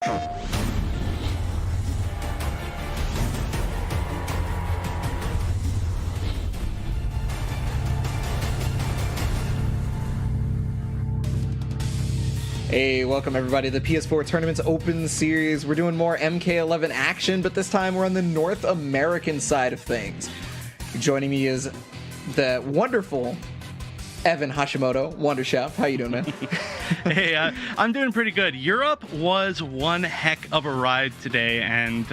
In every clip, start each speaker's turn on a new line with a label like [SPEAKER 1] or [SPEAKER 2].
[SPEAKER 1] Hey, welcome everybody to the PS4 Tournaments Open Series. We're doing more MK11 action, but this time we're on the North American side of things. Joining me is the wonderful Evan Hashimoto, Wonder Chef. How you doing, man?
[SPEAKER 2] Hey, I'm doing pretty good. Europe was one heck of a ride today, and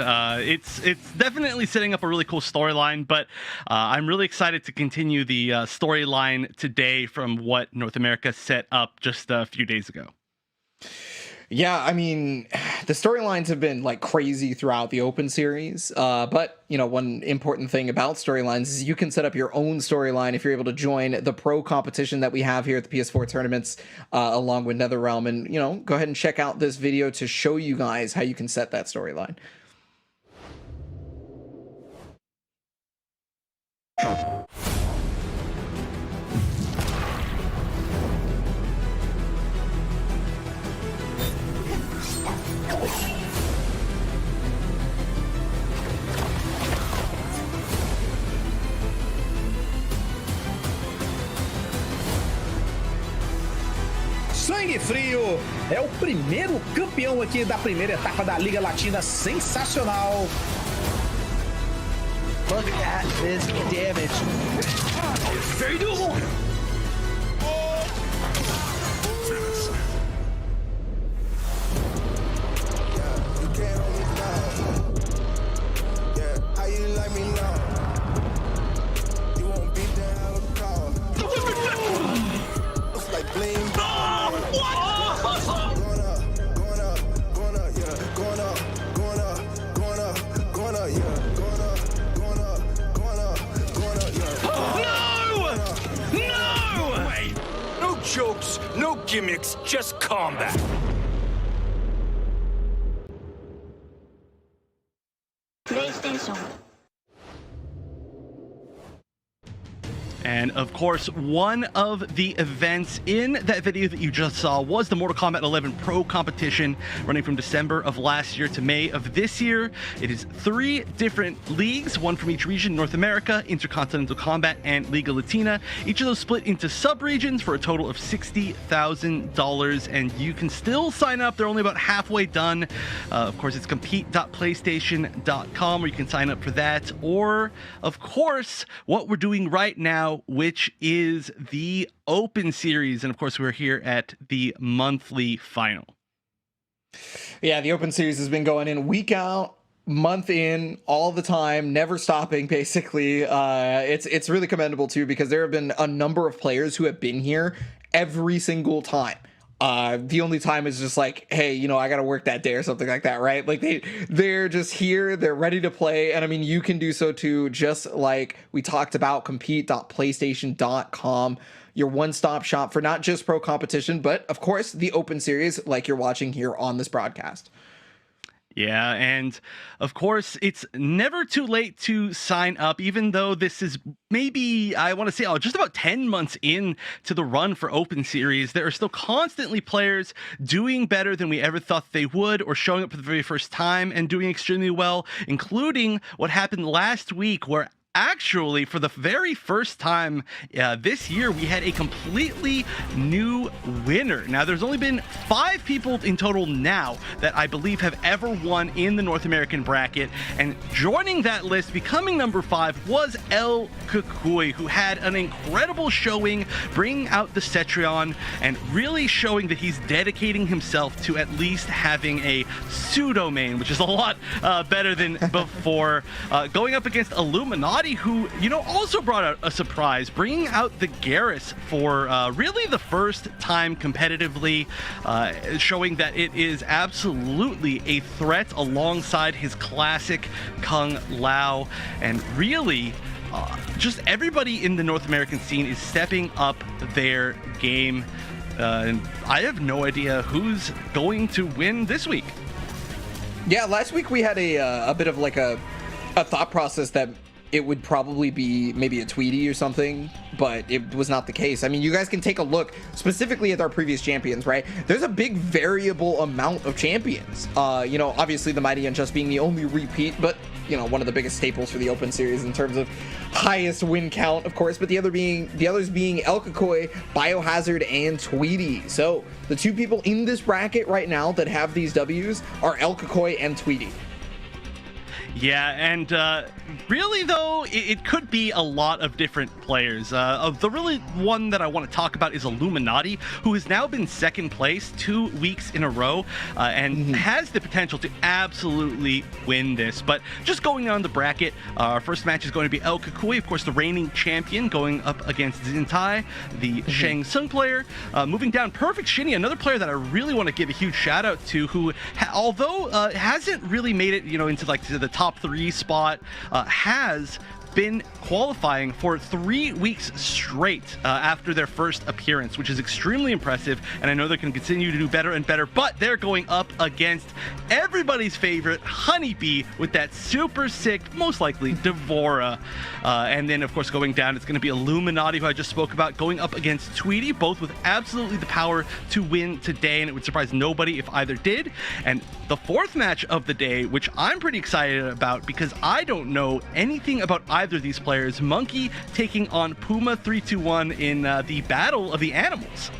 [SPEAKER 2] it's definitely setting up a really cool storyline, but I'm really excited to continue the storyline today from what North America set up just a few days ago.
[SPEAKER 1] Yeah, I mean, the storylines have been like crazy throughout the Open Series, but you know, one important thing about storylines is you can set up your own storyline if you're able to join the pro competition that we have here at the PS4 tournaments along with NetherRealm. And you know, go ahead and check out this video to show you guys how you can set that storyline.
[SPEAKER 3] Sangue Frio é o primeiro campeão aqui da primeira etapa da Liga Latina. Sensacional!
[SPEAKER 4] Look at this damage.
[SPEAKER 3] Very doable!
[SPEAKER 5] Jokes, no gimmicks, just combat.
[SPEAKER 6] PlayStation.
[SPEAKER 2] And of course, one of the events in that video that you just saw was the Mortal Kombat 11 Pro competition running from December of last year to May of this year. It is 3 different leagues, one from each region: North America, Intercontinental Combat, and Liga Latina. Each of those split into sub-regions for a total of $60,000, and you can still sign up. They're only about halfway done. Of course, it's compete.playstation.com where you can sign up for that. Or, of course, what we're doing right now, which is the Open Series. And of course, we're here at the monthly final.
[SPEAKER 1] Yeah, the Open Series has been going in week out, month in, all the time, never stopping, basically. It's really commendable, too, because there have been a number of players who have been here every single time. The only time is just like, hey, you know, I got to work that day or something like that, right? Like they're just here, they're ready to play. And I mean, you can do so too, just like we talked about, compete.playstation.com, your one-stop shop for not just pro competition, but of course the Open Series like you're watching here on this broadcast.
[SPEAKER 2] Yeah, and of course, it's never too late to sign up, even though this is maybe, I want to say, just about 10 months in to the run for Open Series. There are still constantly players doing better than we ever thought they would, or showing up for the very first time and doing extremely well, including what happened last week, where actually, for the very first time this year, we had a completely new winner. Now, there's only been 5 people in total now that I believe have ever won in the North American bracket, and joining that list, becoming number 5, was El Kukui, who had an incredible showing, bringing out the Cetrion, and really showing that he's dedicating himself to at least having a pseudo main, which is a lot better than before. Going up against Illuminati, who, you know, also brought out a surprise, bringing out the Garrus for really the first time competitively, showing that it is absolutely a threat alongside his classic Kung Lao. And really, just everybody in the North American scene is stepping up their game. And I have no idea who's going to win this week.
[SPEAKER 1] Yeah, last week we had a bit of like a thought process that it would probably be maybe a Tweety or something, but it was not the case. I mean, you guys can take a look specifically at our previous champions, right? There's a big variable amount of champions. You know, obviously the Mighty Unjust being the only repeat, but you know, one of the biggest staples for the Open Series in terms of highest win count, of course, but the others being Elkakoi, Biohazard, and Tweety. So the two people in this bracket right now that have these W's are Elkakoi and Tweety.
[SPEAKER 2] Yeah, and really, though, it could be a lot of different players. The really one that I want to talk about is Illuminati, who has now been second place 2 weeks in a row and has the potential to absolutely win this. But just going on the bracket, our first match is going to be Elkakoi, of course, the reigning champion, going up against Zintai, the Shang Tsung player. Moving down, Perfect Shinny, another player that I really want to give a huge shout out to, who, although hasn't really made it, you know, into like to the top 3 spot, has been qualifying for 3 weeks straight after their first appearance, which is extremely impressive, and I know they can continue to do better and better, but they're going up against everybody's favorite Honeybee with that super sick, most likely, Devora. And then, of course, going down, it's going to be Illuminati, who I just spoke about, going up against Tweety, both with absolutely the power to win today, and it would surprise nobody if either did. And the fourth match of the day, which I'm pretty excited about because I don't know anything about either of these players, Monkey taking on Puma 321 in the Battle of the Animals.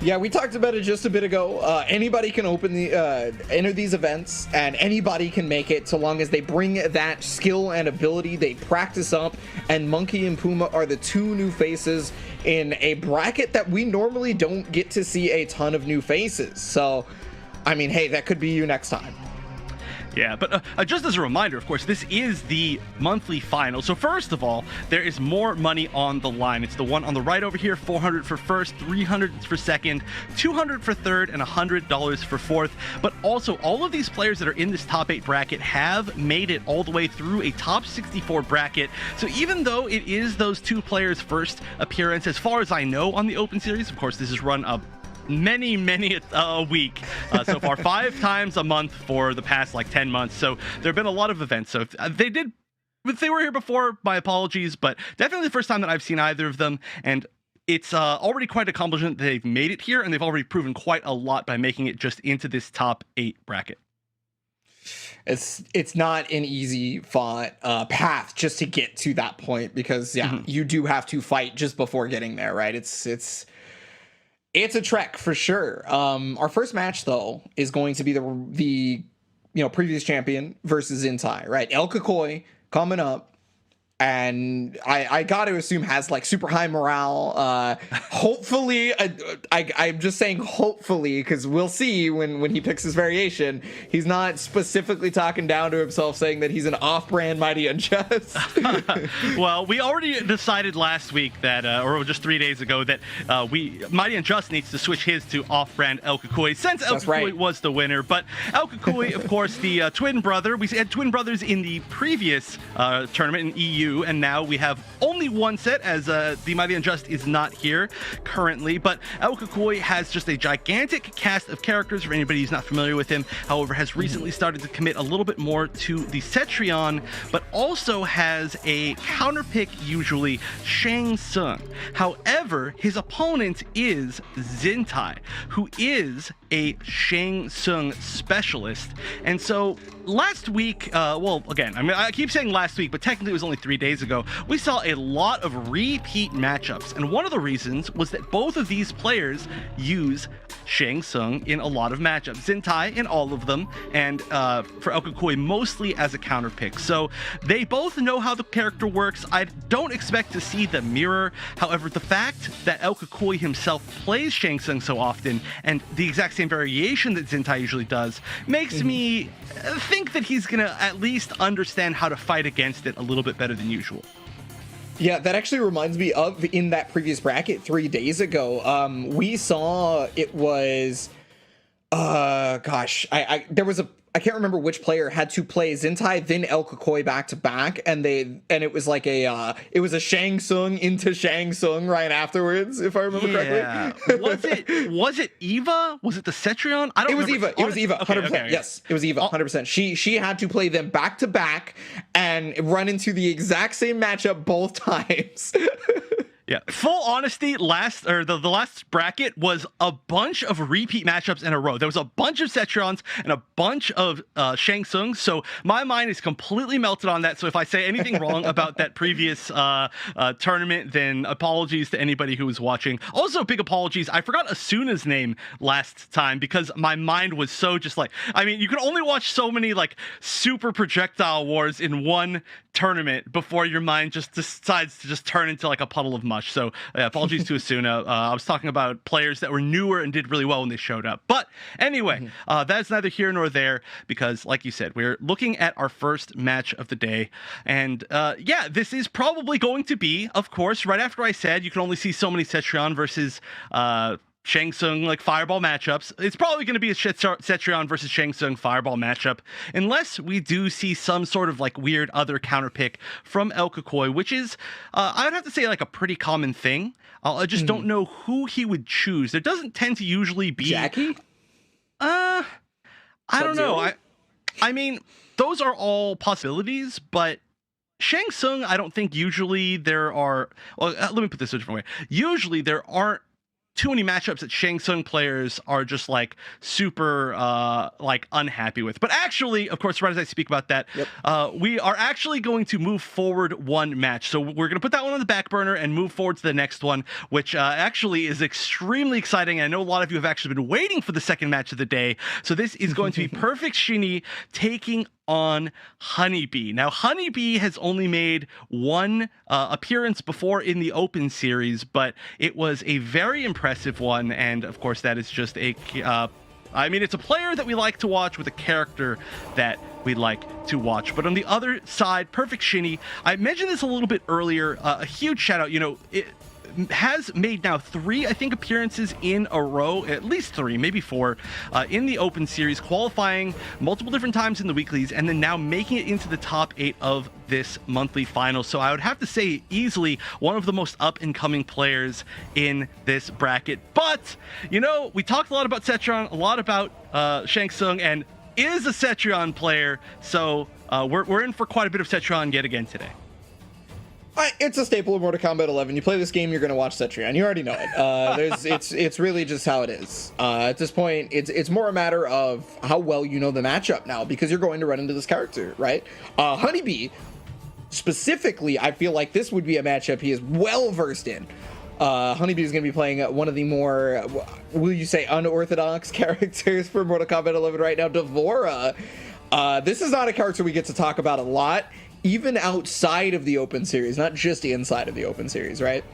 [SPEAKER 1] Yeah, we talked about it just a bit ago. Anybody can enter these events, and anybody can make it so long as they bring that skill and ability, they practice up, and Monkey and Puma are the two new faces in a bracket that we normally don't get to see a ton of new faces. So, I mean, hey, that could be you next time.
[SPEAKER 2] Yeah, but just as a reminder, of course, this is the monthly final. So first of all, there is more money on the line. It's the one on the right over here, 400 for first, 300 for second, 200 for third, and $100 for fourth. But also, all of these players that are in this top 8 bracket have made it all the way through a top 64 bracket. So even though it is those 2 players' first appearance, as far as I know, on the Open Series, of course, this is run many a week so far, 5 times a month for the past like 10 months. So there have been a lot of events. So if they were here before, my apologies, but definitely the first time that I've seen either of them, and it's already quite an accomplishment that they've made it here, and they've already proven quite a lot by making it just into this top 8 bracket.
[SPEAKER 1] It's not an easy path just to get to that point, because you do have to fight just before getting there, right? It's a trek for sure. Our first match, though, is going to be the previous champion versus Zintai, right? Elkakoi coming up, and I got to assume has like super high morale. Hopefully, I'm just saying hopefully, because we'll see when he picks his variation. He's not specifically talking down to himself, saying that he's an off-brand Mighty Unjust.
[SPEAKER 2] Well, we already decided last week that, or just 3 days ago, that Mighty Unjust needs to switch his to off-brand Elkakoi, since Elkakoi was the winner. But Elkakoi, of course, the twin brother. We had twin brothers in the previous tournament in EU. And now we have only one set, as the Mighty Unjust is not here currently. But Elkakoi has just a gigantic cast of characters for anybody who's not familiar with him. However, has recently started to commit a little bit more to the Cetrion, but also has a counterpick, usually Shang Tsung. However, his opponent is Zintai, who is a Shang Tsung specialist. And so last week, I keep saying last week, but technically it was only 3 days ago, we saw a lot of repeat matchups. And one of the reasons was that both of these players use Shang Tsung in a lot of matchups. Zintai in all of them, and for Elkakoi mostly as a counter pick. So they both know how the character works. I don't expect to see the mirror. However, the fact that Elkakoi himself plays Shang Tsung so often, and the exact same variation that Zintai usually does, makes me think that he's gonna at least understand how to fight against it a little bit better than usual.
[SPEAKER 1] Yeah, that actually reminds me of in that previous bracket 3 days ago. We saw it was, there was I can't remember which player had to play Zintai then El Kakoi back to back, and it was like it was a Shang Tsung into Shang Tsung right afterwards, if I remember correctly.
[SPEAKER 2] Was it Eva? Was it the Cetrion? I don't.
[SPEAKER 1] It was
[SPEAKER 2] remember.
[SPEAKER 1] Eva. It was Eva. 100%.
[SPEAKER 2] Okay.
[SPEAKER 1] Yes, it was Eva. 100%. She had to play them back to back and run into the exact same matchup both times.
[SPEAKER 2] Yeah, full honesty, the last bracket was a bunch of repeat matchups in a row. There was a bunch of Cetrions and a bunch of Shang Tsung, so my mind is completely melted on that. So if I say anything wrong about that previous tournament, then apologies to anybody who was watching. Also, big apologies. I forgot Asuna's name last time because my mind was so just like, I mean, you can only watch so many like super projectile wars in one tournament before your mind just decides to just turn into like a puddle of mush. So apologies to Asuna. I was talking about players that were newer and did really well when they showed up. But anyway, that's neither here nor there because, like you said, we're looking at our first match of the day. And yeah, this is probably going to be, of course, right after I said you can only see so many Cetrion versus Shang Tsung like fireball matchups. It's probably going to be a Cetrion versus Shang Tsung fireball matchup, unless we do see some sort of like weird other counter pick from El Kakoi, which is I would have to say like a pretty common thing. I just don't know who he would choose. There doesn't tend to usually be
[SPEAKER 1] Jackie.
[SPEAKER 2] I don't know. I mean, those are all possibilities, but Shang Tsung, I don't think usually there are. Well, let me put this a different way. Usually there aren't too many matchups that Shang Tsung players are just like super like unhappy with. But actually, of course, right as I speak about that, we are actually going to move forward one match. So we're going to put that one on the back burner and move forward to the next one, which actually is extremely exciting. I know a lot of you have actually been waiting for the second match of the day. So this is going to be Perfect Shinny taking on Honeybee. Now, Honeybee has only made one appearance before in the Open Series, but it was a very impressive one, and of course that is just a I mean, it's a player that we like to watch with a character that we like to watch. But on the other side, Perfect Shinny, I mentioned this a little bit earlier, a huge shout out, you know, it has made now 3, I think, appearances in a row, at least 3, maybe 4, in the Open Series, qualifying multiple different times in the weeklies, and then now making it into the top 8 of this monthly final. So I would have to say easily one of the most up-and-coming players in this bracket. But, you know, we talked a lot about Cetrion, a lot about Shang Tsung, and is a Cetrion player, so we're in for quite a bit of Cetrion yet again today.
[SPEAKER 1] It's a staple of Mortal Kombat 11. You play this game, you're going to watch Cetrion. You already know it. It's really just how it is. At this point, it's more a matter of how well you know the matchup now, because you're going to run into this character, right? Honeybee, specifically, I feel like this would be a matchup he is well versed in. Honeybee is going to be playing one of the more, will you say, unorthodox characters for Mortal Kombat 11 right now, D'Vorah. This is not a character we get to talk about a lot, even outside of the Open Series, not just inside of the Open Series, right?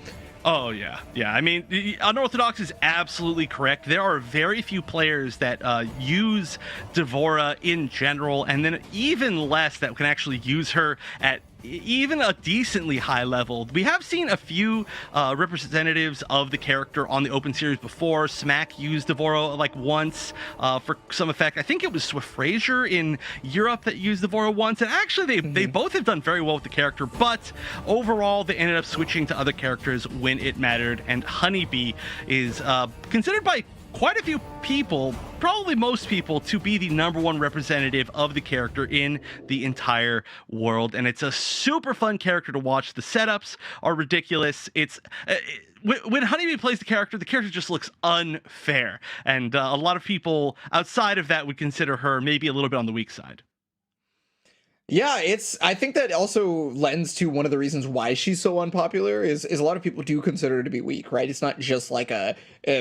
[SPEAKER 2] Oh, yeah. Yeah, I mean, unorthodox is absolutely correct. There are very few players that use D'Vorah in general, and then even less that can actually use her at even a decently high level. We have seen a few representatives of the character on the Open Series before. Smack used D'Vorah like once for some effect. I think it was Swift Frazier in Europe that used D'Vorah once, and actually they both have done very well with the character, but overall they ended up switching to other characters when it mattered, and Honeybee is considered by quite a few people, probably most people, to be the #1 representative of the character in the entire world. And it's a super fun character to watch. The setups are ridiculous. It's when Honeybee plays the character just looks unfair. And a lot of people outside of that would consider her maybe a little bit on the weak side.
[SPEAKER 1] Yeah, I think that also lends to one of the reasons why she's so unpopular is a lot of people do consider her to be weak, right? It's not just like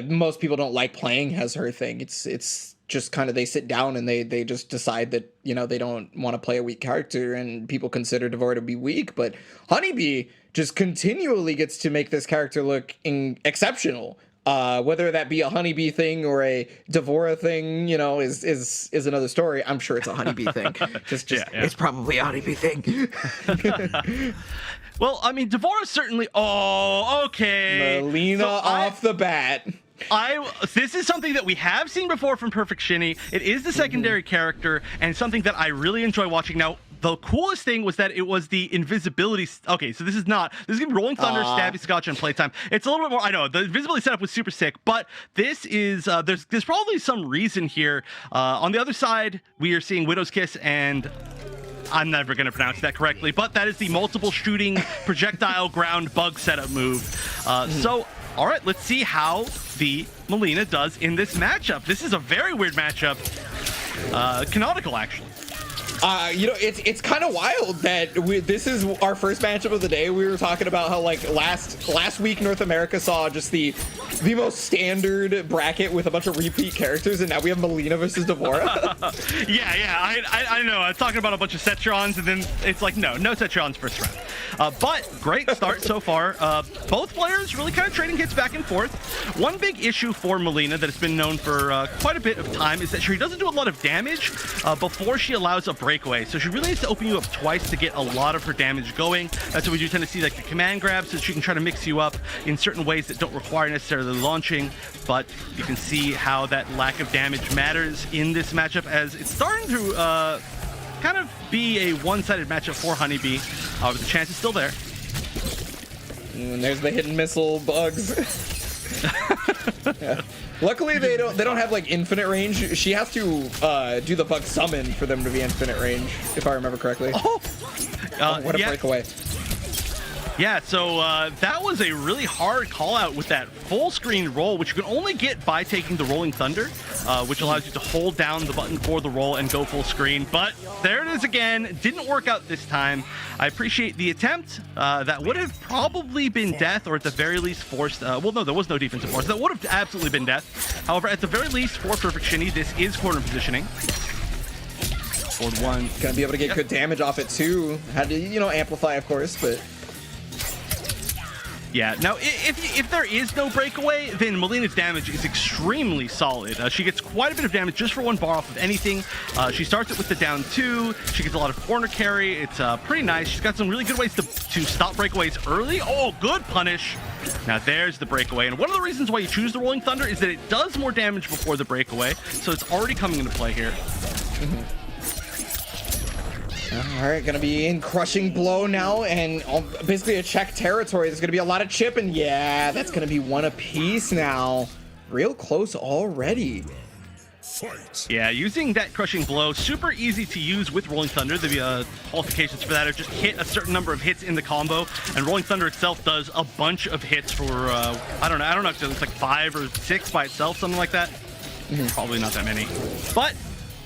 [SPEAKER 1] most people don't like playing as her thing. It's just kind of they sit down and they just decide that, you know, they don't want to play a weak character, and people consider D'Vorah to be weak, but Honeybee just continually gets to make this character look exceptional. Whether that be a Honeybee thing or a D'Vorah thing, you know, is another story. I'm sure it's a Honeybee thing. Just yeah. It's probably a Honeybee thing.
[SPEAKER 2] Well, I mean, D'Vorah certainly. Oh, okay.
[SPEAKER 1] Melina off the bat.
[SPEAKER 2] This is something that we have seen before from Perfect Shinny. It is the secondary character, and something that I really enjoy watching. Now, the coolest thing was that it was the invisibility. Okay, so this is gonna be Rolling Thunder, Stabby Scotch, and Playtime. It's a little bit more. I know the invisibility setup was super sick, but this is there's probably some reason here. On the other side, we are seeing Widow's Kiss, and I'm never going to pronounce that correctly, but that is the multiple shooting projectile ground bug setup move. So, all right, let's see how the Melina does in this matchup. This is a very weird matchup. Canonical, actually.
[SPEAKER 1] It's kind of wild that this is our first matchup of the day. We were talking about how like last week North America saw just the most standard bracket with a bunch of repeat characters, and now we have Melina versus Devora.
[SPEAKER 2] yeah. I know. I was talking about a bunch of Cetrons, and then it's like no Cetrons first round. But great start so far. Both players really kind of trading hits back and forth. One big issue for Melina that has been known for quite a bit of time is that she doesn't do a lot of damage before she allows a breakaway. So she really needs to open you up twice to get a lot of her damage going. That's what we do tend to see, like the command grab, so she can try to mix you up in certain ways that don't require necessarily launching. But you can see how that lack of damage matters in this matchup, as it's starting to kind of be a one-sided matchup for Honeybee. However, the chance is still there.
[SPEAKER 1] And there's the hidden missile bugs. Yeah. Luckily, they don't have like infinite range. She has to do the bug summon for them to be infinite range, if I remember correctly. What a breakaway!
[SPEAKER 2] Yeah, so that was a really hard call out with that full screen roll, which you can only get by taking the Rolling Thunder, which allows you to hold down the button for the roll and go full screen. But there it is again. Didn't work out this time. I appreciate the attempt. That would have probably been death, or at the very least forced. Well, no, there was no defensive force. That would have absolutely been death. However, at the very least for Perfect Shinny, this is corner positioning. Forward one.
[SPEAKER 1] Gonna be able to get good damage off it too. Had to, amplify, of course, but.
[SPEAKER 2] Yeah, now if there is no breakaway, then Melina's damage is extremely solid. She gets quite a bit of damage just for one bar off of anything. She starts it with the down 2. She gets a lot of corner carry. It's pretty nice. She's got some really good ways to stop breakaways early. Oh, good punish. Now there's the breakaway. And one of the reasons why you choose the Rolling Thunder is that it does more damage before the breakaway. So it's already coming into play here.
[SPEAKER 1] All right, gonna be in crushing blow now, and basically a check territory. There's gonna be a lot of chip, and yeah, that's gonna be one apiece now. Real close already.
[SPEAKER 2] Yeah, using that crushing blow, super easy to use with Rolling Thunder. The qualifications for that are just hit a certain number of hits in the combo, and Rolling Thunder itself does a bunch of hits for I don't know, it's like 5 or 6 by itself, something like that. Probably not that many, but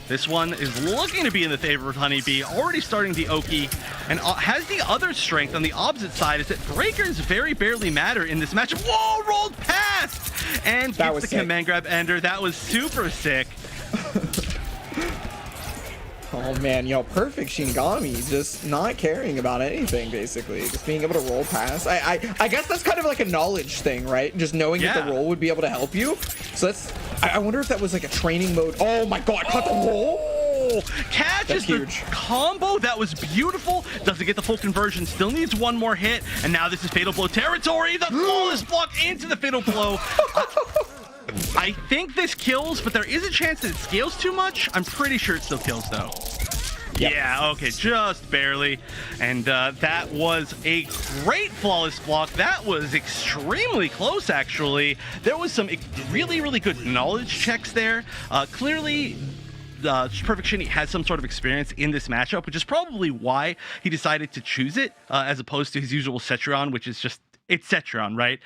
[SPEAKER 2] this one is looking to be in the favor of Honeybee, already starting the Oki, and has the other strength on the opposite side is that breakers very barely matter in this matchup. Whoa, rolled past! And gets the command grab ender. That was super sick.
[SPEAKER 1] Oh man, perfect Shingami, just not caring about anything, basically. Just being able to roll past. I guess that's kind of like a knowledge thing, right? Just knowing that the roll would be able to help you. So that's, I wonder if that was like a training mode. Oh my god, cut the roll! Catches
[SPEAKER 2] the combo. That was beautiful. Doesn't get the full conversion. Still needs one more hit. And now this is Fatal Blow territory. The flawless block into the Fatal Blow. I think this kills, but there is a chance that it scales too much. I'm pretty sure it still kills, though. Yep. Yeah, okay, just barely. And that was a great flawless block. That was extremely close, actually. There was some really, really good knowledge checks there. Clearly, Perfect Shinny has some sort of experience in this matchup, which is probably why he decided to choose it, as opposed to his usual Cetron, which is just... It's Cetron, right?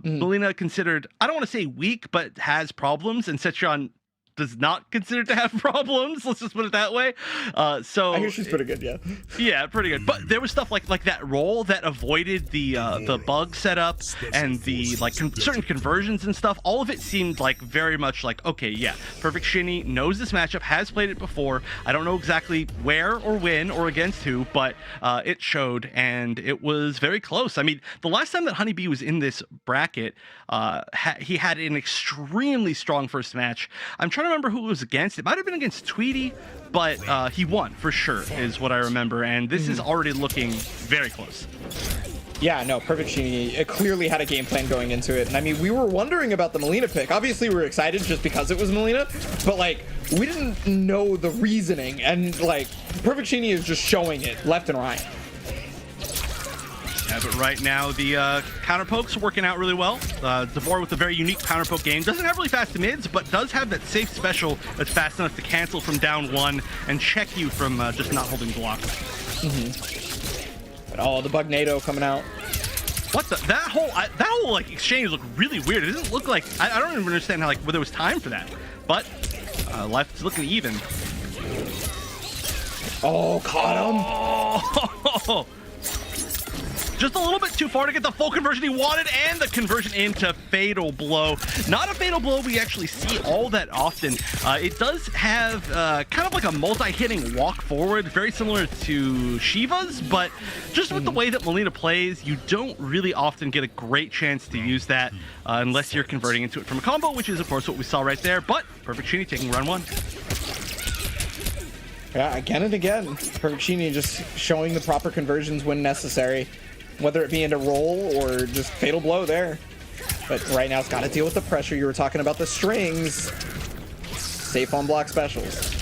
[SPEAKER 2] Melina considered, I don't want to say weak, but has problems, and Cetron does not consider to have problems. Let's just put it that way. So
[SPEAKER 1] I hear she's pretty good, yeah.
[SPEAKER 2] Yeah, pretty good. But there was stuff like that roll that avoided the bug setup and the certain conversions and stuff. All of it seemed like very much like, okay, yeah, Perfect Shinny knows this matchup, has played it before. I don't know exactly where or when or against who, but it showed, and it was very close. I mean, the last time that Honeybee was in this bracket, he had an extremely strong first match. I'm trying to remember who it was against. It might have been against Tweety, but he won for sure, is what I remember. And this is already looking very close.
[SPEAKER 1] Yeah, no, Perfect Genie, it clearly had a game plan going into it. And I mean, we were wondering about the Melina pick. Obviously, we were excited just because it was Melina, but like, we didn't know the reasoning. And like, Perfect Genie is just showing it left and right.
[SPEAKER 2] Yeah, but right now the counter pokes are working out really well. Devora with a very unique counter poke game. Doesn't have really fast mids, but does have that safe special that's fast enough to cancel from down one and check you from just not holding block.
[SPEAKER 1] But oh, the Bugnado coming out.
[SPEAKER 2] What the? That whole like exchange looked really weird. It doesn't look like I don't even understand how like whether there was time for that. But left's looking even.
[SPEAKER 1] Oh, caught him.
[SPEAKER 2] Oh. Just a little bit too far to get the full conversion he wanted, and the conversion into Fatal Blow. Not a Fatal Blow we actually see all that often. It does have kind of like a multi-hitting walk forward, very similar to Shiva's, but just with the way that Melina plays, you don't really often get a great chance to use that unless you're converting into it from a combo, which is, of course, what we saw right there. But Perfect Genie taking round one.
[SPEAKER 1] Yeah, again and again. Perfect Genie just showing the proper conversions when necessary. Whether it be into roll or just Fatal Blow there. But right now it's got to deal with the pressure. You were talking about the strings. Safe on block specials.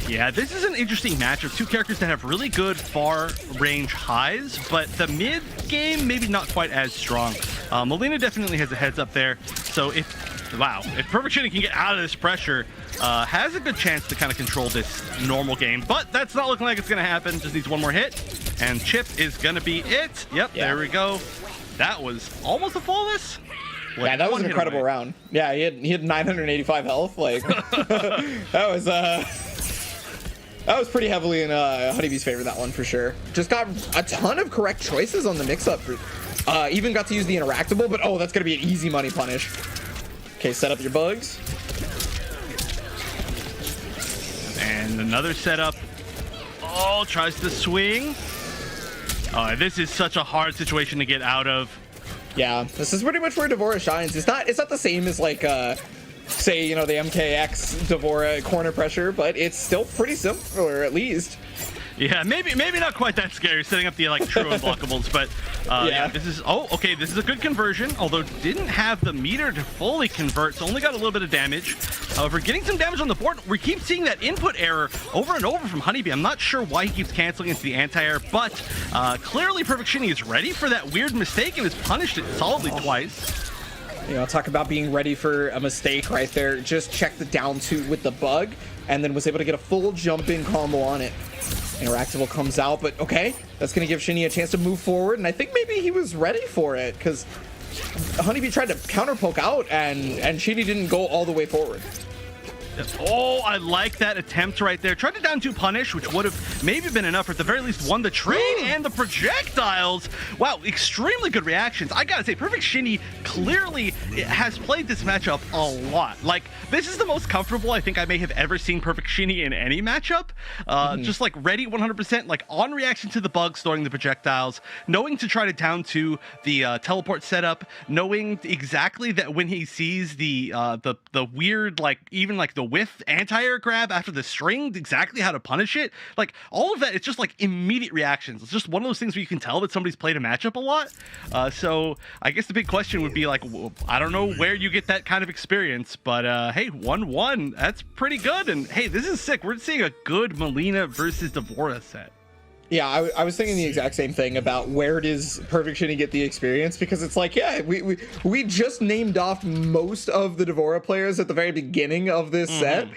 [SPEAKER 2] Yeah, this is an interesting match of two characters that have really good far range highs, but the mid game maybe not quite as strong. Melina definitely has a heads up there. So if Perfect Genie can get out of this pressure, has a good chance to kind of control this normal game, but that's not looking like it's going to happen. Just needs one more hit, and Chip is going to be it. Yep, yeah. There we go. That was almost a flawless.
[SPEAKER 1] Like, yeah, that was an incredible round. Yeah, he had 985 health. Like that was pretty heavily in Honeybee's favor, that one for sure. Just got a ton of correct choices on the mix-up. Even got to use the interactable, but oh, that's going to be an easy money punish. Okay, set up your bugs.
[SPEAKER 2] And another setup. Oh, tries to swing. Oh, this is such a hard situation to get out of.
[SPEAKER 1] Yeah, this is pretty much where Devora shines. It's not the same as like say, you know, the MKX Devora corner pressure, but it's still pretty similar at least.
[SPEAKER 2] Yeah, maybe not quite that scary, setting up the like true unblockables, but yeah, this is this is a good conversion, although didn't have the meter to fully convert, so only got a little bit of damage. However, getting some damage on the board, we keep seeing that input error over and over from Honeybee. I'm not sure why he keeps canceling into the anti-air, but clearly Perfect Genie is ready for that weird mistake and has punished it solidly twice.
[SPEAKER 1] You know, talk about being ready for a mistake right there. Just checked the down two with the bug, and then was able to get a full jump-in combo on it. Interactable comes out, but okay, that's going to give Shinny a chance to move forward, and I think maybe he was ready for it, because Honeybee tried to counter poke out, and Shinny didn't go all the way forward.
[SPEAKER 2] Oh, I like that attempt right there. Tried to down two punish, which would have maybe been enough, or at the very least won the trade and the projectiles. Wow, extremely good reactions. I gotta say, Perfect Shinny clearly has played this matchup a lot. Like, this is the most comfortable I think I may have ever seen Perfect Shinny in any matchup. Just like ready 100%, like on reaction to the bugs, throwing the projectiles, knowing to try to down to the teleport setup, knowing exactly that when he sees the weird, like even like the whiff anti-air grab after the string, exactly how to punish it. Like all of that, it's just like immediate reactions. It's just one of those things where you can tell that somebody's played a matchup a lot. So I guess the big question would be like, I don't know where you get that kind of experience, but hey, 1-1, that's pretty good. And hey, this is sick. We're seeing a good Melina versus Devora set.
[SPEAKER 1] Yeah, I was thinking the exact same thing about where does Perfect Shinny get the experience, because it's like, yeah, we just named off most of the Devora players at the very beginning of this set,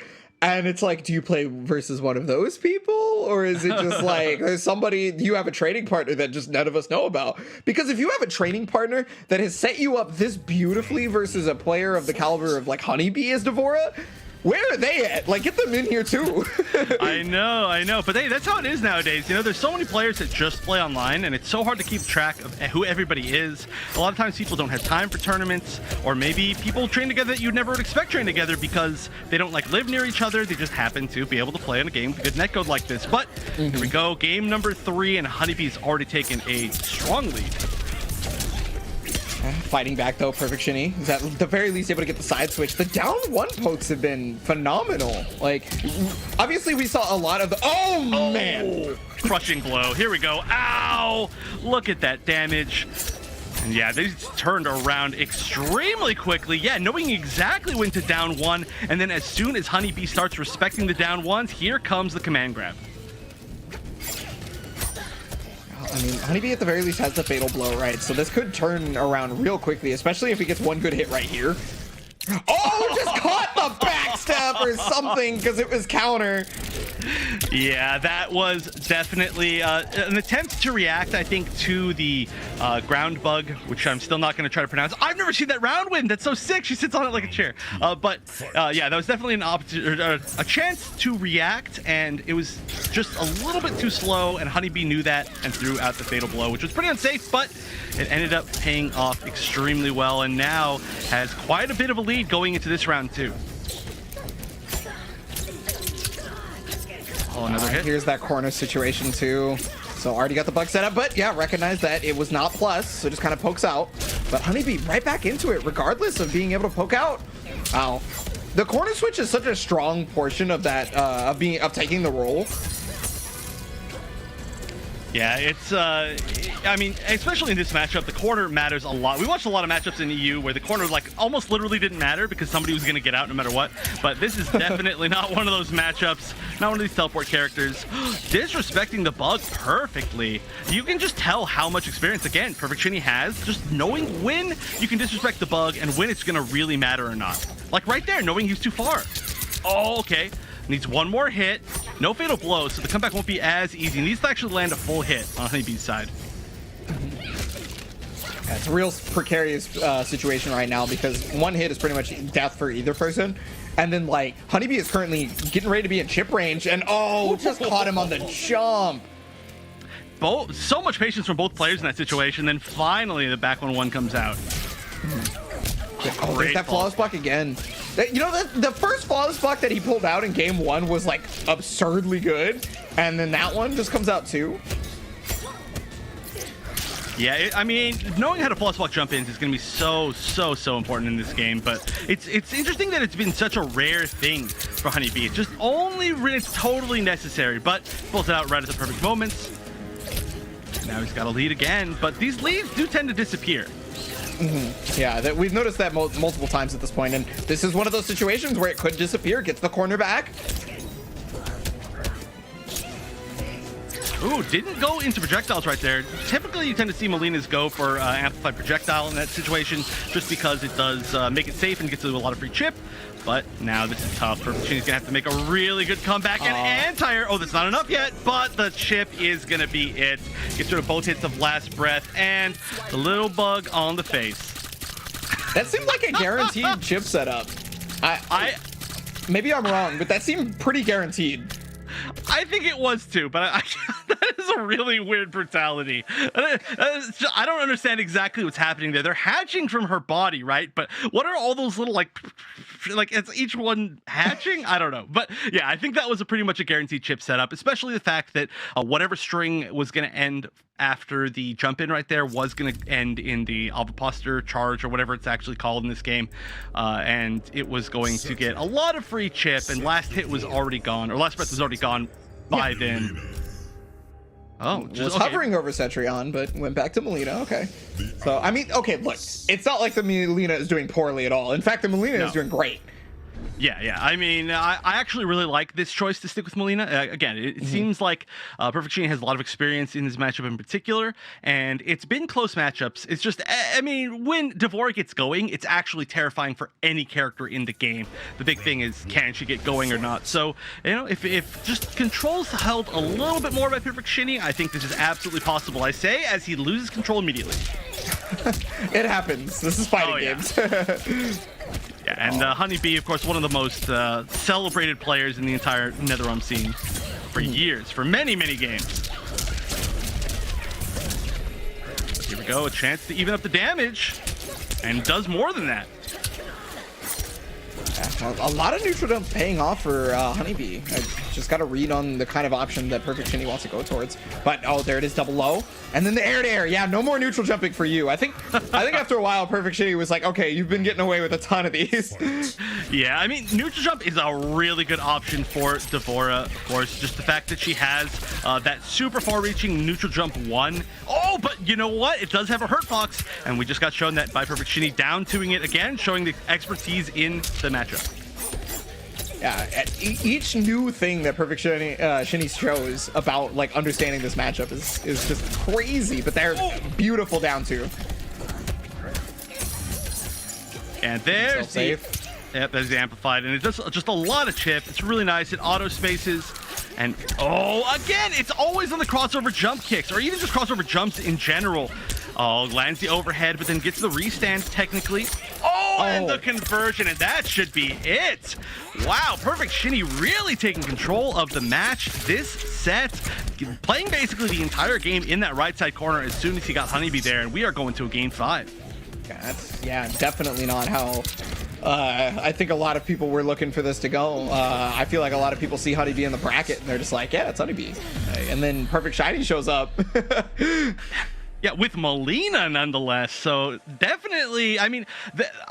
[SPEAKER 1] and it's like, do you play versus one of those people, or is it just like there's somebody, you have a training partner that just none of us know about? Because if you have a training partner that has set you up this beautifully versus a player of the caliber of like Honeybee as Devora, where are they at? Like, get them in here too.
[SPEAKER 2] I know. But hey, that's how it is nowadays. You know, there's so many players that just play online, and it's so hard to keep track of who everybody is. A lot of times people don't have time for tournaments, or maybe people train together that you'd never would expect train together because they don't like live near each other. They just happen to be able to play in a game with a good netcode like this. But here we go, game number 3, and Honeybee's already taken a strong lead.
[SPEAKER 1] fighting back though. Perfect Shinny is at the very least able to get the side switch. The down one pokes have been phenomenal. Like, obviously we saw a lot of the. Oh man!
[SPEAKER 2] Crushing blow. Here we go. Ow! Look at that damage. And yeah, they turned around extremely quickly. Yeah, knowing exactly when to down one. And then as soon as Honeybee starts respecting the down ones, here comes the command grab.
[SPEAKER 1] I mean, Honeybee at the very least has the fatal blow, right? So this could turn around real quickly, especially if he gets one good hit right here. Oh, just caught the backstab or something because it was counter.
[SPEAKER 2] Yeah, that was definitely an attempt to react, I think, to the ground bug, which I'm still not going to try to pronounce. I've never seen that round win. That's so sick. She sits on it like a chair. But yeah, that was definitely a chance to react, and it was just a little bit too slow, and Honeybee knew that and threw out the fatal blow, which was pretty unsafe, but it ended up paying off extremely well, and now has quite a bit of a lead going into this round, too. Oh, another hit.
[SPEAKER 1] Here's that corner situation too. So already got the bug set up, but yeah, recognize that it was not plus, so just kind of pokes out. But Honeybee right back into it, regardless of being able to poke out. Wow. The corner switch is such a strong portion of that, of taking the roll.
[SPEAKER 2] Yeah, it's, I mean, especially in this matchup, the corner matters a lot. We watched a lot of matchups in EU where the corner, like, almost literally didn't matter because somebody was going to get out no matter what. But this is definitely not one of those matchups, not one of these teleport characters. Disrespecting the bug perfectly. You can just tell how much experience, again, Perfect Shinny has, just knowing when you can disrespect the bug and when it's going to really matter or not. Like right there, knowing he's too far. Oh, okay. Needs one more hit. No fatal blow, so the comeback won't be as easy. Needs to actually land a full hit on Honeybee's side.
[SPEAKER 1] Yeah, it's a real precarious situation right now because one hit is pretty much death for either person. And then, like, Honeybee is currently getting ready to be in chip range, and oh, just caught him on the jump.
[SPEAKER 2] So much patience from both players in that situation. Then finally, the back 1-1 comes out.
[SPEAKER 1] Oh, there's that flawless block again. You know, the first flawless block that he pulled out in game 1 was like absurdly good, and then that one just comes out too.
[SPEAKER 2] Yeah, I mean, knowing how to flawless block jump ins is going to be so important in this game, but it's interesting that it's been such a rare thing for Honeybee. It's just only when it's totally necessary, but pulls it out right at the perfect moments. Now he's got a lead again, but these leads do tend to disappear.
[SPEAKER 1] Yeah, we've noticed that multiple times at this point, and this is one of those situations where it could disappear. Gets the corner back.
[SPEAKER 2] Ooh, didn't go into projectiles right there. Typically, you tend to see Molina's go for amplified projectile in that situation, just because it does make it safe and gets a lot of free chip. But now this is tough. Perfect Shinny's gonna have to make a really good comeback and anti-air. Oh, that's not enough yet, but the chip is gonna be it. Gets rid of both hits of last breath and the little bug on the face.
[SPEAKER 1] That seemed like a guaranteed chip setup. Maybe I'm wrong, but that seemed pretty guaranteed.
[SPEAKER 2] I think it was too, but that is a really weird brutality. I don't understand exactly what's happening there. They're hatching from her body, right? But what are all those little like it's each one hatching? I don't know. But yeah, I think that was pretty much a guaranteed chip setup, especially the fact that whatever string was going to end after the jump in right there was going to end in the Alvaposter charge or whatever it's actually called in this game. And it was going to get a lot of free chip, and last hit was already gone, or last breath was already gone by then. Oh,
[SPEAKER 1] just hovering over Cetrion, but went back to Molina. Okay. So, I mean, okay, look, it's not like the Molina is doing poorly at all. In fact, the Molina is doing great.
[SPEAKER 2] Yeah. I mean, I actually really like this choice to stick with Molina. Again, it seems like Perfect Shinny has a lot of experience in this matchup in particular, and it's been close matchups. It's just, I mean, when Devora gets going, it's actually terrifying for any character in the game. The big thing is, can she get going or not? So, you know, if just control's held a little bit more by Perfect Shinny, I think this is absolutely possible. I say, as he loses control immediately.
[SPEAKER 1] It happens. This is fighting games.
[SPEAKER 2] Yeah, and Honeybee, of course, one of the most celebrated players in the entire NetherRealm scene for years, for many games. But here we go, a chance to even up the damage, and does more than that.
[SPEAKER 1] A lot of neutral jumps paying off for Honeybee. I just got to read on the kind of option that Perfect Shinny wants to go towards. But oh, there it is, double low, and then the air to air. Yeah, no more neutral jumping for you. I think after a while, Perfect Shinny was like, okay, you've been getting away with a ton of these.
[SPEAKER 2] Yeah, I mean, neutral jump is a really good option for D'Vorah. Of course, just the fact that she has that super far-reaching neutral jump 1. Oh, but you know what? It does have a hurt box, and we just got shown that by Perfect Shinny down 2ing it again, showing the expertise in the matchup.
[SPEAKER 1] Yeah, each new thing that Perfect Shinny shows about like understanding this matchup is just crazy. But they're beautiful down 2.
[SPEAKER 2] And there's the
[SPEAKER 1] safe.
[SPEAKER 2] Yep, there's the amplified, and it does just a lot of chip. It's really nice. It auto spaces, and oh, again, it's always on the crossover jump kicks, or even just crossover jumps in general. Oh, lands the overhead, but then gets the restand technically. Oh, and the conversion, and that should be it. Wow, Perfect Shinny really taking control of the match this set, playing basically the entire game in that right side corner as soon as he got Honeybee there, and we are going to a game 5.
[SPEAKER 1] Yeah, definitely not how I think a lot of people were looking for this to go. I feel like a lot of people see Honeybee in the bracket, and they're just like, yeah, it's Honeybee. And then Perfect Shiny shows up.
[SPEAKER 2] Yeah, with Melina nonetheless. So definitely, I mean,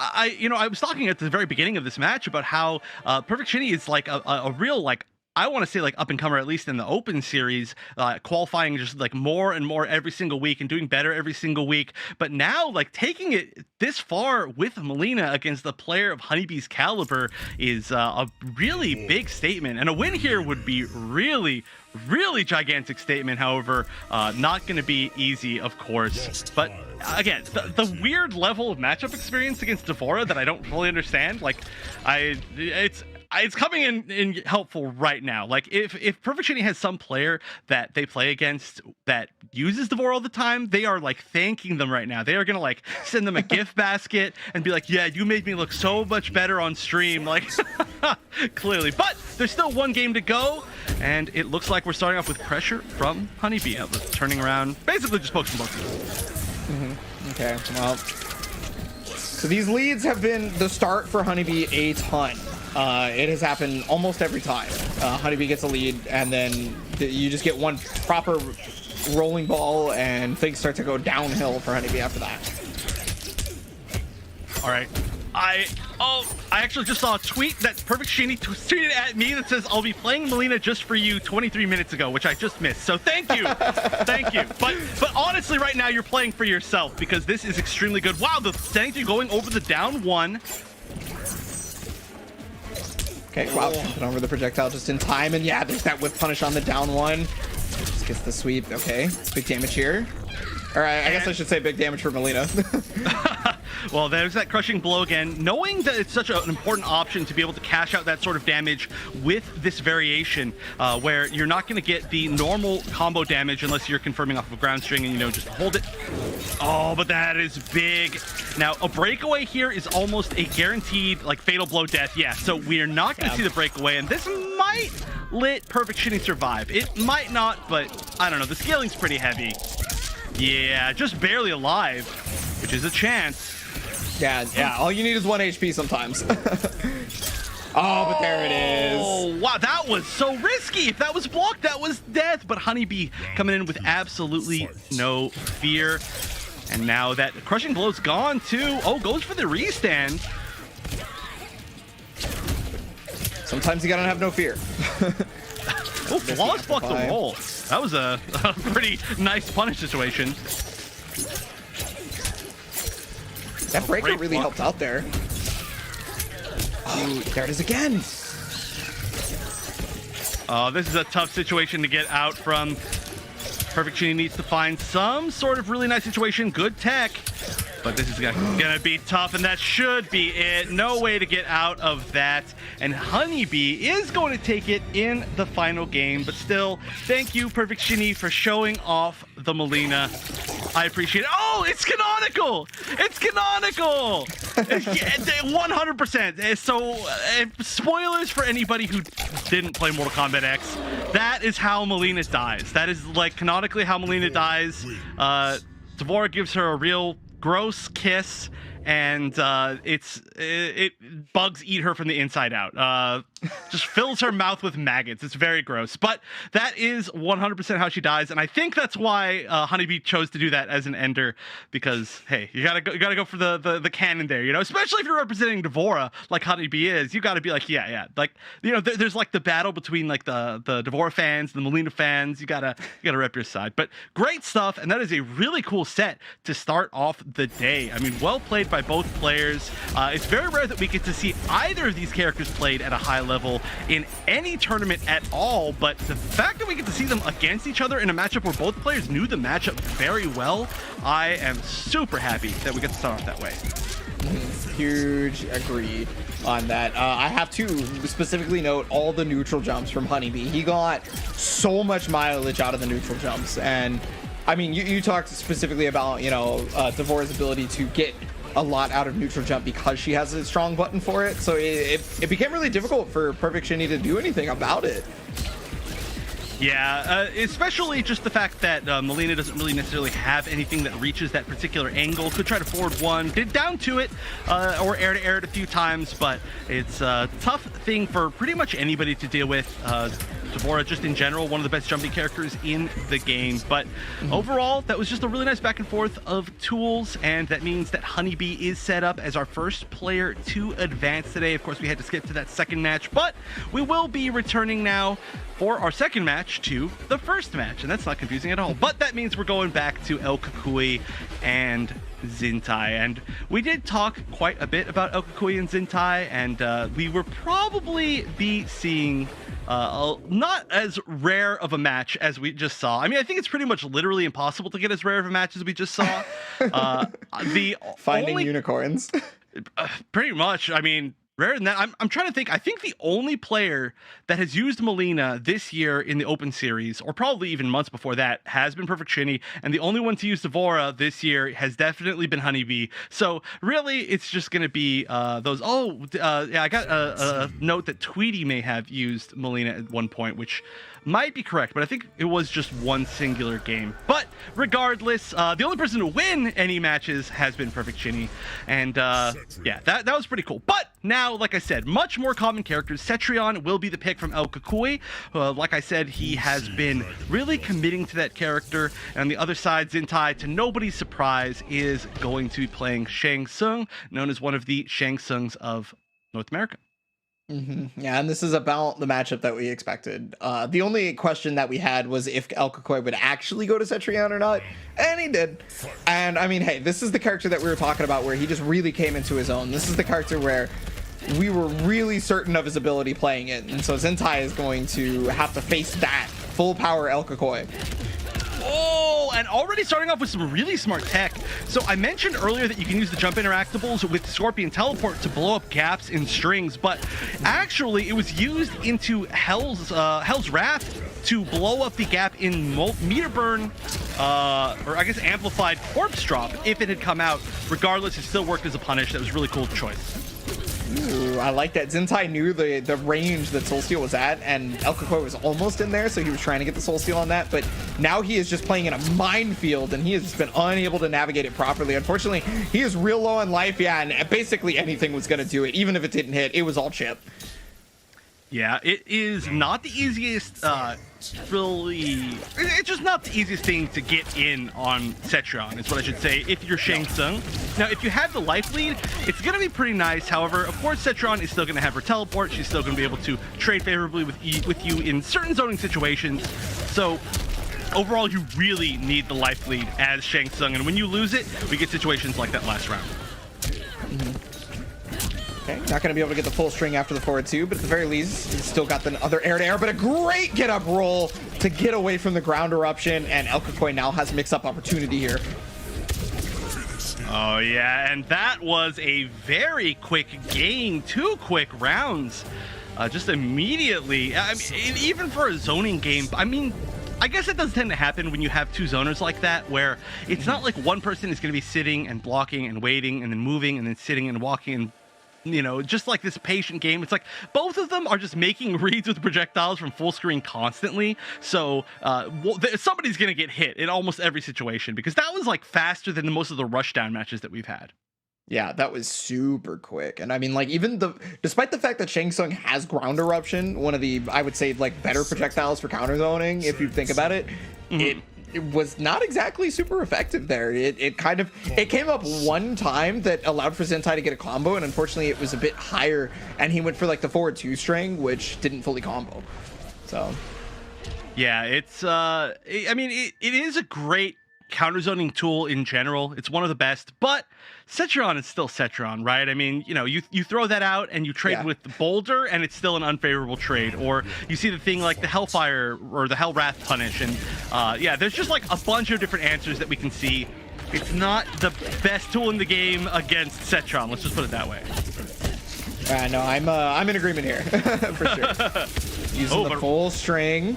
[SPEAKER 2] I was talking at the very beginning of this match about how Perfect Shinny is like a real, like, I want to say like up and comer, at least in the open series, qualifying just like more and more every single week and doing better every single week. But now, like, taking it this far with Melina against the player of Honeybee's caliber is a really big statement, and a win here would be really gigantic statement. However, not going to be easy, of course. But again, the weird level of matchup experience against D'Vorah that I don't fully understand. Like, it's coming in helpful right now. Like, if Perfect Shinny has some player that they play against that uses D'Vorah all the time, they are like thanking them right now. They are gonna like send them a gift basket and be like, yeah, you made me look so much better on stream. Like, clearly. But there's still one game to go, and it looks like we're starting off with pressure from Honeybee. Turning around, basically just pokes from both.
[SPEAKER 1] Okay, well, so these leads have been the start for Honeybee a ton. It has happened almost every time. Honeybee gets a lead, and then you just get one proper rolling ball, and things start to go downhill for Honeybee after that.
[SPEAKER 2] All right. I actually just saw a tweet that Perfect Shinny tweeted at me that says, I'll be playing Melina just for you 23 minutes ago, which I just missed. So thank you. Thank you. But honestly, right now, you're playing for yourself, because this is extremely good. Wow, the standing through going over the down 1.
[SPEAKER 1] Okay, wow, jumping over the projectile just in time, and yeah, there's that whip punish on the down 1. Just gets the sweep. Okay, big damage here. All right, I guess I should say big damage for Melina.
[SPEAKER 2] Well, there's that crushing blow again. Knowing that it's such an important option to be able to cash out that sort of damage with this variation, where you're not going to get the normal combo damage unless you're confirming off of a ground string and, you know, just hold it. Oh, but that is big. Now, a breakaway here is almost a guaranteed, like, fatal blow death. Yeah, so we are not going to see the breakaway, and this might let Perfect Shinny survive. It might not, but I don't know. The scaling's pretty heavy. Yeah, just barely alive, which is a chance.
[SPEAKER 1] Yeah, all you need is 1 HP sometimes. Oh, but there it is.
[SPEAKER 2] Oh, wow, that was so risky. If that was blocked, that was death. But Honeybee coming in with absolutely no fear. And now that crushing blow's gone too. Oh, goes for the restand.
[SPEAKER 1] Sometimes you gotta have no fear.
[SPEAKER 2] Oh, flawless block the roll. That was a pretty nice punish situation.
[SPEAKER 1] That breaker really helped out there. Oh, there it is again.
[SPEAKER 2] Oh, this is a tough situation to get out from. Perfect Shinny needs to find some sort of really nice situation. Good tech. But this is gonna be tough, and that should be it. No way to get out of that. And Honeybee is going to take it in the final game. But still, thank you, Perfect Shinny, for showing off the Melina. I appreciate it. Oh, it's canonical! It's canonical! 100%. So, spoilers for anybody who didn't play Mortal Kombat X. That is how Melina dies. That is, like, canonically how Melina dies. D'Vorah gives her a real gross kiss, and it bugs eat her from the inside out. Just fills her mouth with maggots. It's very gross. But that is 100% how she dies, and I think that's why Honeybee chose to do that as an ender, because hey, you gotta go for the canon there, you know. Especially if you're representing D'Vorah like Honeybee is, you gotta be like, yeah, like, you know, there's like the battle between like the D'Vorah fans, the Mileena fans. You gotta rep your side. But great stuff, and that is a really cool set to start off the day. I mean, well played by both players. It's very rare that we get to see either of these characters played at a high level in any tournament at all, but the fact that we get to see them against each other in a matchup where both players knew the matchup very well, I am super happy that we get to start off that way.
[SPEAKER 1] Huge agreed on that. I have to specifically note all the neutral jumps from Honeybee. He got so much mileage out of the neutral jumps, and I mean, you talked specifically about, you know, D'Vorah's ability to get a lot out of neutral jump because she has a strong button for it, so it became really difficult for Perfect Shinny to do anything about it.
[SPEAKER 2] Yeah, especially just the fact that Mileena doesn't really necessarily have anything that reaches that particular angle. Could try to forward one, did down to it, or air to air it a few times, but it's a tough thing for pretty much anybody to deal with. D'Vorah, just in general, one of the best jumping characters in the game. But overall, that was just a really nice back and forth of tools, and that means that Honeybee is set up as our first player to advance today. Of course, we had to skip to that second match, but we will be returning now for our second match to the first match, and that's not confusing at all. But that means we're going back to El Kukui and Zintai, and we did talk quite a bit about El Kukui and Zintai, and we will probably be seeing not as rare of a match as we just saw. I mean, I think it's pretty much literally impossible to get as rare of a match as we just saw. The
[SPEAKER 1] Finding unicorns.
[SPEAKER 2] Pretty much. I mean, rare than that. I'm trying to think. I think the only player that has used Mileena this year in the Open Series, or probably even months before that, has been Perfect Shinny, and the only one to use D'Vorah this year has definitely been Honeybee. So really, it's just going to be those. Yeah, I got a note that Tweety may have used Mileena at one point, which might be correct, but I think it was just one singular game. But regardless, the only person to win any matches has been Perfect Shinny, and yeah, that was pretty cool. But now, like I said, much more common characters. Cetrion will be the pick from El Kukui. Like I said, he has been really committing to that character. And on the other side, Zintai, to nobody's surprise, is going to be playing Shang Tsung, known as one of the Shang Tsungs of North America.
[SPEAKER 1] Yeah, and this is about the matchup that we expected. The only question that we had was if El Kukui would actually go to Cetrion or not, and he did. And I mean, hey, this is the character that we were talking about where he just really came into his own. This is the character where we were really certain of his ability playing it, and so Zintai is going to have to face that full power El Kukui.
[SPEAKER 2] Oh, and already starting off with some really smart tech. So I mentioned earlier that you can use the jump interactables with Scorpion Teleport to blow up gaps in strings, but actually it was used into Hell's Wrath to blow up the gap in Meter Burn, or I guess Amplified Corpse Drop if it had come out. Regardless, it still worked as a punish. That was a really cool choice.
[SPEAKER 1] Ooh, I like that. Zintai knew the range that Soul Steal was at, and El Kukui was almost in there, so he was trying to get the Soul Steal on that, but now he is just playing in a minefield, and he has just been unable to navigate it properly. Unfortunately, he is real low on life, yeah, and basically anything was going to do it. Even if it didn't hit, it was all chip.
[SPEAKER 2] Yeah, it is not the easiest, it's just not the easiest thing to get in on Cetrion, is what I should say, if you're Shang Tsung. Now, if you have the life lead, it's going to be pretty nice. However, of course, Cetrion is still going to have her teleport. She's still going to be able to trade favorably with you in certain zoning situations. So, overall, you really need the life lead as Shang Tsung, and when you lose it, we get situations like that last round.
[SPEAKER 1] Okay, not going to be able to get the full string after the forward two, but at the very least, he's still got the other air-to-air, but a great get-up roll to get away from the ground eruption, and El Kukui now has mix-up opportunity here.
[SPEAKER 2] Oh, yeah, and that was a very quick game, 2 quick rounds, just immediately. I mean, even for a zoning game, I mean, I guess it does tend to happen when you have 2 zoners like that, where it's not like one person is going to be sitting and blocking and waiting and then moving and then sitting and walking and, you know, just like this patient game. It's like both of them are just making reads with projectiles from full screen constantly. So somebody's going to get hit in almost every situation, because that was like faster than most of the rushdown matches that we've had.
[SPEAKER 1] Yeah, that was super quick. And I mean, like, despite the fact that Shang Tsung has ground eruption, one of the, I would say, like, better projectiles for counter zoning, if you think about it, it was not exactly super effective there. It came up one time that allowed for Zentai to get a combo, and unfortunately it was a bit higher, and he went for like the forward 2 string, which didn't fully combo. So
[SPEAKER 2] yeah, it's I mean, it is a great counter zoning tool in general. It's one of the best, but Cetron is still Cetron, right? I mean, you know, you throw that out and you trade with the Boulder, and it's still an unfavorable trade. Or you see the thing like the Hellfire or the Hell Wrath punish, and yeah, there's just like a bunch of different answers that we can see. It's not the best tool in the game against Cetron. Let's just put it that way.
[SPEAKER 1] No, I'm in agreement here for sure. Using the full string.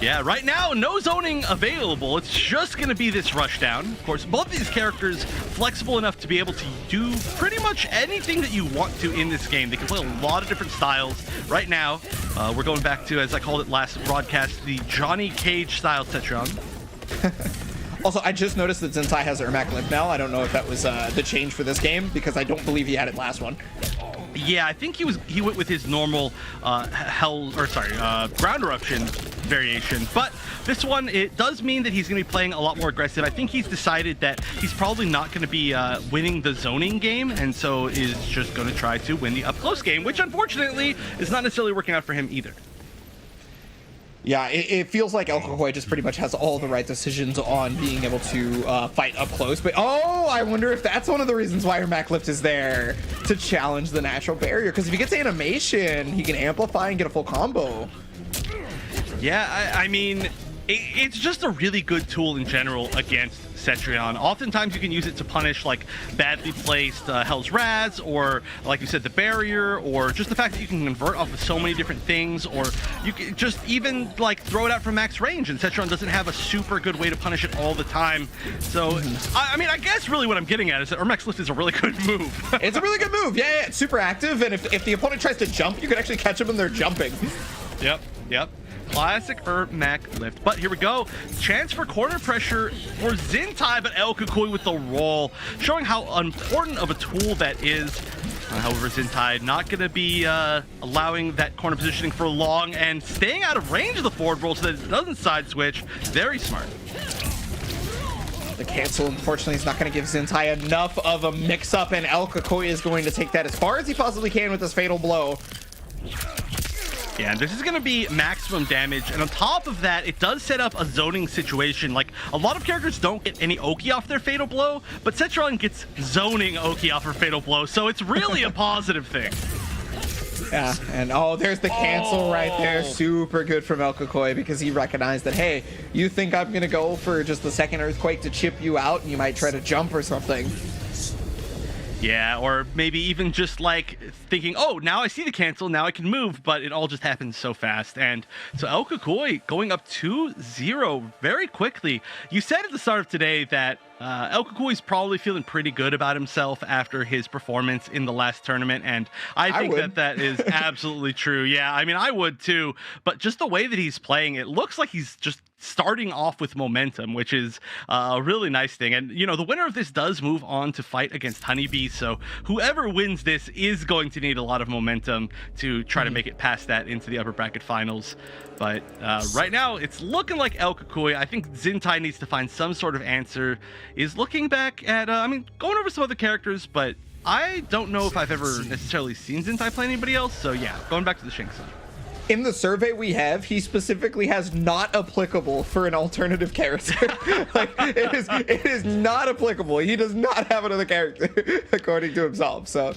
[SPEAKER 2] Yeah, right now, no zoning available. It's just going to be this rushdown. Of course, both these characters flexible enough to be able to do pretty much anything that you want to in this game. They can play a lot of different styles. Right now, we're going back to, as I called it last broadcast, the Johnny Cage style Cetron.
[SPEAKER 1] Also, I just noticed that Zentai has Ermac Limp now. I don't know if that was the change for this game, because I don't believe he had it last one.
[SPEAKER 2] Yeah, I think he went with his normal ground eruption variation, but this one, it does mean that he's going to be playing a lot more aggressive. I think he's decided that he's probably not going to be winning the zoning game, and so is just going to try to win the up close game, which unfortunately is not necessarily working out for him either.
[SPEAKER 1] Yeah, it feels like El Cacoy just pretty much has all the right decisions on being able to fight up close. But, oh, I wonder if that's one of the reasons why Ermac Lift is there, to challenge the natural barrier. Because if he gets animation, he can amplify and get a full combo.
[SPEAKER 2] Yeah, I mean, it's just a really good tool in general against Cetrion. Oftentimes you can use it to punish like badly placed Hell's Raz, or like you said, the barrier, or just the fact that you can convert off of so many different things, or you can just even like throw it out from max range, and Cetrion doesn't have a super good way to punish it all the time. So I mean, I guess really what I'm getting at is that Ermac Lift is a really good move.
[SPEAKER 1] It's a really good move. Yeah, it's super active, and if the opponent tries to jump, you can actually catch them when they're jumping.
[SPEAKER 2] Yep. Classic Ermac Lift. But here we go. Chance for corner pressure for Zentai, but El Cacoy with the roll, showing how important of a tool that is. However, Zentai not going to be allowing that corner positioning for long and staying out of range of the forward roll so that it doesn't side switch. Very smart.
[SPEAKER 1] The cancel, unfortunately, is not going to give Zentai enough of a mix-up, and El Cacoy is going to take that as far as he possibly can with this fatal blow.
[SPEAKER 2] Yeah, this is going to be maximum damage, and on top of that, it does set up a zoning situation. Like, a lot of characters don't get any Oki off their Fatal Blow, but Cetron gets zoning Oki off her Fatal Blow, so it's really a positive thing.
[SPEAKER 1] Yeah, and oh, there's the cancel right there. Super good from El Cacoy, because he recognized that, hey, you think I'm going to go for just the second Earthquake to chip you out, and you might try to jump or something.
[SPEAKER 2] Yeah, or maybe even just like thinking, oh, now I see the cancel, now I can move, but it all just happens so fast. And so El Cacoy going up 2-0 very quickly. You said at the start of today that El Cacoy's probably feeling pretty good about himself after his performance in the last tournament, and I think that is absolutely true. Yeah, I mean, I would too, but just the way that he's playing, it looks like he's just starting off with momentum, which is a really nice thing. And, you know, the winner of this does move on to fight against Honeybee, so whoever wins this is going to need a lot of momentum to try to make it past that into the upper bracket finals. But right now, it's looking like El Cacoy. I think Zentai needs to find some sort of answer. Is looking back at, I mean, going over some other characters, but I don't know if I've ever necessarily seen Zentai play anybody else. So yeah, going back to the Shang Tsung.
[SPEAKER 1] In the survey we have, he specifically has not applicable for an alternative character. Like, it is not applicable. He does not have another character, according to himself. So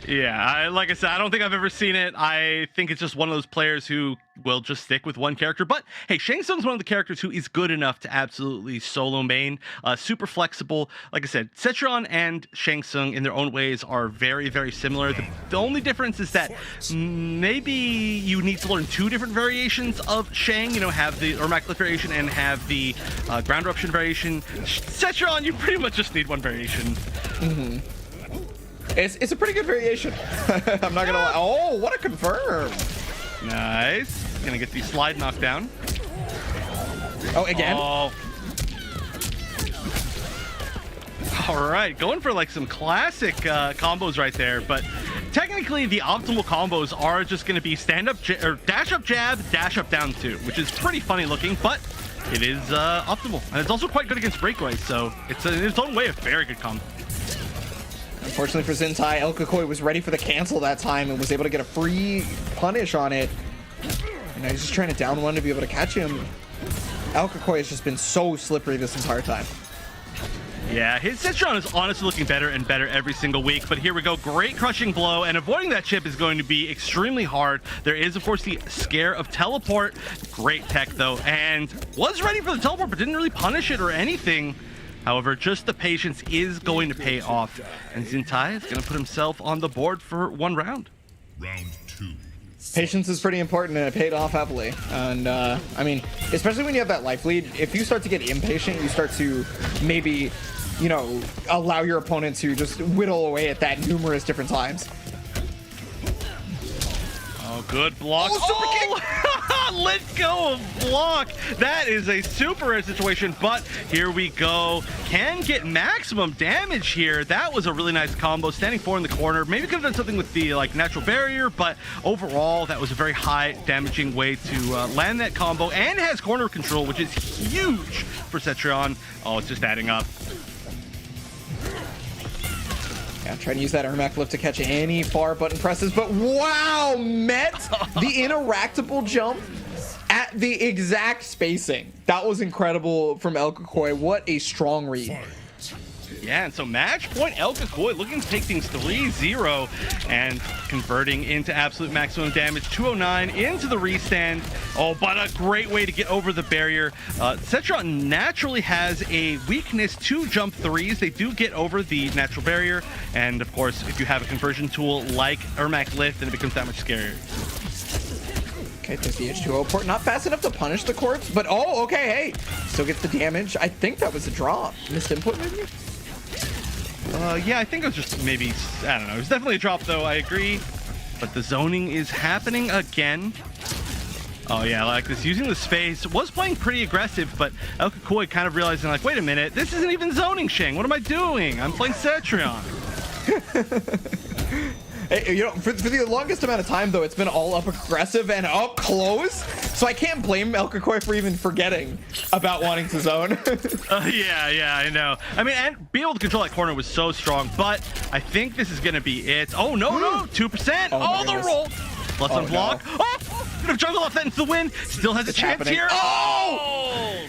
[SPEAKER 2] yeah, like I said, I don't think I've ever seen it. I think it's just one of those players who will just stick with one character. But hey, Shang Tsung's one of the characters who is good enough to absolutely solo main. Super flexible. Like I said, Cetron and Shang Tsung in their own ways are very, very similar. The only difference is that maybe you need to learn two different variations of Shang. You know, have the Ermac Lift variation and have the ground eruption variation. Cetron, you pretty much just need one variation.
[SPEAKER 1] It's a pretty good variation. I'm not gonna lie. Oh, what a confirm.
[SPEAKER 2] Nice. Gonna get the slide knocked down.
[SPEAKER 1] Oh, again?
[SPEAKER 2] Oh. All right, going for like some classic combos right there, but technically the optimal combos are just going to be stand up or dash up jab, dash up down 2, which is pretty funny looking, but it is optimal, and it's also quite good against breakaways, so it's in its own way a very good combo.
[SPEAKER 1] Unfortunately for Zintai, El Kakoi was ready for the cancel that time and was able to get a free punish on it. And now he's just trying to down one to be able to catch him. El Kakoi has just been so slippery this entire time.
[SPEAKER 2] Yeah, his Citron is honestly looking better and better every single week, but here we go. Great crushing blow, and avoiding that chip is going to be extremely hard. There is, of course, the scare of teleport. Great tech, though, and was ready for the teleport, but didn't really punish it or anything. However, just the patience is going to pay off, and Zintai is going to put himself on the board for 1 round.
[SPEAKER 5] Round 2.
[SPEAKER 1] Patience is pretty important, and it paid off heavily. And, I mean, especially when you have that life lead, if you start to get impatient, you start to maybe, you know, allow your opponent to just whittle away at that numerous different times.
[SPEAKER 2] Oh, good block. Let go of block. That is a super rare situation, but here we go. Can get maximum damage here. That was a really nice combo. Standing 4 in the corner. Maybe could have done something with the natural barrier, but overall, that was a very high damaging way to land that combo, and has corner control, which is huge for Citron. Oh, it's just adding up.
[SPEAKER 1] Yeah, trying to use that Ermac lift to catch any far button presses, but wow, met the interactable jump at the exact spacing. That was incredible from El Kakoi. What a strong read.
[SPEAKER 2] Yeah, and so match point El Kakoi looking to take things 3-0 and converting into absolute maximum damage. 209 into the restand. Oh, but a great way to get over the barrier. Citron naturally has a weakness to jump 3s. They do get over the natural barrier, and of course, if you have a conversion tool like Ermac Lift, then it becomes that much scarier.
[SPEAKER 1] Okay, there's the H2O port. Not fast enough to punish the corpse, but oh, okay, hey. Still gets the damage. I think that was a drop. Missed input, maybe?
[SPEAKER 2] Yeah, I think it was just maybe, I don't know. It was definitely a drop, though. I agree. But the zoning is happening again. Oh, yeah, I like this. Using the space. Was playing pretty aggressive, but El Kakoi kind of realizing, like, wait a minute. This isn't even zoning, Shang. What am I doing? I'm playing Citron.
[SPEAKER 1] Hey, you know, for the longest amount of time, though, it's been all up aggressive and up close. So I can't blame El Kakoi for even forgetting about wanting to zone.
[SPEAKER 2] Yeah, I know. I mean, and being able to control that corner was so strong, but I think this is going to be it. Oh, no, 2%. Oh, the roll. Let's unblock. No. Oh, gonna jungle off that into the win. Still has a chance here. Oh!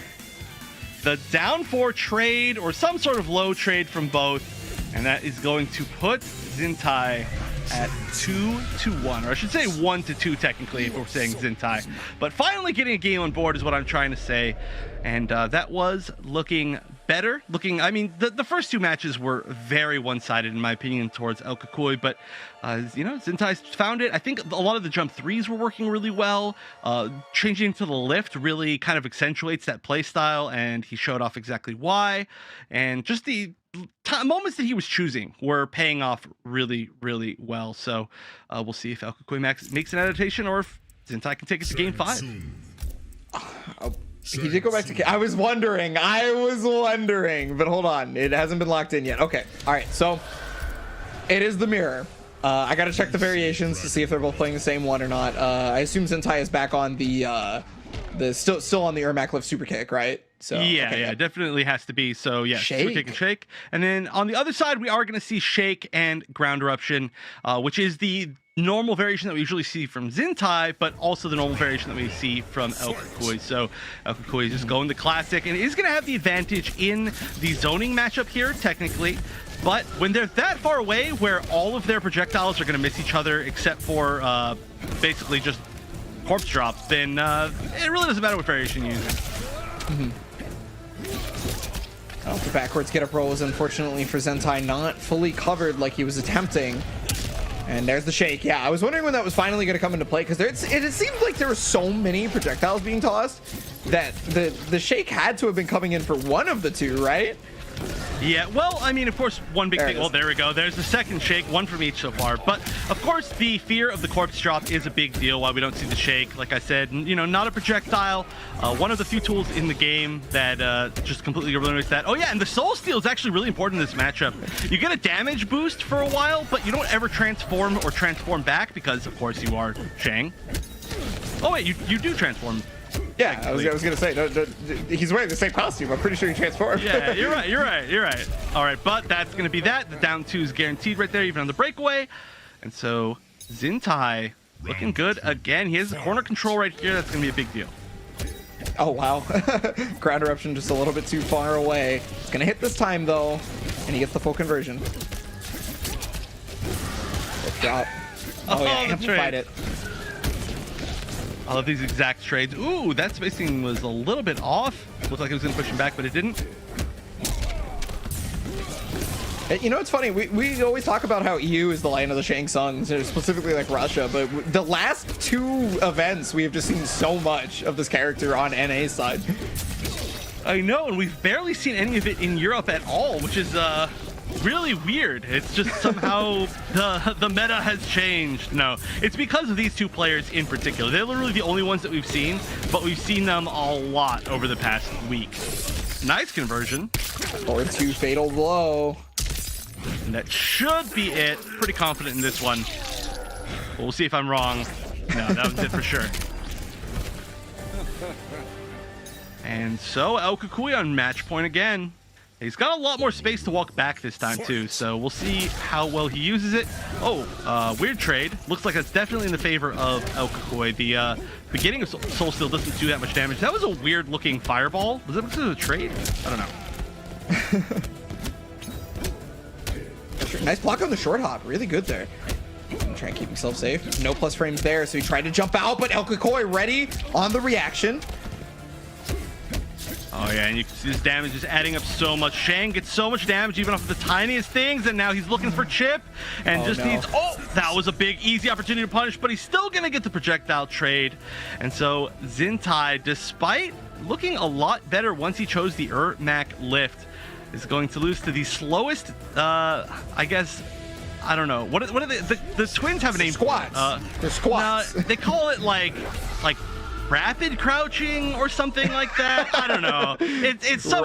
[SPEAKER 2] The down 4 trade or some sort of low trade from both, and that is going to put Zintai at 2-1, or I should say 1-2 technically if we're saying Zintai. But finally getting a game on board is what I'm trying to say, and that was looking better. I mean, the first 2 matches were very one-sided in my opinion towards El Kakoi, but you know, Zintai's found it. I think a lot of the jump 3s were working really well. Changing to the lift really kind of accentuates that play style, and he showed off exactly why. And just the moments that he was choosing were paying off really, really well. So we'll see if El Kakoi makes an adaptation, or if Zintai can take it to game 5.
[SPEAKER 1] He did go back to... I was wondering, but hold on. It hasn't been locked in yet. Okay. All right. So it is the mirror. I got to check the variations to see if they're both playing the same one or not. I assume Zintai is back on the still on the Ermac lift super kick, right? So
[SPEAKER 2] yeah,
[SPEAKER 1] okay,
[SPEAKER 2] yeah, definitely has to be. So yeah,
[SPEAKER 1] Shake.
[SPEAKER 2] super kick and shake. And then on the other side, we are going to see shake and ground eruption, which is the normal variation that we usually see from Zintai, but also the normal variation that we see from El Kakoi. So El Kakoi is just going the classic and is going to have the advantage in the zoning matchup here, technically. But when they're that far away, where all of their projectiles are going to miss each other, except for basically just corpse drop, then it really doesn't matter what variation you use.
[SPEAKER 1] Oh, the backwards get up roll is unfortunately for Zintai not fully covered like he was attempting. And there's the shake. Yeah, I was wondering when that was finally going to come into play, because it seemed like there were so many projectiles being tossed that the shake had to have been coming in for one of the two, right?
[SPEAKER 2] Yeah, well, I mean, of course, one big
[SPEAKER 1] There it
[SPEAKER 2] thing. Well,
[SPEAKER 1] is.
[SPEAKER 2] there we go. There's the second shake, one from each so far. But, of course, the fear of the corpse drop is a big deal while we don't see the shake. Like I said, you know, not a projectile. One of the few tools in the game that just completely eliminates that. Oh, yeah, and the soul steal is actually really important in this matchup. You get a damage boost for a while, but you don't ever transform or transform back because, of course, you are Shang. Oh, wait, you do transform.
[SPEAKER 1] Yeah, I was gonna say, no, he's wearing the same costume. I'm pretty sure he transformed.
[SPEAKER 2] Yeah, you're right. All right, but that's going to be that. The down 2 is guaranteed right there, even on the breakaway. And so Zintai looking good again. He has the corner control right here. That's going to be a big deal.
[SPEAKER 1] Oh, wow. Ground eruption just a little bit too far away. It's gonna hit this time, though, and he gets the full conversion. Let's drop. Oh, yeah,
[SPEAKER 2] the
[SPEAKER 1] amplified
[SPEAKER 2] trade.
[SPEAKER 1] it.
[SPEAKER 2] I love these exact trades. Ooh, that spacing was a little bit off. Looked like it was going to push him back, but it didn't.
[SPEAKER 1] You know, it's funny. We always talk about how EU is the land of the Shang Tsung, specifically like Russia, but the last 2 events, we have just seen so much of this character on NA's side.
[SPEAKER 2] I know, and we've barely seen any of it in Europe at all, which is really weird. It's just somehow the meta has changed. No, it's because of these 2 players in particular. They're literally the only ones that we've seen, but we've seen them a lot over the past week. Nice conversion.
[SPEAKER 1] Or 2 fatal blow.
[SPEAKER 2] And that should be it. Pretty confident in this one. We'll see if I'm wrong. No, that was it for sure. And so El Kukui on match point again. He's got a lot more space to walk back this time too, so we'll see how well he uses it. Oh, weird trade. Looks like that's definitely in the favor of El Kukui. The beginning of Soul Steal doesn't do that much damage. That was a weird looking fireball. Was that because of the trade? I don't know.
[SPEAKER 1] Nice block on the short hop. Really good there. Try and keep himself safe. No plus frames there, so he tried to jump out, but El Kukui ready on the reaction.
[SPEAKER 2] Oh yeah, and you can see this damage is adding up so much. Shang gets so much damage even off of the tiniest things, and now he's looking for chip and needs. Oh, that was a big easy opportunity to punish, but he's still gonna get the projectile trade. And so Zintai, despite looking a lot better once he chose the Mac lift, is going to lose to the slowest, I guess, I don't know. What are the twins have a name?
[SPEAKER 1] Squats. They're squats.
[SPEAKER 2] They call it like rapid crouching or something like that. I don't know. It's some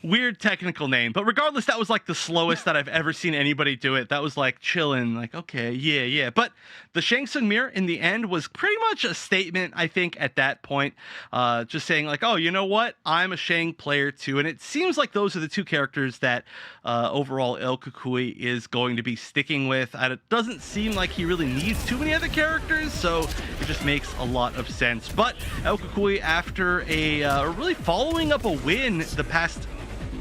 [SPEAKER 2] weird technical name. But regardless, that was like the slowest that I've ever seen anybody do it. That was like chilling, like, okay, yeah. But the Shang Tsung mirror in the end was pretty much a statement, I think, at that point. Just saying like, oh, you know what? I'm a Shang player too. And it seems like those are the 2 characters that overall El Kukui is going to be sticking with. And it doesn't seem like he really needs too many other characters, so it just makes a lot of sense. But El Kukui, after really following up a win the past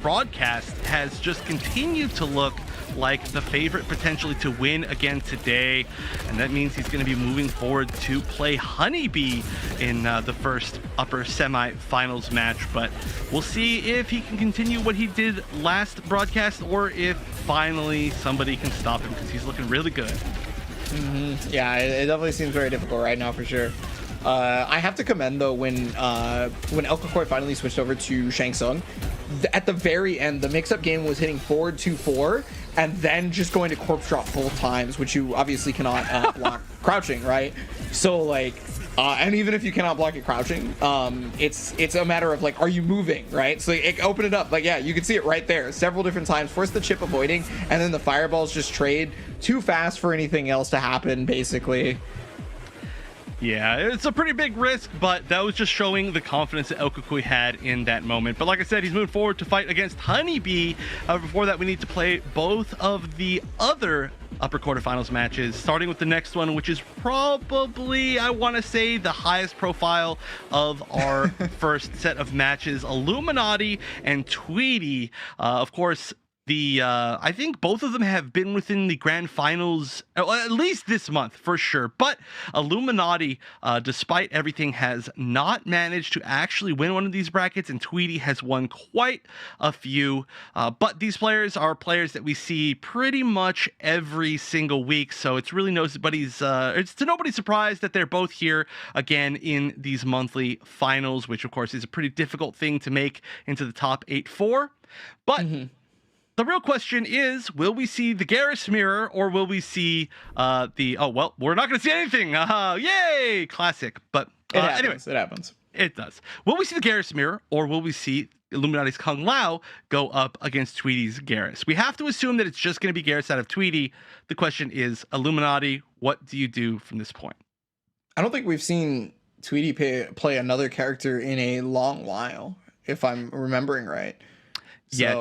[SPEAKER 2] broadcast, has just continued to look like the favorite potentially to win again today, and that means he's going to be moving forward to play Honeybee in the first upper semi-finals match. But we'll see if he can continue what he did last broadcast, or if finally somebody can stop him, because he's looking really good.
[SPEAKER 1] Yeah, it definitely seems very difficult right now for sure. I have to commend though when El Kukui finally switched over to Shang Tsung, at the very end the mix-up game was hitting forward 2-4 and then just going to corpse drop both times, which you obviously cannot block crouching, right? So like, and even if you cannot block it crouching, it's a matter of like, are you moving, right? So it open it up, like, yeah, you can see it right there several different times. Force the chip avoiding, and then the fireballs just trade too fast for anything else to happen, basically.
[SPEAKER 2] Yeah, it's a pretty big risk, but that was just showing the confidence that El Kukui had in that moment. But like I said, he's moving forward to fight against Honeybee. Before that, we need to play both of the other upper quarterfinals matches, starting with the next one, which is probably, I want to say, the highest profile of our first set of matches. Illuminati and Tweety. Of course, I think both of them have been within the grand finals, at least this month for sure. But Illuminati, despite everything, has not managed to actually win one of these brackets, and Tweety has won quite a few. But these players are players that we see pretty much every single week, so it's really it's to nobody's surprise that they're both here again in these monthly finals, which of course is a pretty difficult thing to make into the top 8 for. But the real question is, will we see the Garrus mirror, or will we see we're not going to see anything. Yay! Classic. But anyway,
[SPEAKER 1] it happens.
[SPEAKER 2] It does. Will we see the Garrus mirror, or will we see Illuminati's Kung Lao go up against Tweety's Garrus? We have to assume that it's just going to be Garrus out of Tweety. The question is, Illuminati, what do you do from this point?
[SPEAKER 1] I don't think we've seen Tweety play another character in a long while, if I'm remembering right.
[SPEAKER 2] Yeah,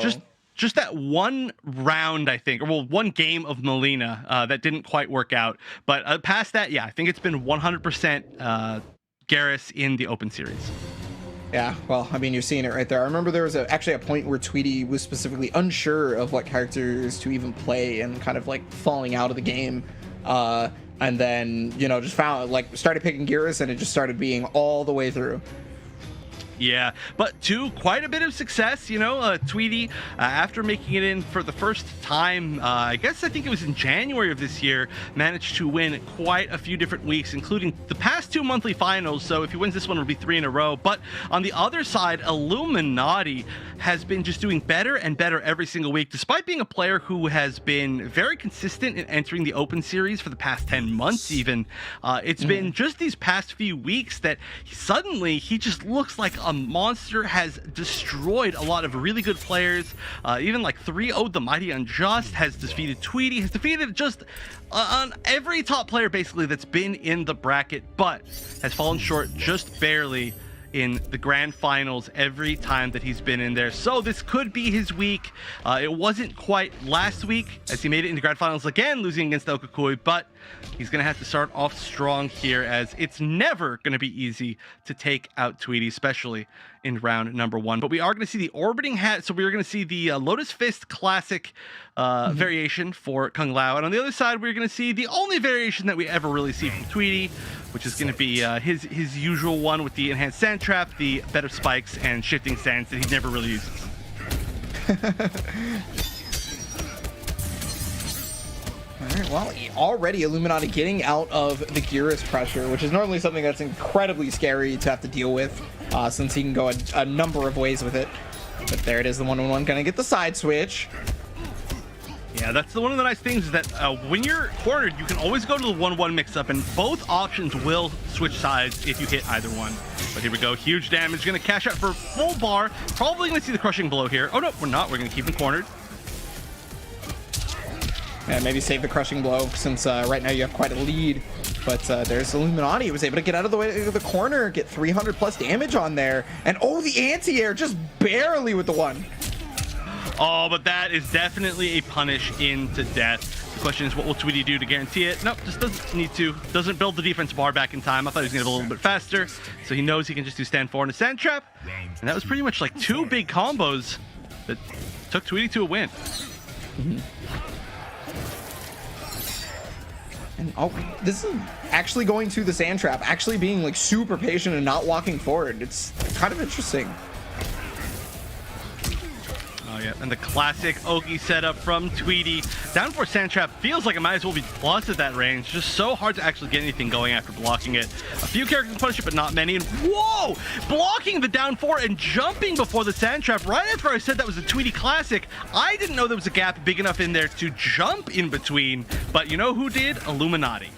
[SPEAKER 2] just that one round, I think, or one game of Melina that didn't quite work out. But past that, yeah, I think it's been 100% Garrus in the Open Series.
[SPEAKER 1] Yeah, well, I mean, you're seeing it right there. I remember there was actually a point where Tweety was specifically unsure of what characters to even play and kind of like falling out of the game. And then, just started picking Garrus, and it just started being all the way through.
[SPEAKER 2] Yeah, but to quite a bit of success, Tweety, after making it in for the first time, I think it was in January of this year, managed to win quite a few different weeks, including the past 2 monthly finals. So if he wins this one, it'll be 3 in a row. But on the other side, Illuminati has been just doing better and better every single week, despite being a player who has been very consistent in entering the Open Series for the past 10 months even. It's been just these past few weeks that suddenly he just looks like a monster, has destroyed a lot of really good players, even like 3-0'd the Mighty Unjust, has defeated Tweety, has defeated just on every top player basically that's been in the bracket, but has fallen short just barely in the grand finals every time that he's been in there. So this could be his week. It wasn't quite last week, as he made it in the grand finals again, losing against El Kukui, but he's going to have to start off strong here, as it's never going to be easy to take out Tweety, especially in round number 1. But we are going to see the orbiting hat, so we're going to see the Lotus Fist classic variation for Kung Lao. And on the other side, we're going to see the only variation that we ever really see from Tweety, which is going to be his usual one with the enhanced sand trap, the bed of spikes, and shifting sands that he never really uses.
[SPEAKER 1] Alright, well, already Illuminati getting out of the Garrus pressure, which is normally something that's incredibly scary to have to deal with, since he can go a number of ways with it. But there it is, the 1-1-1, gonna get the side switch.
[SPEAKER 2] Yeah, that's one of the nice things, is that when you're cornered, you can always go to the 1-1 mix-up, and both options will switch sides if you hit either one. But here we go, huge damage, gonna cash out for full bar, probably gonna see the crushing blow here. Oh no, we're not, we're gonna keep him cornered.
[SPEAKER 1] Yeah, maybe save the crushing blow, since right now you have quite a lead. But there's Illuminati, who was able to get out of the way of the corner, get 300 plus damage on there. And oh, the anti-air, just barely with the 1.
[SPEAKER 2] Oh, but that is definitely a punish into death. The question is, what will Tweety do to guarantee it? Nope, just doesn't need to. Doesn't build the defense bar back in time. I thought he was going to go a little bit faster. So he knows he can just do stand 4 and a sand trap. And that was pretty much like 2 big combos that took Tweety to a win.
[SPEAKER 1] And oh, this is actually going to the sand trap, actually being like super patient and not walking forward. It's kind of interesting.
[SPEAKER 2] Oh yeah, and the classic Oki setup from Tweety. Down 4 sand trap feels like it might as well be plus at that range. Just so hard to actually get anything going after blocking it. A few characters punish it, but not many. And whoa! Blocking the down 4 and jumping before the sand trap. Right after I said that was a Tweety classic, I didn't know there was a gap big enough in there to jump in between. But you know who did? Illuminati.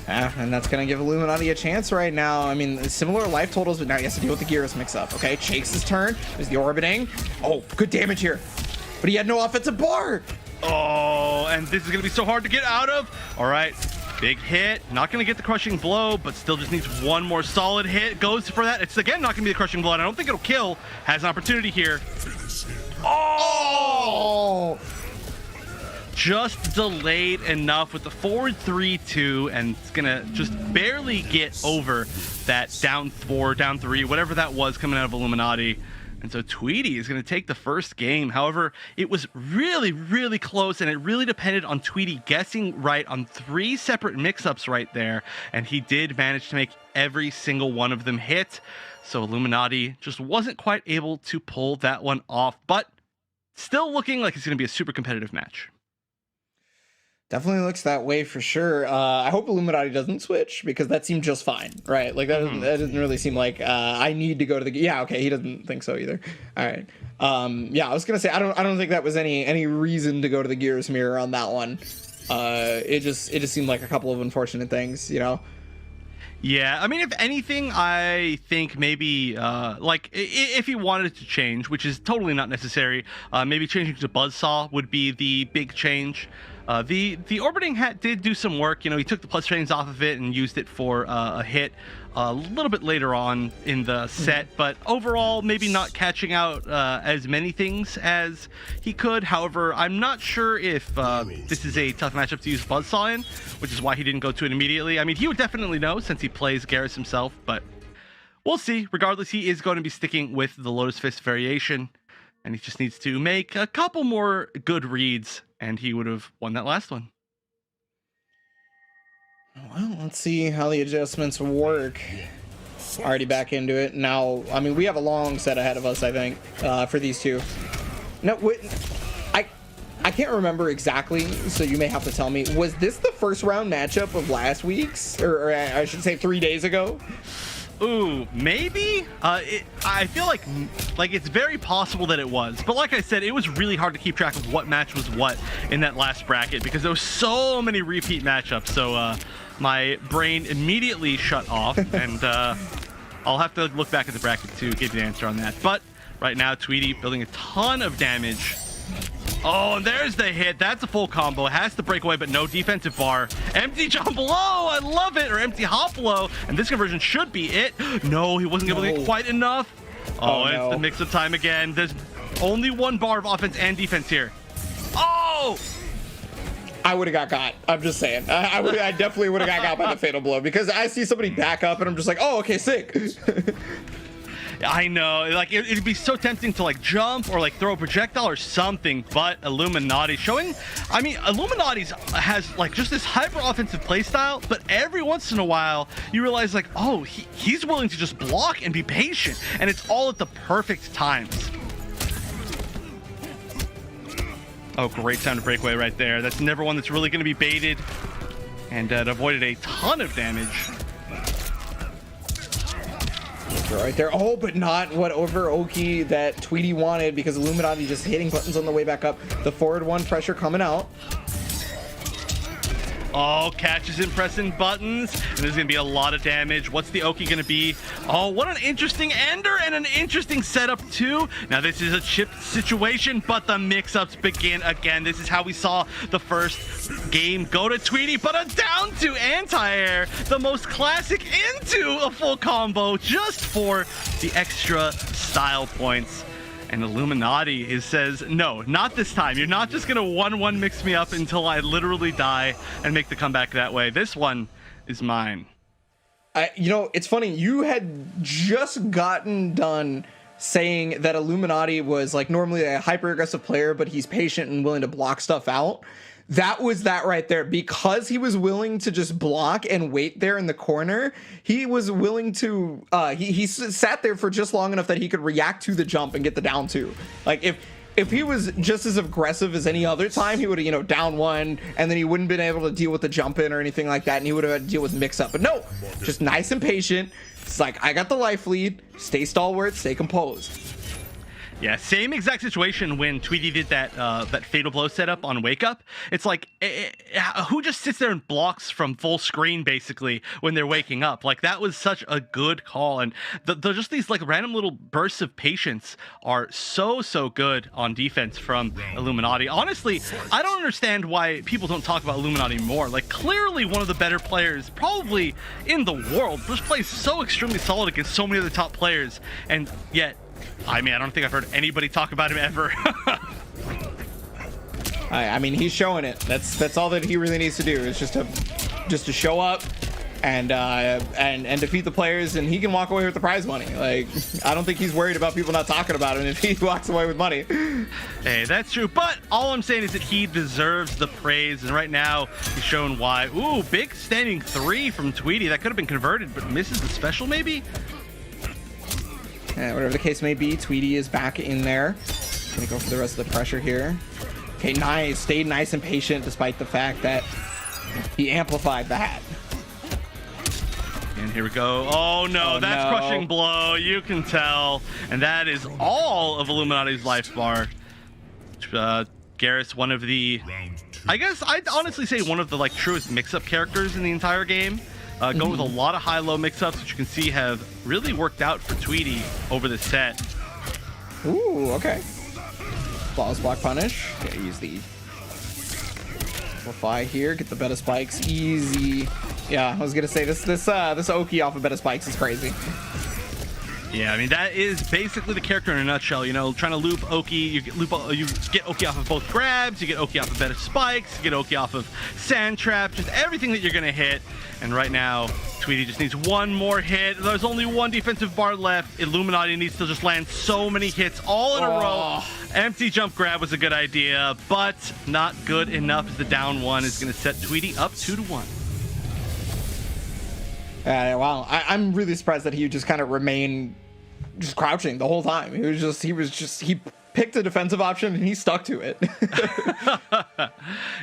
[SPEAKER 1] Yeah, and that's going to give Illuminati a chance right now. I mean, similar life totals, but now he has to deal with the Garrus mix-up. Okay, Chakes his turn. There's the orbiting. Oh, good damage here. But he had no offensive bar.
[SPEAKER 2] Oh, and this is going to be so hard to get out of. All right, big hit. Not going to get the crushing blow, but still just needs one more solid hit. Goes for that. It's, again, not going to be the crushing blow, and I don't think it'll kill. Has an opportunity here. Oh! Just delayed enough with the forward 3-2, and it's gonna just barely get over that down 4, down 3, whatever that was coming out of Illuminati. And so Tweety is going to take the first game. However, it was really, really close, and it really depended on Tweety guessing right on 3 separate mix-ups right there. And he did manage to make every single one of them hit. So Illuminati just wasn't quite able to pull that one off, but still looking like it's going to be a super competitive match.
[SPEAKER 1] Definitely looks that way for sure. I hope Illuminati doesn't switch, because that seemed just fine, right? Like that doesn't really seem like I need to go to the. Yeah, okay, he doesn't think so either. All right. Yeah, I was gonna say I don't think that was any reason to go to the Gears mirror on that one. It just seemed like a couple of unfortunate things, you know.
[SPEAKER 2] Yeah, I mean, if anything, I think maybe, like, if he wanted to change, which is totally not necessary, maybe changing to Buzzsaw would be the big change. The orbiting hat did do some work. You know, he took the plus trains off of it and used it for a hit a little bit later on in the set, but overall maybe not catching out as many things as he could. However, I'm not sure if this is a tough matchup to use Buzzsaw in, which is why he didn't go to it immediately. I mean, he would definitely know since he plays Garrus himself, but we'll see. Regardless, he is going to be sticking with the Lotus Fist variation, and he just needs to make a couple more good reads, and he would have won that last one.
[SPEAKER 1] Well, let's see how the adjustments work. Already back into it. Now, I mean, we have a long set ahead of us, I think, for these two. No, I can't remember exactly, so you may have to tell me. Was this the first round matchup of last week's? Or I should say 3 days ago?
[SPEAKER 2] Ooh, maybe? I feel like it's very possible that it was. But like I said, it was really hard to keep track of what match was what in that last bracket, because there was so many repeat matchups. So my brain immediately shut off, and I'll have to look back at the bracket to give you the answer on that. But right now, Tweety building a ton of damage. Oh, and there's the hit. That's a full combo. Has to break away, but no defensive bar. Empty jump low. I love it. Or empty hop low. And this conversion should be it. No, he wasn't able to get quite enough. Oh, and it's the mix of time again. There's only 1 bar of offense and defense here. Oh!
[SPEAKER 1] I would have got. I'm just saying. I definitely would have got by the fatal blow, because I see somebody back up and I'm just like, oh, okay, sick.
[SPEAKER 2] I know, like it'd be so tempting to like jump or like throw a projectile or something, but Illuminati showing, I mean, Illuminati's has like just this hyper offensive playstyle, but every once in a while you realize like, oh, he's willing to just block and be patient, and it's all at the perfect times. Oh, great time to break away right there. That's never one that's really going to be baited, and it avoided a ton of damage.
[SPEAKER 1] Right there. Oh, but not what over Oki that Tweety wanted, because Illuminati just hitting buttons on the way back up. The forward one pressure coming out.
[SPEAKER 2] Oh, catches him pressing buttons, and there's gonna be a lot of damage. What's the Oki gonna be? Oh, what an interesting ender and an interesting setup too. Now this is a chip situation, but the mix-ups begin again. This is how we saw the first game go to Tweety, but a down to anti-air, the most classic into a full combo just for the extra style points. And Illuminati says, no, not this time. You're not just gonna 1-1 mix me up until I literally die and make the comeback that way. This one is mine.
[SPEAKER 1] You know, it's funny. You had just gotten done saying that Illuminati was like normally a hyper aggressive player, but he's patient and willing to block stuff out. That was that right there. Because he was willing to just block and wait there in the corner, he was willing to he sat there for just long enough that he could react to the jump and get the down 2. Like if he was just as aggressive as any other time, he would have, you know, down 1, and then he wouldn't been able to deal with the jump in or anything like that, and he would have had to deal with mix up. But no, just nice and patient. It's like, I got the life lead, stay stalwart, stay composed.
[SPEAKER 2] Yeah, same exact situation when Tweety did that that fatal blow setup on Wake Up. It's like, who just sits there and blocks from full screen basically when they're waking up? Like, that was such a good call, and just these like random little bursts of patience are so good on defense from Illuminati. Honestly, I don't understand why people don't talk about Illuminati more. Like, clearly one of the better players probably in the world. Just plays so extremely solid against so many of the top players, and yet, I mean, I don't think I've heard anybody talk about him ever.
[SPEAKER 1] I mean, he's showing it. That's all that he really needs to do, is just to show up, and defeat the players, and he can walk away with the prize money. Like, I don't think he's worried about people not talking about him if he walks away with money.
[SPEAKER 2] Hey, that's true, but all I'm saying is that he deserves the praise, and right now he's showing why. Ooh, big standing 3 from Tweety. That could have been converted, but misses the special maybe?
[SPEAKER 1] Yeah, whatever the case may be, Tweety is back in there. Gonna go for the rest of the pressure here. Okay, nice. Stayed nice and patient despite the fact that he amplified the hat.
[SPEAKER 2] And here we go. Oh no, that's
[SPEAKER 1] no.
[SPEAKER 2] crushing blow. You can tell. And that is all of Illuminati's life bar. Garrus, one of the, I guess I'd honestly say one of the like truest mix-up characters in the entire game. Going with a lot of high-low mix-ups, which you can see have really worked out for Tweety over the set.
[SPEAKER 1] Ooh, okay. Flawless block punish. Okay, use the amplify here. Get the beta spikes. Easy. Yeah, I was gonna say this Oki off of beta spikes is crazy.
[SPEAKER 2] Yeah, I mean that is basically the character in a nutshell. You know, trying to loop Oki, you get Oki off of both grabs, you get Oki off of beta spikes, you get Oki off of sand trap, just everything that you're gonna hit. And right now, Tweety just needs one more hit. There's only one defensive bar left. Illuminati needs to just land so many hits all in a row. Empty jump grab was a good idea, but not good enough as the down 1 is gonna set Tweety up 2-1.
[SPEAKER 1] Wow, I'm really surprised that he just kind of remained just crouching the whole time. He picked a defensive option and he stuck to it.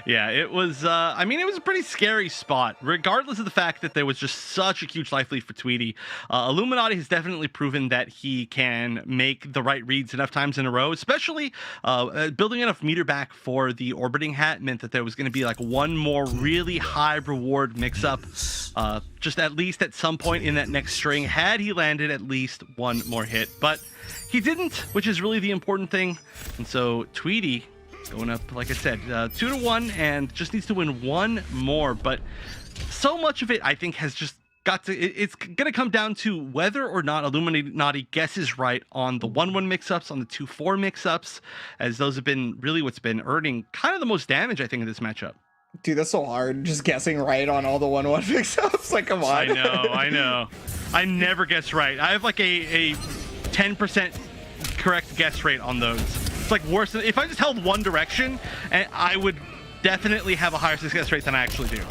[SPEAKER 2] Yeah, it was, I mean, it was a pretty scary spot, regardless of the fact that there was just such a huge life lead for Tweety. Illuminati has definitely proven that he can make the right reads enough times in a row, especially building enough meter back for the orbiting hat meant that there was going to be like one more really high reward mix-up, just at least at some point in that next string, had he landed at least one more hit. But he didn't, which is really the important thing. And so Tweety going up, like I said, 2-1, and just needs to win one more. But so much of it, I think, has just got to, it's going to come down to whether or not Illuminati guesses right on the 1-1 mix-ups, on the 2-4 mix-ups, as those have been really what's been earning kind of the most damage, I think, in this matchup.
[SPEAKER 1] Dude, that's so hard, just guessing right on all the 1-1 mix-ups. Like, come on.
[SPEAKER 2] I know. I never guess right. I have like a 10% correct guess rate on those. It's like worse than if I just held one direction, and I would definitely have a higher success rate than I actually do.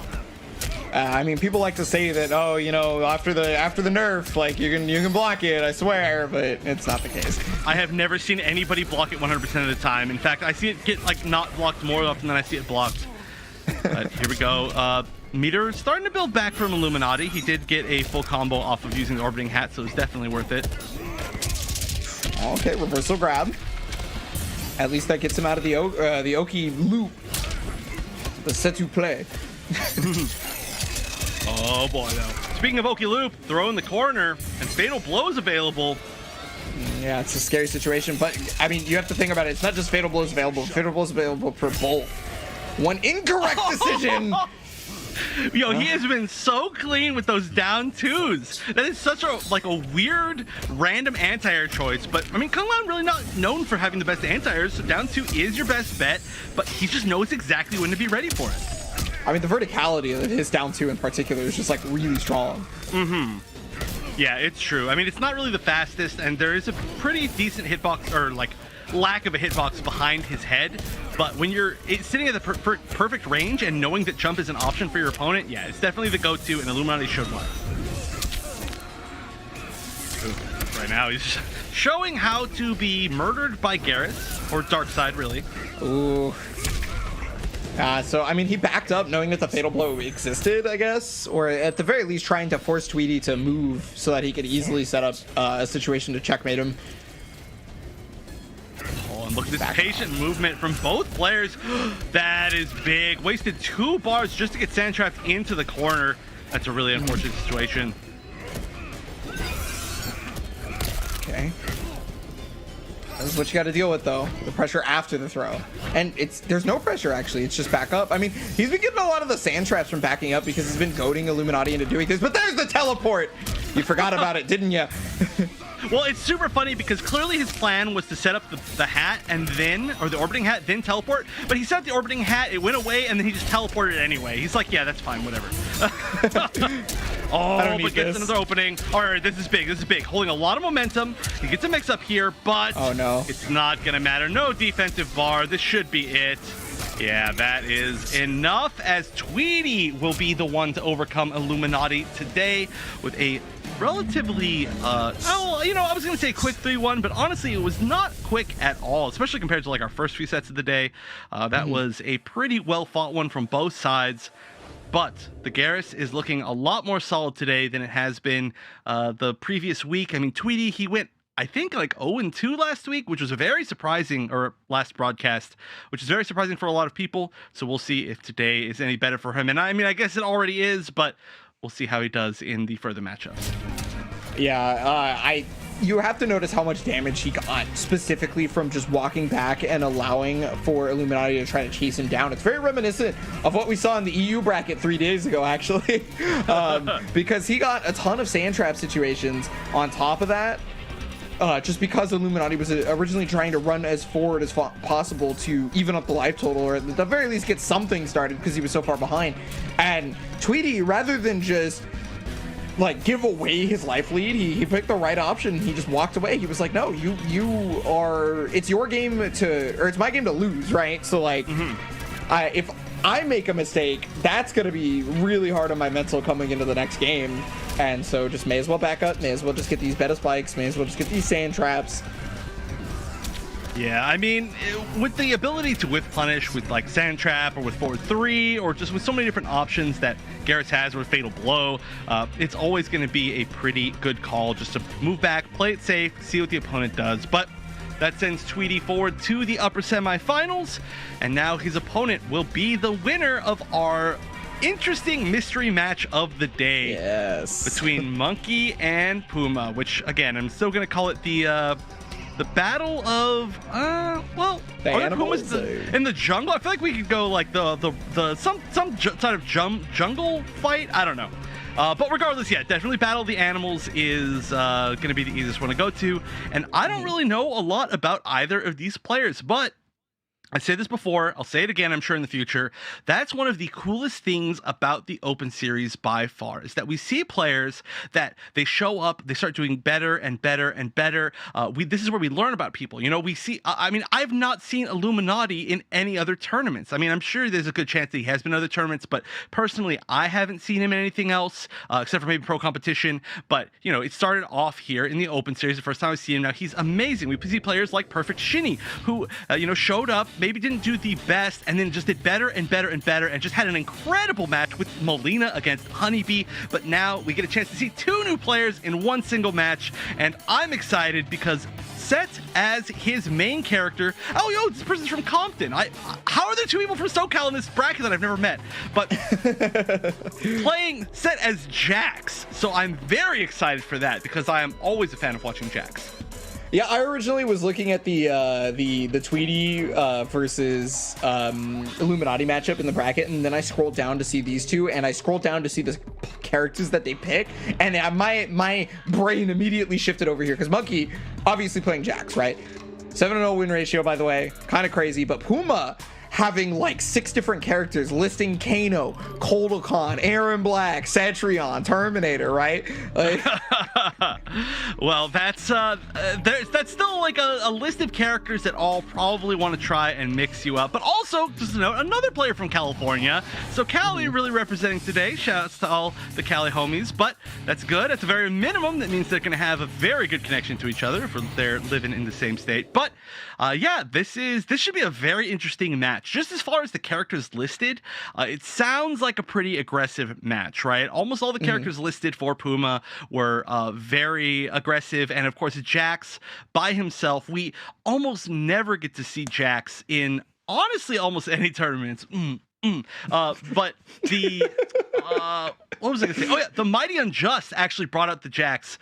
[SPEAKER 1] I mean, people like to say that, oh, you know, after the nerf, like you can block it, I swear, but it's not the case.
[SPEAKER 2] I have never seen anybody block it 100% of the time. In fact, I see it get like not blocked more often than I see it blocked. But here we go. Meter starting to build back from Illuminati. He did get a full combo off of using the orbiting hat, so it's definitely worth it.
[SPEAKER 1] Okay, reversal grab. At least that gets him out of the Oki loop. The set to play.
[SPEAKER 2] Oh boy, though. Speaking of Oki loop, throw in the corner, and Fatal Blow's available.
[SPEAKER 1] Yeah, it's a scary situation, but I mean, you have to think about it. It's not just Fatal Blow's available. Fatal Blow's available for both. One incorrect decision.
[SPEAKER 2] Yo, he has been so clean with those down 2s. That is such a weird, random anti-air choice. But I mean, Kung Lao really not known for having the best anti-airs, so down 2 is your best bet. But he just knows exactly when to be ready for it.
[SPEAKER 1] I mean, the verticality of his down 2 in particular is just like really strong.
[SPEAKER 2] Mm-hmm. Yeah, it's true. I mean, it's not really the fastest, and there is a pretty decent hitbox, or like lack of a hitbox behind his head, but when you're sitting at the perfect range and knowing that jump is an option for your opponent, yeah, it's definitely the go-to, and Illuminati showed one. Right now he's showing how to be murdered by Garrus, or Darkseid, really.
[SPEAKER 1] Ooh. So I mean, he backed up knowing that the Fatal Blow existed, I guess, or at the very least trying to force Tweety to move so that he could easily set up a situation to checkmate him.
[SPEAKER 2] And look at this patient movement from both players. That is big. Wasted 2 bars just to get sand trapped into the corner. That's a really unfortunate situation.
[SPEAKER 1] Okay. This is what you got to deal with, though. The pressure after the throw. And there's no pressure, actually. It's just back up. I mean, he's been getting a lot of the sand traps from backing up because he's been goading Illuminati into doing this. But there's the teleport! You forgot about it, didn't you?
[SPEAKER 2] Well, it's super funny because clearly his plan was to set up the hat and then, or the orbiting hat, then teleport. But he set up the orbiting hat, it went away, and then he just teleported anyway. He's like, yeah, that's fine, whatever. Oh,
[SPEAKER 1] don't
[SPEAKER 2] but
[SPEAKER 1] need
[SPEAKER 2] gets
[SPEAKER 1] this.
[SPEAKER 2] another opening. All right, this is big. This is big. Holding a lot of momentum. He gets a mix up here, but
[SPEAKER 1] Oh, no.
[SPEAKER 2] it's not going to matter. No defensive bar. This should be it. Yeah, that is enough, as Tweety will be the one to overcome Illuminati today with a relatively, I was going to say quick 3-1, but honestly, it was not quick at all, especially compared to like our first few sets of the day. That was a pretty well fought one from both sides. But the Garrus is looking a lot more solid today than it has been the previous week. I mean, Tweety, he went, I think, like 0-2 last week, which was a very surprising, or last broadcast, which is very surprising for a lot of people. So we'll see if today is any better for him. And I mean, I guess it already is, but we'll see how he does in the further matchups.
[SPEAKER 1] Yeah, you have to notice how much damage he got specifically from just walking back and allowing for Illuminati to try to chase him down. It's very reminiscent of what we saw in the EU bracket 3 days ago, actually, because he got a ton of sand trap situations on top of that. Just because Illuminati was originally trying to run as forward as possible to even up the life total, or at the very least get something started because he was so far behind. And Tweety, rather than just like give away his life lead, he picked the right option. He just walked away. He was like, no, you are, it's your game or it's my game to lose, right? So like, if I make a mistake, that's going to be really hard on my mental coming into the next game. And so just may as well back up, may as well just get these beta spikes, may as well just get these sand traps.
[SPEAKER 2] Yeah, I mean, with the ability to whiff punish with like Sand Trap or with forward 3, or just with so many different options that Garrus has with Fatal Blow, it's always going to be a pretty good call just to move back, play it safe, see what the opponent does. But that sends Tweety forward to the upper semifinals, and now his opponent will be the winner of our interesting mystery match of the day.
[SPEAKER 1] Yes.
[SPEAKER 2] Between Monkey and Puma, which again, I'm still going to call it the battle of
[SPEAKER 1] The
[SPEAKER 2] are there
[SPEAKER 1] animals,
[SPEAKER 2] Pumas in the jungle? I feel like we could go like some sort of jungle fight. I don't know. But regardless, yeah, definitely Battle of the Animals is going to be the easiest one to go to. And I don't really know a lot about either of these players, but I said this before, I'll say it again, I'm sure in the future. That's one of the coolest things about the Open Series by far, is that we see players that they show up, they start doing better and better and better. This is where we learn about people. You know, we see, I mean, I've not seen Illuminati in any other tournaments. I mean, I'm sure there's a good chance that he has been in other tournaments, but personally, I haven't seen him in anything else, except for maybe pro competition. But, you know, it started off here in the Open Series, the first time I see him. Now, he's amazing. We see players like Perfect Shinny, who, showed up, maybe didn't do the best, and then just did better and better and better, and just had an incredible match with Molina against Honeybee. But now we get a chance to see two new players in one single match, and I'm excited because set as his main character, this person's from Compton. How are there two people from SoCal in this bracket that I've never met? But playing set as Jax, so I'm very excited for that because I am always a fan of watching Jax.
[SPEAKER 1] Yeah, I originally was looking at the Tweety versus Illuminati matchup in the bracket, and then I scrolled down to see these two, and I scrolled down to see the characters that they pick, and my brain immediately shifted over here because Monkey obviously playing Jax, right? 7-0 win ratio, by the way, kind of crazy, but Puma having like 6 different characters, listing Kano, Koldokon, Aaron Black, Cetrion, Terminator, right? Like,
[SPEAKER 2] well, that's still like a list of characters that all probably want to try and mix you up. But also, just to note, another player from California. So Cali really representing today. Shouts to all the Cali homies. But that's good. At the very minimum, that means they're going to have a very good connection to each other if they're living in the same state. But this should be a very interesting match. Just as far as the characters listed, it sounds like a pretty aggressive match, right? Almost all the characters listed for Puma were very aggressive, and of course Jax by himself, we almost never get to see Jax in honestly almost any tournaments. But the what was I gonna say? Oh yeah, the Mighty Unjust actually brought out the Jax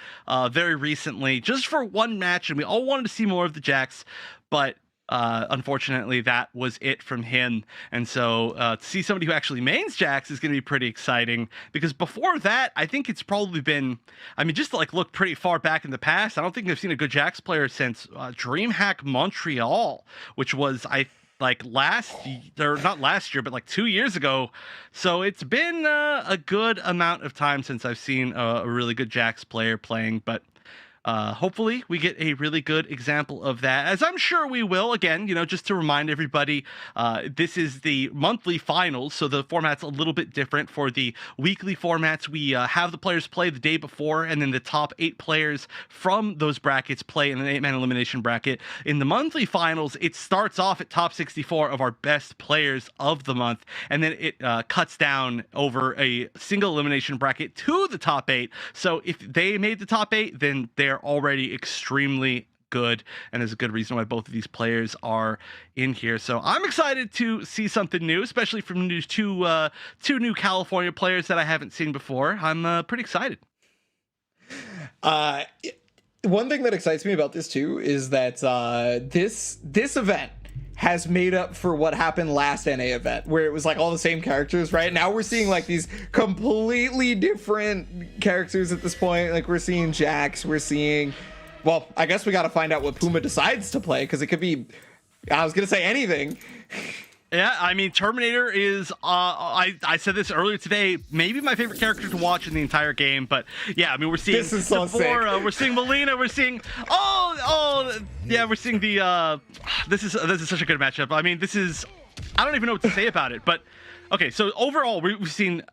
[SPEAKER 2] very recently, just for one match, and we all wanted to see more of the Jax, but unfortunately that was it from him. And so to see somebody who actually mains Jax is going to be pretty exciting, because before that, I think it's probably been, just to like look pretty far back in the past, I don't think I've seen a good Jax player since DreamHack Montreal, which was, I like not last year, but like 2 years ago. So it's been a good amount of time since I've seen a really good Jax player playing, but hopefully we get a really good example of that, as I'm sure we will. Again, just to remind everybody, this is the monthly finals, so the format's a little bit different. For the weekly formats, we have the players play the day before, and then the top 8 players from those brackets play in an 8-man elimination bracket. In the monthly finals, it starts off at top 64 of our best players of the month, and then it cuts down over a single elimination bracket to the top 8. So if they made the top 8, then they're already extremely good, and there's a good reason why both of these players are in here. So I'm excited to see something new, especially from two new California players that I haven't seen before. I'm pretty excited.
[SPEAKER 1] One thing that excites me about this too is that this event has made up for what happened last NA event, where it was like all the same characters, right? Now we're seeing like these completely different characters at this point. Like we're seeing Jax, we're seeing, well, I guess we got to find out what Puma decides to play, because it could be, I was going to say anything.
[SPEAKER 2] Yeah, I mean, Terminator is, I said this earlier today, maybe my favorite character to watch in the entire game. But yeah, I mean, we're seeing
[SPEAKER 1] this is so sick.
[SPEAKER 2] We're seeing Melina, we're seeing, we're seeing the, this is such a good matchup. I mean, I don't even know what to say about it. But okay, so overall, we've seen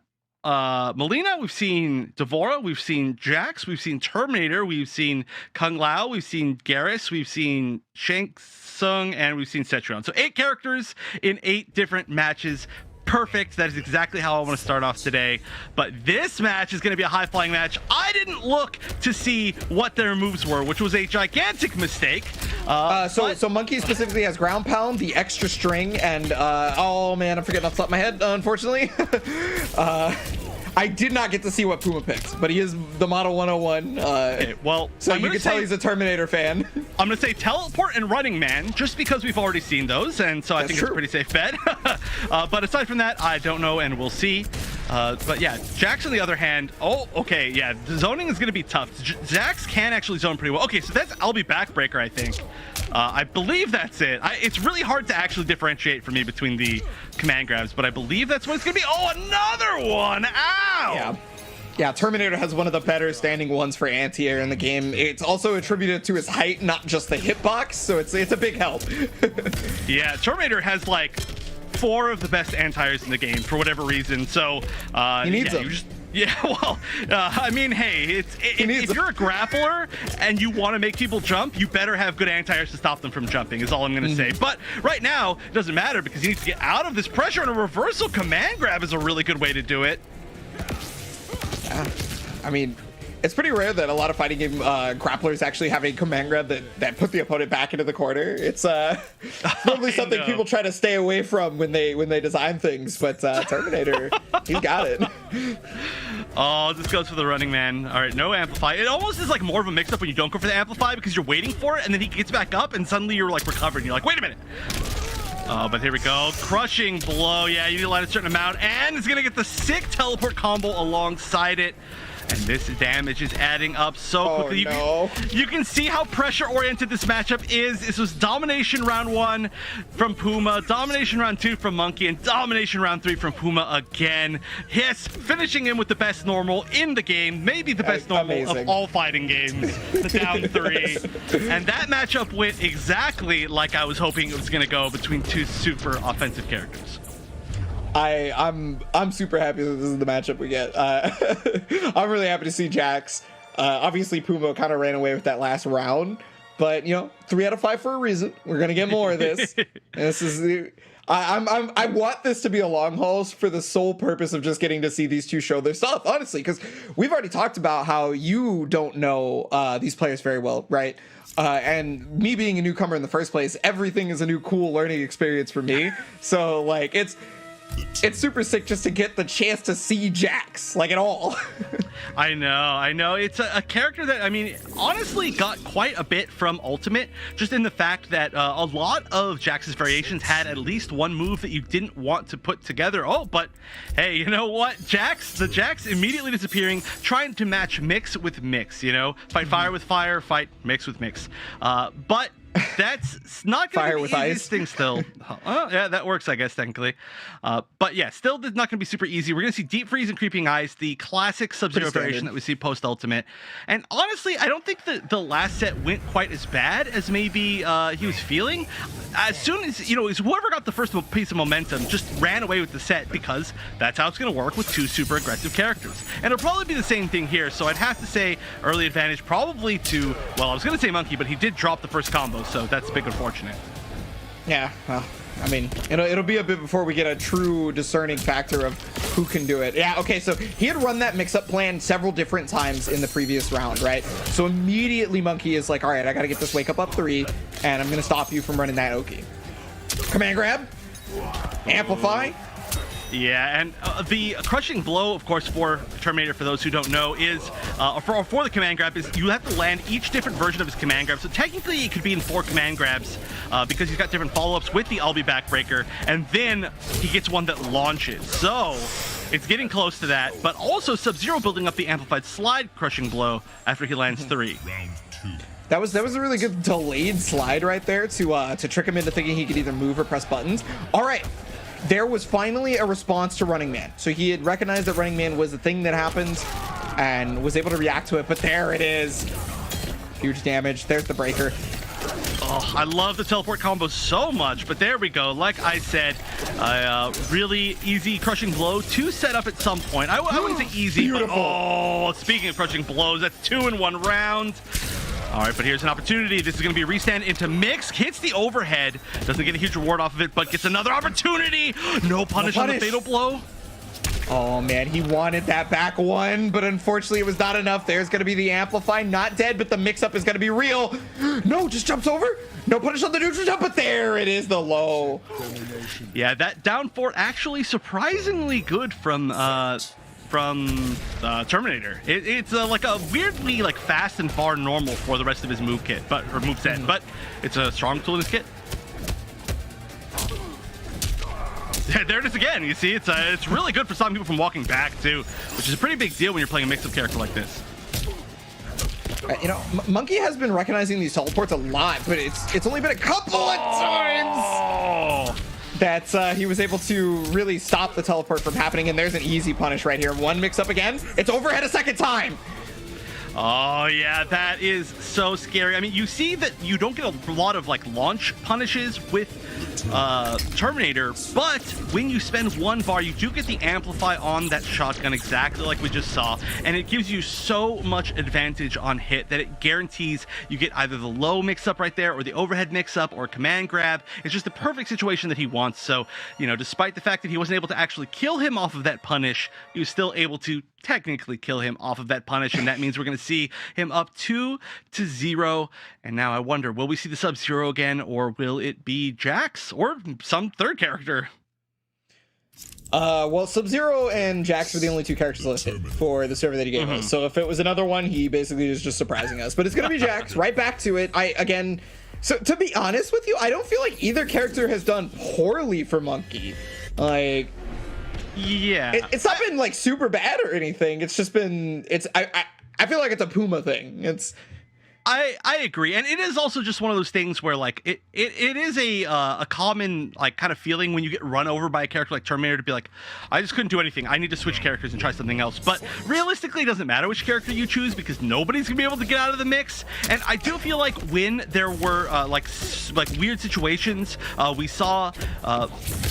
[SPEAKER 2] Melina, we've seen Devora, we've seen Jax, we've seen Terminator, we've seen Kung Lao, we've seen Garrus, we've seen Shang Tsung, and we've seen Cetrion. So 8 characters in 8 different matches. Perfect. That is exactly how I want to start off today. But this match is going to be a high-flying match. I didn't look to see what their moves were, which was a gigantic mistake.
[SPEAKER 1] So Monkey specifically has ground pound, the extra string, and oh man, I'm forgetting off the top of my head, unfortunately. I did not get to see what Puma picked, but he is the Model 101.
[SPEAKER 2] Okay, well,
[SPEAKER 1] so you can tell he's a Terminator fan.
[SPEAKER 2] I'm going to say Teleport and Running Man, just because we've already seen those, and so I think it's a pretty safe bet. But aside from that, I don't know, and we'll see. But yeah, Jax on the other hand, okay, yeah, the zoning is going to be tough. Jax can actually zone pretty well. Okay, so that's I'll be backbreaker, I think. I believe that's it. It's really hard to actually differentiate for me between the command grabs, but I believe that's what it's going to be. Oh, another one! Ow!
[SPEAKER 1] Yeah, Terminator has one of the better standing ones for anti-air in the game. It's also attributed to his height, not just the hitbox, so it's a big help.
[SPEAKER 2] Yeah, Terminator has like 4 of the best anti-airs in the game for whatever reason, so
[SPEAKER 1] he needs them.
[SPEAKER 2] I mean, hey, if you're a grappler and you want to make people jump, you better have good anti-airs to stop them from jumping, is all I'm going to say. But right now, it doesn't matter because he needs to get out of this pressure, and a reversal command grab is a really good way to do it.
[SPEAKER 1] Yeah, I mean, it's pretty rare that a lot of fighting game grapplers actually have a command grab that put the opponent back into the corner. It's probably something people try to stay away from when they design things, but Terminator, he's got it.
[SPEAKER 2] Oh, this goes for the Running Man. All right, no amplify. It almost is like more of a mix-up when you don't go for the amplify because you're waiting for it, and then he gets back up, and suddenly you're like recovered, and you're like, wait a minute. Oh, but here we go. Crushing blow. Yeah, you need to let a certain amount, and it's going to get the sick teleport combo alongside it. And this damage is adding up so quickly.
[SPEAKER 1] No.
[SPEAKER 2] You can see how pressure-oriented this matchup is. This was domination round 1 from Puma, domination round 2 from Monkey, and domination round 3 from Puma again. Yes, finishing him with the best normal in the game, maybe the best normal of all fighting games, the down 3. And that matchup went exactly like I was hoping it was going to go between 2 super offensive characters.
[SPEAKER 1] I'm super happy that this is the matchup we get. I'm really happy to see Jax. Obviously, Puma kind of ran away with that last round, but 3 out of 5 for a reason. We're gonna get more of this. And this is I want this to be a long haul for the sole purpose of just getting to see these two show their stuff, honestly, because we've already talked about how you don't know these players very well, right? And me being a newcomer in the first place, everything is a new cool learning experience for me. So like it's super sick just to get the chance to see Jax, like, at all.
[SPEAKER 2] I know. It's a character that, I mean, honestly got quite a bit from Ultimate, just in the fact that a lot of Jax's variations had at least one move that you didn't want to put together. Oh, but hey, you know what? The Jax immediately disappearing, trying to match mix with mix, fight fire with fire, fight mix with mix. But That's not going
[SPEAKER 1] Fire
[SPEAKER 2] to be
[SPEAKER 1] with
[SPEAKER 2] the
[SPEAKER 1] ice.
[SPEAKER 2] easiest thing still. Yeah, that works, I guess, technically. But yeah, still not going to be super easy. We're going to see Deep Freeze and Creeping Ice, the classic Sub-Zero
[SPEAKER 1] Pretty
[SPEAKER 2] variation
[SPEAKER 1] standard.
[SPEAKER 2] that we see post-Ultimate. And honestly, I don't think the last set went quite as bad as maybe he was feeling. As soon as, whoever got the first piece of momentum just ran away with the set because that's how it's going to work with two super aggressive characters. And it'll probably be the same thing here, so I'd have to say early advantage probably to, well, I was going to say Monkey, but he did drop the first combo, so that's a big unfortunate.
[SPEAKER 1] Yeah, well, I mean, it'll be a bit before we get a true discerning factor of who can do it. Yeah, okay, so he had run that mix-up plan several different times in the previous round, right? So immediately Monkey is like, all right, I gotta get this wake up 3, and I'm gonna stop you from running that Oki. Command grab, amplify.
[SPEAKER 2] Yeah, and the crushing blow, of course, for Terminator, for those who don't know, is for the command grab, is you have to land each different version of his command grab. So technically, it could be in 4 command grabs because he's got different follow-ups with the I'll be back breaker, and then he gets one that launches. So it's getting close to that, but also Sub-Zero building up the amplified slide crushing blow after he lands 3.
[SPEAKER 1] That was a really good delayed slide right there to trick him into thinking he could either move or press buttons. All right. There was finally a response to Running Man. So he had recognized that Running Man was the thing that happened and was able to react to it, but there it is. Huge damage. There's the breaker.
[SPEAKER 2] Oh, I love the teleport combo so much, but there we go. Like I said, really easy crushing blow to set up at some point. I wouldn't say easy, but speaking of crushing blows, that's 2 in 1 round. All right, but here's an opportunity. This is going to be a restand into mix. Hits the overhead. Doesn't get a huge reward off of it, but gets another opportunity. No punish on the fatal blow.
[SPEAKER 1] Oh, man, he wanted that back 1, but unfortunately it was not enough. There's going to be the amplify. Not dead, but the mix-up is going to be real. No, just jumps over. No punish on the neutral jump, but there it is, the low.
[SPEAKER 2] Yeah, that down 4 actually surprisingly good from Terminator. It's like a weirdly like fast and far normal for the rest of his move kit, or moveset, but it's a strong tool in his kit. There it is again. You see, it's really good for stopping people from walking back too, which is a pretty big deal when you're playing a mix-up character like this.
[SPEAKER 1] Monkey has been recognizing these teleports a lot, but it's only been a couple of times that he was able to really stop the teleport from happening, and there's an easy punish right here. 1 mix-up again. It's overhead a second time.
[SPEAKER 2] Oh yeah, that is so scary. I mean, you see that you don't get a lot of like launch punishes with Terminator, but when you spend 1 bar, you do get the amplify on that shotgun exactly like we just saw, and it gives you so much advantage on hit that it guarantees you get either the low mix-up right there or the overhead mix-up or command grab. It's just the perfect situation that he wants. So, despite the fact that he wasn't able to actually kill him off of that punish, he was still able to technically kill him off of that punish, and that means we're going to see him up 2-0. And now I wonder, will we see the Sub-Zero again, or will it be Jax or some third character?
[SPEAKER 1] Well, Sub-Zero and Jax were the only 2 characters listed for the server that he gave us. So if it was another one, he basically is just surprising us. But it's going to be Jax. Right back to it. So to be honest with you, I don't feel like either character has done poorly for Monkey. Like,
[SPEAKER 2] yeah,
[SPEAKER 1] it's not been like super bad or anything. It's just been I feel like it's a Puma thing.
[SPEAKER 2] I agree, and it is also just one of those things where like it is a common like kind of feeling when you get run over by a character like Terminator to be like, I just couldn't do anything. I need to switch characters and try something else. But realistically, it doesn't matter which character you choose because nobody's gonna be able to get out of the mix. And I do feel like when there were like weird situations, we saw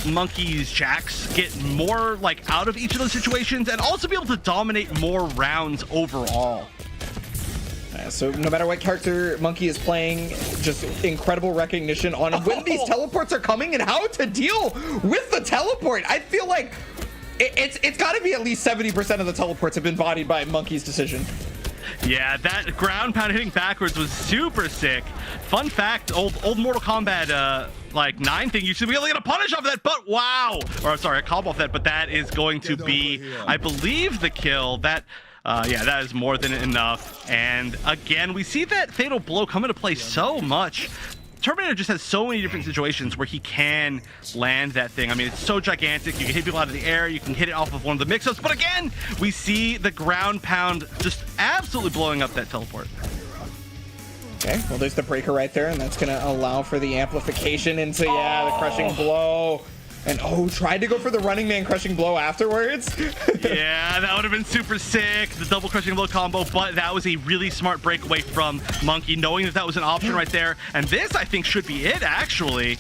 [SPEAKER 2] Monkey's Jax get more like out of each of those situations and also be able to dominate more rounds overall.
[SPEAKER 1] So no matter what character Monkey is playing, just incredible recognition on when these teleports are coming and how to deal with the teleport. I feel like it's got to be at least 70% of the teleports have been bodied by Monkey's decision.
[SPEAKER 2] Yeah, that ground pound hitting backwards was super sick. Fun fact, old Mortal Kombat 9 thing, you should be able to get a punish off of that, but wow! Or sorry, a combo off that, but that is going to be, I believe, the kill. That that is more than enough. And again, we see that fatal blow come into play so much. Terminator just has so many different situations where he can land that thing. I mean, it's so gigantic. You can hit people out of the air. You can hit it off of one of the mix-ups. But again, we see the ground pound just absolutely blowing up that teleport.
[SPEAKER 1] Okay, well, there's the breaker right there, and that's going to allow for the amplification into, yeah, the crushing blow. And, oh, tried to go for the running man crushing blow afterwards.
[SPEAKER 2] Yeah, that would have been super sick, the double crushing blow combo, but that was a really smart breakaway from Monkey, knowing that that was an option right there. And this, I think, should be it, actually.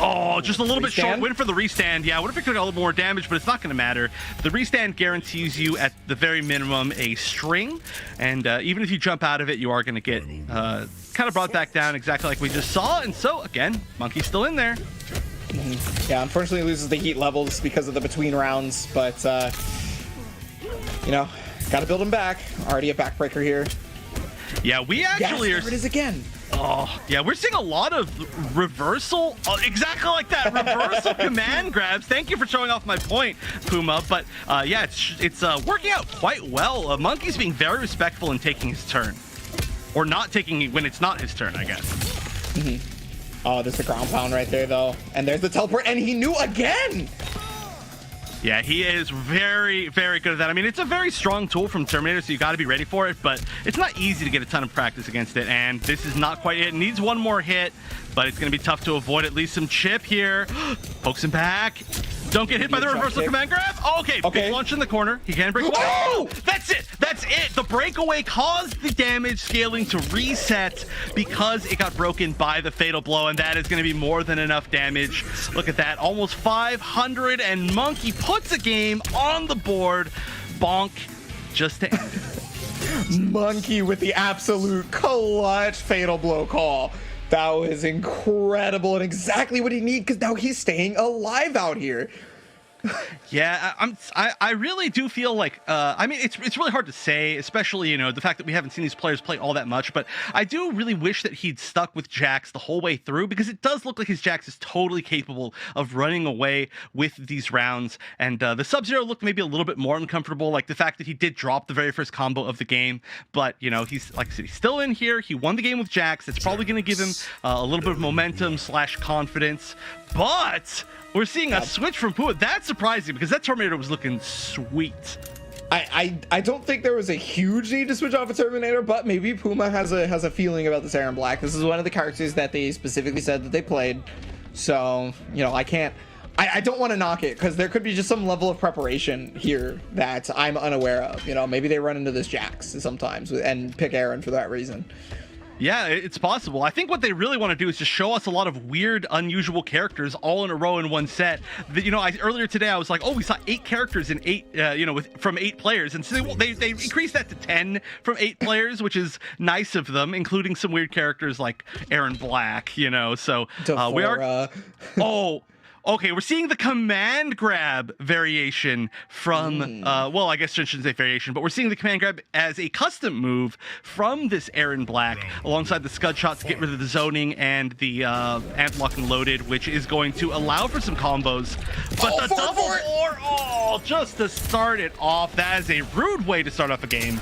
[SPEAKER 2] Oh, just a little bit short win for the restand. Yeah, I would have picked up a little more damage, but it's not going to matter. The restand guarantees you, at the very minimum, a string. And even if you jump out of it, you are going to get kind of brought back down exactly like we just saw. And so, again, Monkey's still in there.
[SPEAKER 1] Yeah, unfortunately loses the heat levels because of the between rounds, but you know, gotta build him back. Already a backbreaker here.
[SPEAKER 2] Yeah, we actually
[SPEAKER 1] are. There it is again.
[SPEAKER 2] Oh, yeah, we're seeing a lot of reversal, exactly like that, reversal command grabs. Thank you for showing off my point, Puma. But yeah, it's working out quite well. Monkey's being very respectful in taking his turn, or not taking when it's not his turn, I guess.
[SPEAKER 1] Oh, there's the ground pound right there, though. And there's the teleport, and he knew again!
[SPEAKER 2] Yeah, he is very, very good at that. I mean, it's a very strong tool from Terminator, so you got to be ready for it, but it's not easy to get a ton of practice against it, and this is not quite it. It needs one more hit, but it's going to be tough to avoid at least some chip here. Pokes him back. Don't get hit by the reversal command grab. Oh, okay, big launch in the corner. He can break away. Oh, that's it. That's it. The breakaway caused the damage scaling to reset because it got broken by the fatal blow, and that is going to be more than enough damage. Look at that. Almost 500, and Monkey puts a game on the board. Bonk, just to end it.
[SPEAKER 1] Monkey with the absolute clutch fatal blow call. That was incredible and exactly what he needs, because now he's staying alive out here.
[SPEAKER 2] Yeah, I really do feel like I mean, it's really hard to say, especially, you know, the fact that we haven't seen these players play all that much, but I do really wish that he'd stuck with Jax the whole way through, because it does look like his Jax is totally capable of running away with these rounds. And the Sub-Zero looked maybe a little bit more uncomfortable, like the fact that he did drop the very first combo of the game, but you know, he's, like I said, he's still in here. He won the game with Jax. It's probably going to give him a little bit of momentum / confidence, but we're seeing a switch from Puma. That's surprising, because that Terminator was looking sweet.
[SPEAKER 1] I don't think there was a huge need to switch off a Terminator, but maybe Puma has a feeling about this Aaron Black. This is one of the characters that they specifically said that they played. So, you know, I don't want to knock it, because there could be just some level of preparation here that I'm unaware of. You know, maybe they run into this Jax sometimes and pick Aaron for that reason.
[SPEAKER 2] Yeah, it's possible. I think what they really want to do is just show us a lot of weird, unusual characters all in a row in one set. You know, earlier today I was like, oh, we saw 8 characters in 8, you know, from 8 players, and so they increased that to 10 from 8 players, which is nice of them, including some weird characters like Aaron Black. You know, so we are. Oh. Okay, we're seeing the command grab variation from, well, I guess I shouldn't say variation, but we're seeing the command grab as a custom move from this Aaron Black, alongside the scud shot to get rid of the zoning and the amp lock and loaded, which is going to allow for some combos. But the double four, just to start it off, that is a rude way to start off a game.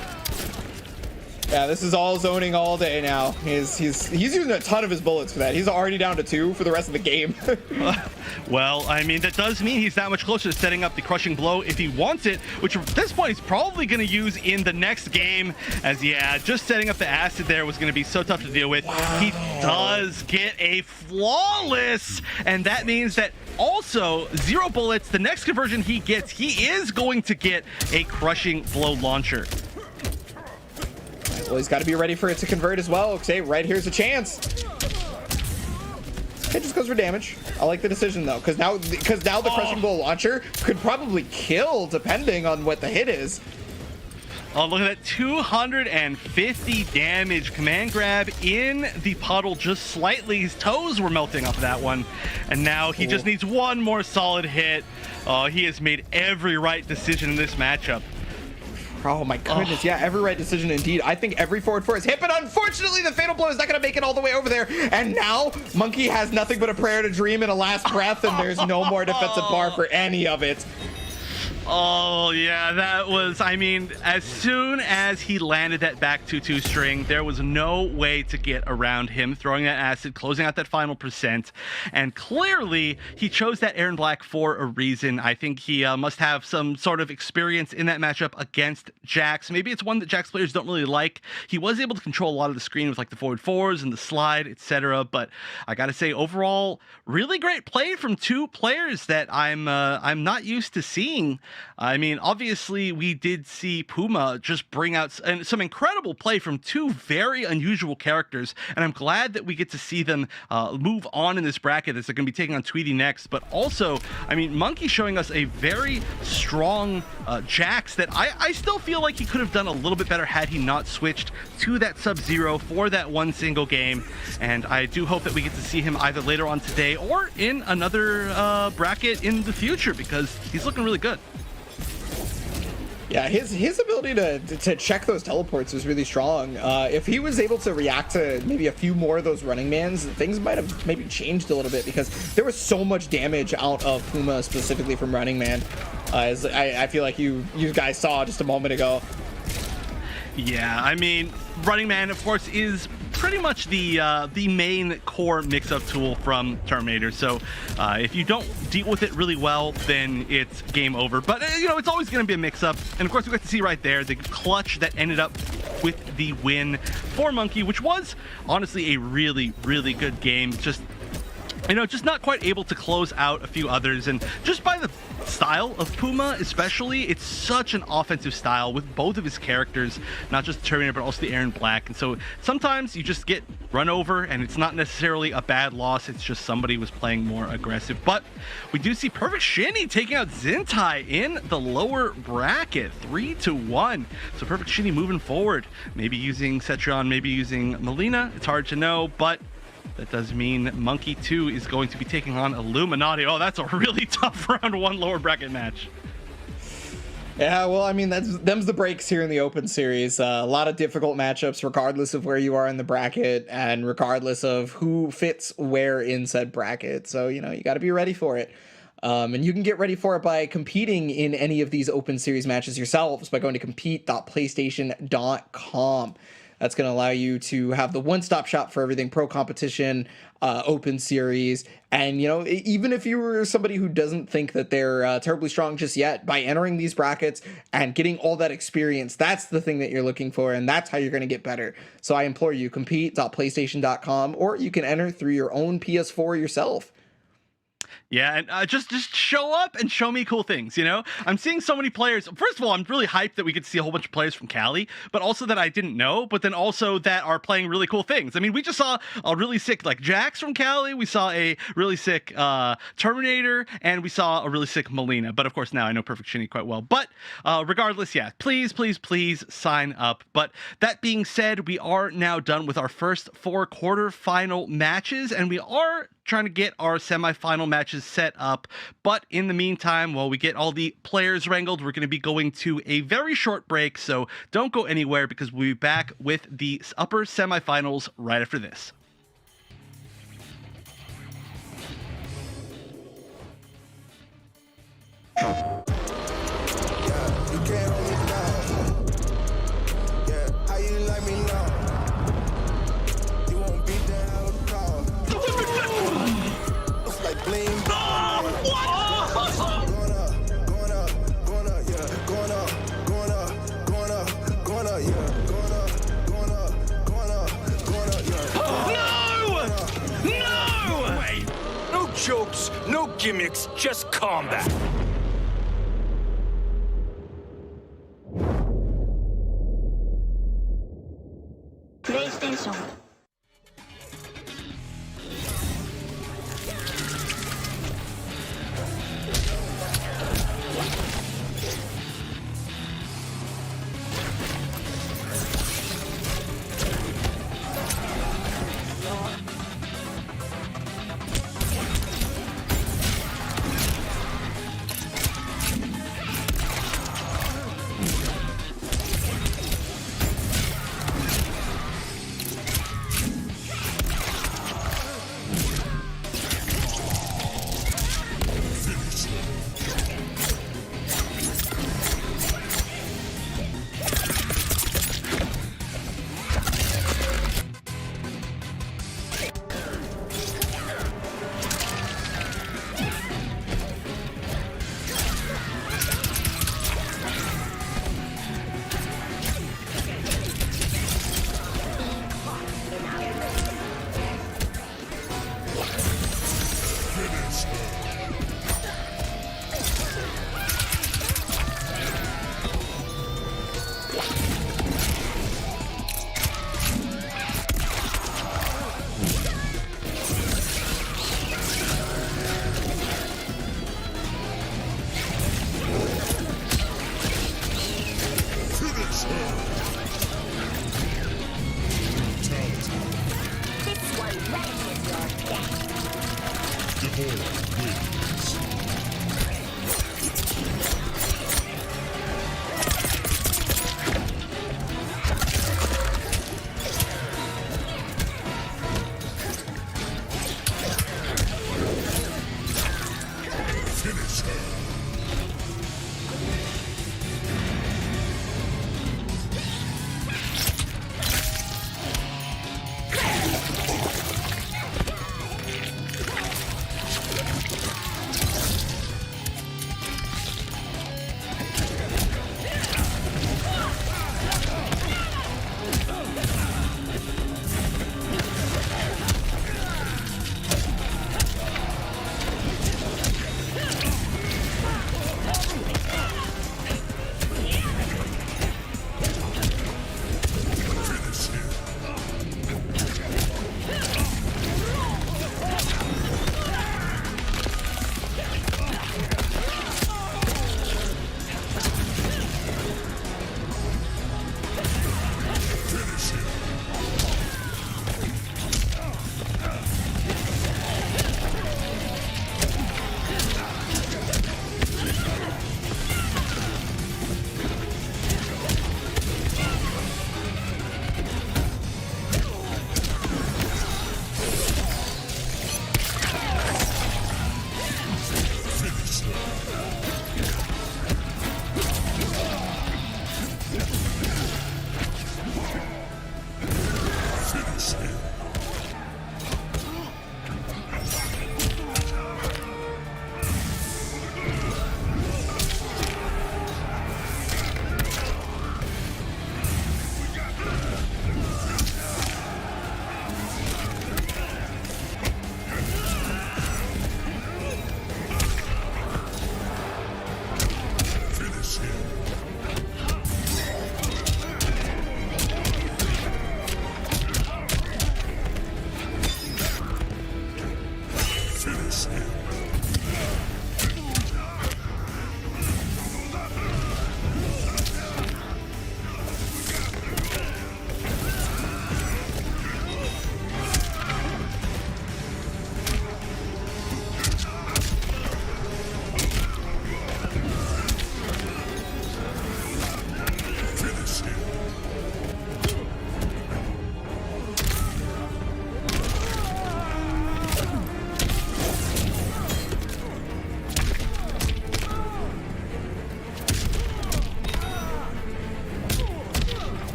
[SPEAKER 1] Yeah, this is all zoning all day now. He's using a ton of his bullets for that. He's already down to 2 for the rest of the game.
[SPEAKER 2] Well, I mean, that does mean he's that much closer to setting up the crushing blow if he wants it, which at this point he's probably going to use in the next game, as, yeah, just setting up the acid there was going to be so tough to deal with. Wow. He does get a flawless, and that means that also 0 bullets. The next conversion he gets, he is going to get a crushing blow launcher.
[SPEAKER 1] Well, he's got to be ready for it to convert as well. Okay, right here's a chance. It just goes for damage. I like the decision though, because now the crushing blow launcher could probably kill depending on what the hit is.
[SPEAKER 2] Oh, look at that, 250 damage. Command grab in the puddle just slightly. His toes were melting off of that one, and now he just needs one more solid hit. He has made every right decision in this matchup.
[SPEAKER 1] Oh my goodness, yeah, every right decision indeed. I think every forward 4 is hit, but unfortunately the fatal blow is not going to make it all the way over there. And now Monkey has nothing but a prayer to dream and a last breath, and there's no more defensive bar for any of it.
[SPEAKER 2] Oh, yeah, that was, I mean, as soon as he landed that back 2-2 string, there was no way to get around him throwing that acid, closing out that final percent, and clearly he chose that Aaron Black for a reason. I think he must have some sort of experience in that matchup against Jax. Maybe it's one that Jax players don't really like. He was able to control a lot of the screen with like the forward fours and the slide, etc. But I gotta say, overall, really great play from two players that I'm not used to seeing. I mean, obviously, we did see Puma just bring out some incredible play from two very unusual characters, and I'm glad that we get to see them move on in this bracket as they're going to be taking on Tweety next. But also, I mean, Monkey showing us a very strong Jax that I still feel like he could have done a little bit better had he not switched to that Sub-Zero for that one single game. And I do hope that we get to see him either later on today or in another bracket in the future, because he's looking really good.
[SPEAKER 1] Yeah, his ability to check those teleports was really strong. If he was able to react to maybe a few more of those running mans, things might have maybe changed a little bit, because there was so much damage out of Puma specifically from running man, as I feel like you guys saw just a moment ago.
[SPEAKER 2] Yeah, I mean, running man, of course, is pretty much the main core mix-up tool from Terminator. So if you don't deal with it really well, then it's game over. But you know, it's always going to be a mix-up. And of course, we got to see right there the clutch that ended up with the win for Monkey, which was honestly a really, really good game. Just, you know, just not quite able to close out a few others. And just by the style of Puma especially, it's such an offensive style with both of his characters, not just the Terminator but also the Aaron Black. And so sometimes you just get run over, and it's not necessarily a bad loss, it's just somebody was playing more aggressive. But we do see Perfect Shinny taking out Zintai in the lower bracket, 3-1. So Perfect Shinny moving forward, maybe using Cetron, maybe using Melina, it's hard to know, but that does mean Monkey 2 is going to be taking on Illuminati. Oh, that's a really tough round one lower bracket match.
[SPEAKER 1] Yeah, well, I mean, them's the breaks here in the Open Series. A lot of difficult matchups, regardless of where you are in the bracket and regardless of who fits where in said bracket. So, you know, you got to be ready for it. And you can get ready for it by competing in any of these Open Series matches yourselves by going to compete.playstation.com. That's going to allow you to have the one-stop shop for everything pro competition, Open Series. And, you know, even if you were somebody who doesn't think that they're terribly strong just yet, by entering these brackets and getting all that experience, that's the thing that you're looking for, and that's how you're going to get better. So I implore you, compete.playstation.com, or you can enter through your own PS4 yourself.
[SPEAKER 2] Yeah, and just show up and show me cool things, you know? I'm seeing so many players. First of all, I'm really hyped that we get to see a whole bunch of players from Cali, but also that I didn't know, but then also that are playing really cool things. I mean, we just saw a really sick, like, Jax from Cali, we saw a really sick Terminator, and we saw a really sick Melina. But of course, now I know Perfect Shinny quite well. But regardless, yeah, please, please, please sign up. But that being said, we are now done with our first 4 quarterfinal matches, and we are trying to get our semifinal matches set up. But in the meantime, while we get all the players wrangled, we're going to be going to a very short break, so don't go anywhere, because we'll be back with the upper semifinals right after this.
[SPEAKER 5] Jokes, no gimmicks, just combat.
[SPEAKER 6] PlayStation.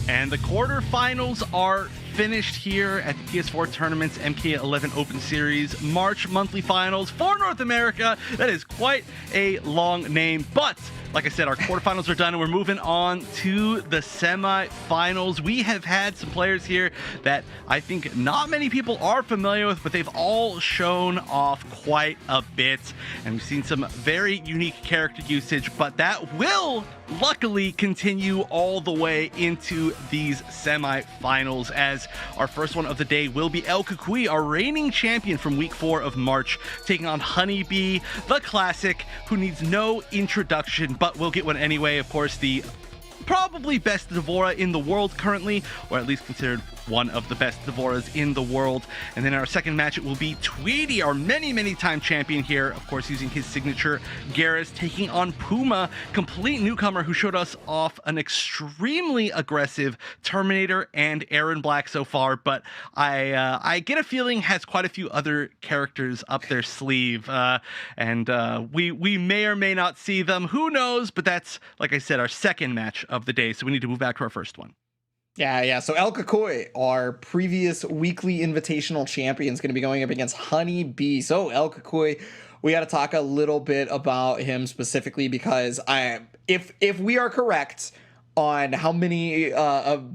[SPEAKER 2] And the quarterfinals are finished here at the PS4 Tournament's MK11 Open Series March monthly finals for North America. That is quite a long name, but like I said, our quarterfinals are done and we're moving on to the semifinals. We have had some players here that I think not many people are familiar with, but they've all shown off quite a bit. And we've seen some very unique character usage, but that will luckily continue all the way into these semifinals, as our first one of the day will be El Kukui, our reigning champion from week 4 of March, taking on Honeybee, the classic, who needs no introduction, but we'll get one anyway. Of course, the probably best Devora in the world currently, or at least considered one of the best Devoras in the world. And then in our second match, it will be Tweedy, our many time champion here, of course using his signature Garrus, taking on Puma, complete newcomer who showed us off an extremely aggressive Terminator and Aaron Black so far, but I get a feeling has quite a few other characters up their sleeve, and we may or may not see them, who knows, but that's, like I said, our second match of the day, so we need to move back to our first one.
[SPEAKER 1] Yeah. So El Kakoi, our previous weekly invitational champion, is going to be going up against Honey Bee. So El Kakoi, we got to talk a little bit about him specifically because if we are correct on how many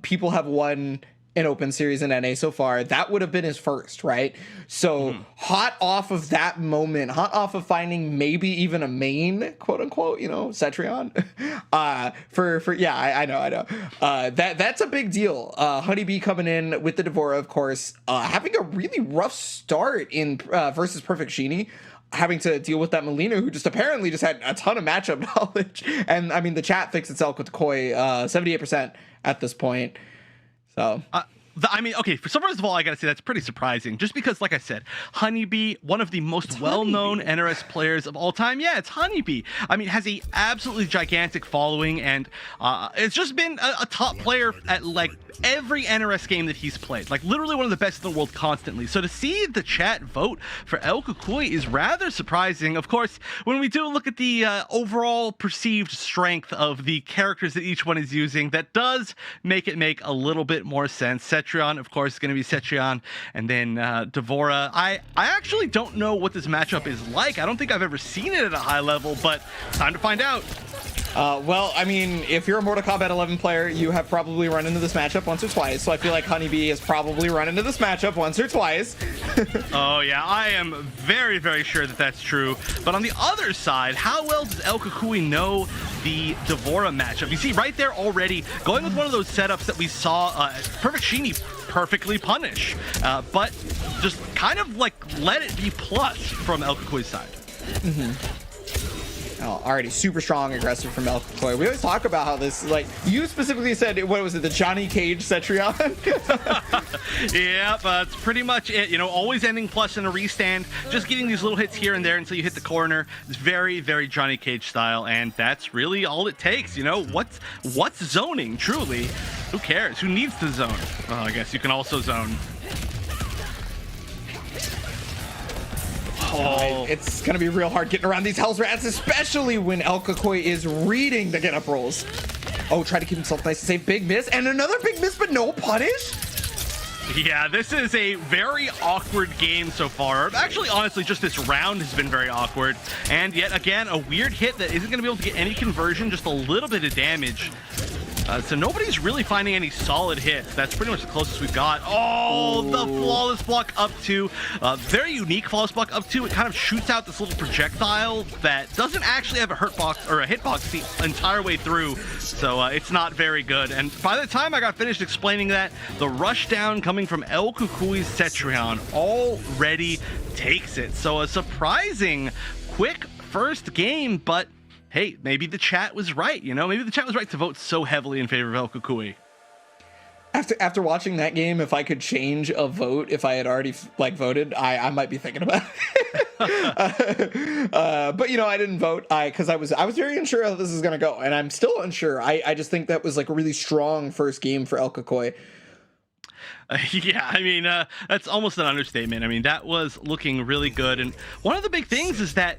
[SPEAKER 1] people have won an open series in NA so far, that would have been his first, right? So hot off of that moment, hot off of finding maybe even a main, quote unquote, Cetrion, I know. That's a big deal. Honeybee coming in with the Devora, of course, having a really rough start in versus Perfect Genie, having to deal with that Melina, who just apparently just had a ton of matchup knowledge. And I mean, the chat fixed itself with Koi, 78% at this point. So
[SPEAKER 2] okay, first of all, I gotta say that's pretty surprising, just because, like I said, Honeybee, one of the most well-known NRS players of all time. Yeah, it's Honeybee. I mean, has a absolutely gigantic following, and it's just been a top player at like every NRS game that he's played. Like literally one of the best in the world constantly. So to see the chat vote for El Kakui is rather surprising. Of course, when we do look at the overall perceived strength of the characters that each one is using, that does make it make a little bit more sense. Cetrion, of course, is going to be Cetrion, and then Devora. I actually don't know what this matchup is like. I don't think I've ever seen it at a high level, but time to find out.
[SPEAKER 1] Well, I mean, if you're a Mortal Kombat 11 player, you have probably run into this matchup once or twice, so I feel like Honeybee has probably run into this matchup once or twice.
[SPEAKER 2] Oh yeah, I am very sure that that's true. But on the other side, how well does El Kakui know the Devora matchup? You see right there already, going with one of those setups that we saw Perfect Genie perfectly punish, but just kind of like let it be plus from El Kakui's side.
[SPEAKER 1] Oh, already super strong, aggressive from El Kakui. We always talk about how this, like, you specifically said, what was it, the Johnny Cage Cetrion?
[SPEAKER 2] Yeah, but it's pretty much it. Always ending plus in a restand, just getting these little hits here and there until you hit the corner. It's very Johnny Cage style, and that's really all it takes. What's zoning, truly? Who cares? Who needs to zone? Well, I guess you can also zone.
[SPEAKER 1] Oh, it's going to be real hard getting around these Hell's Rats, especially when El Kakui is reading the get-up rolls. Oh, try to keep himself nice and safe. Big miss, and another big miss, but no punish?
[SPEAKER 2] Yeah, this is a very awkward game so far. Actually, honestly, just this round has been very awkward. And yet again, a weird hit that isn't going to be able to get any conversion, just a little bit of damage. So nobody's really finding any solid hits. That's pretty much the closest we've got. Oh, the flawless block up two. Very unique flawless block up two. It kind of shoots out this little projectile that doesn't actually have a hitbox the entire way through. So it's not very good. And by the time I got finished explaining that, the rush down coming from El Kukui's Cetrion already takes it. So a surprising quick first game, but hey, maybe the chat was right, Maybe the chat was right to vote so heavily in favor of El Kakui.
[SPEAKER 1] After watching that game, if I could change a vote, if I had already voted, I might be thinking about it. But I didn't vote because I was very unsure how this is gonna go, and I'm still unsure. I just think that was like a really strong first game for El Kakui.
[SPEAKER 2] Yeah, I mean, that's almost an understatement. I mean, that was looking really good, and one of the big things is that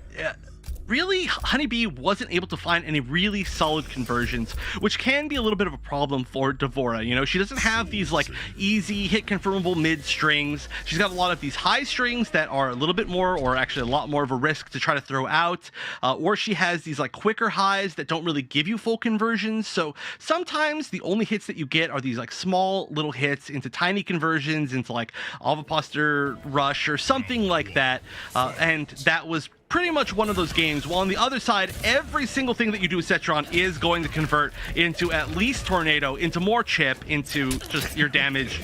[SPEAKER 2] really, Honeybee wasn't able to find any really solid conversions, which can be a little bit of a problem for Devora. She doesn't have these easy hit confirmable mid strings. She's got a lot of these high strings that are a little bit more, or actually a lot more of a risk to try to throw out, or she has these quicker highs that don't really give you full conversions. So sometimes the only hits that you get are these small little hits into tiny conversions into Avaposter Rush or something like that, and that was pretty much one of those games. While on the other side, every single thing that you do with Cetron is going to convert into at least Tornado, into more chip, into just your damage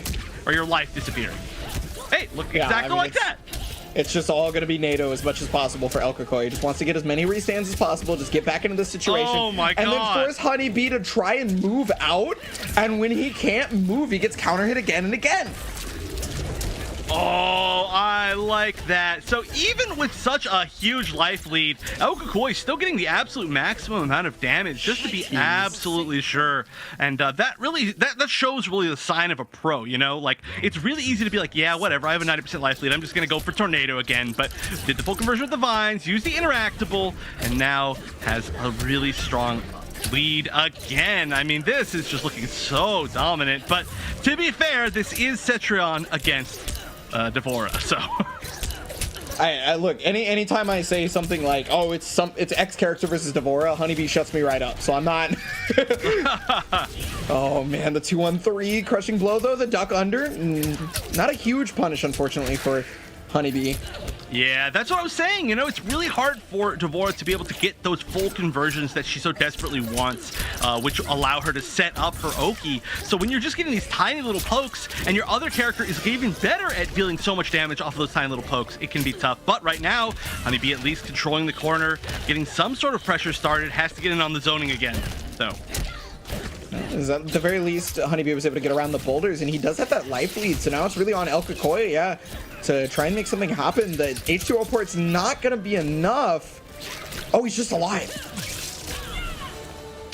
[SPEAKER 2] or your life disappearing. Hey, look, exactly like that.
[SPEAKER 1] It's just all going to be NATO as much as possible for El Cocoy. He just wants to get as many restands as possible, just get back into the situation.
[SPEAKER 2] Oh my
[SPEAKER 1] and then
[SPEAKER 2] God.
[SPEAKER 1] force Honeybee to try and move out. And when he can't move, he gets counter hit again and again.
[SPEAKER 2] Oh, I like that. So even with such a huge life lead, El Cocoy still getting the absolute maximum amount of damage just to be absolutely sure. And that shows really the sign of a pro, you know? Like, it's really easy to be like, yeah, whatever, I have a 90% life lead, I'm just going to go for Tornado again. But did the full conversion with the Vines, used the Interactable, and now has a really strong lead again. I mean, this is just looking so dominant. But to be fair, this is Cetrion against Devora, so
[SPEAKER 1] I look, anytime I say something like, oh, it's X character versus Devora, Honeybee shuts me right up, so I'm not. Oh man, the 2-1-3 crushing blow though, the duck under, not a huge punish unfortunately for Honeybee.
[SPEAKER 2] Yeah, that's what I was saying. You know, it's really hard for Devora to be able to get those full conversions that she so desperately wants, which allow her to set up her Oki. So when you're just getting these tiny little pokes and your other character is even better at dealing so much damage off of those tiny little pokes, it can be tough. But right now, Honeybee at least controlling the corner, getting some sort of pressure started, has to get in on the zoning again. So
[SPEAKER 1] At the very least, Honeybee was able to get around the boulders, and he does have that life lead, so now it's really on El Cocoy, yeah, to try and make something happen. The H2O port's not going to be enough. Oh, he's just alive.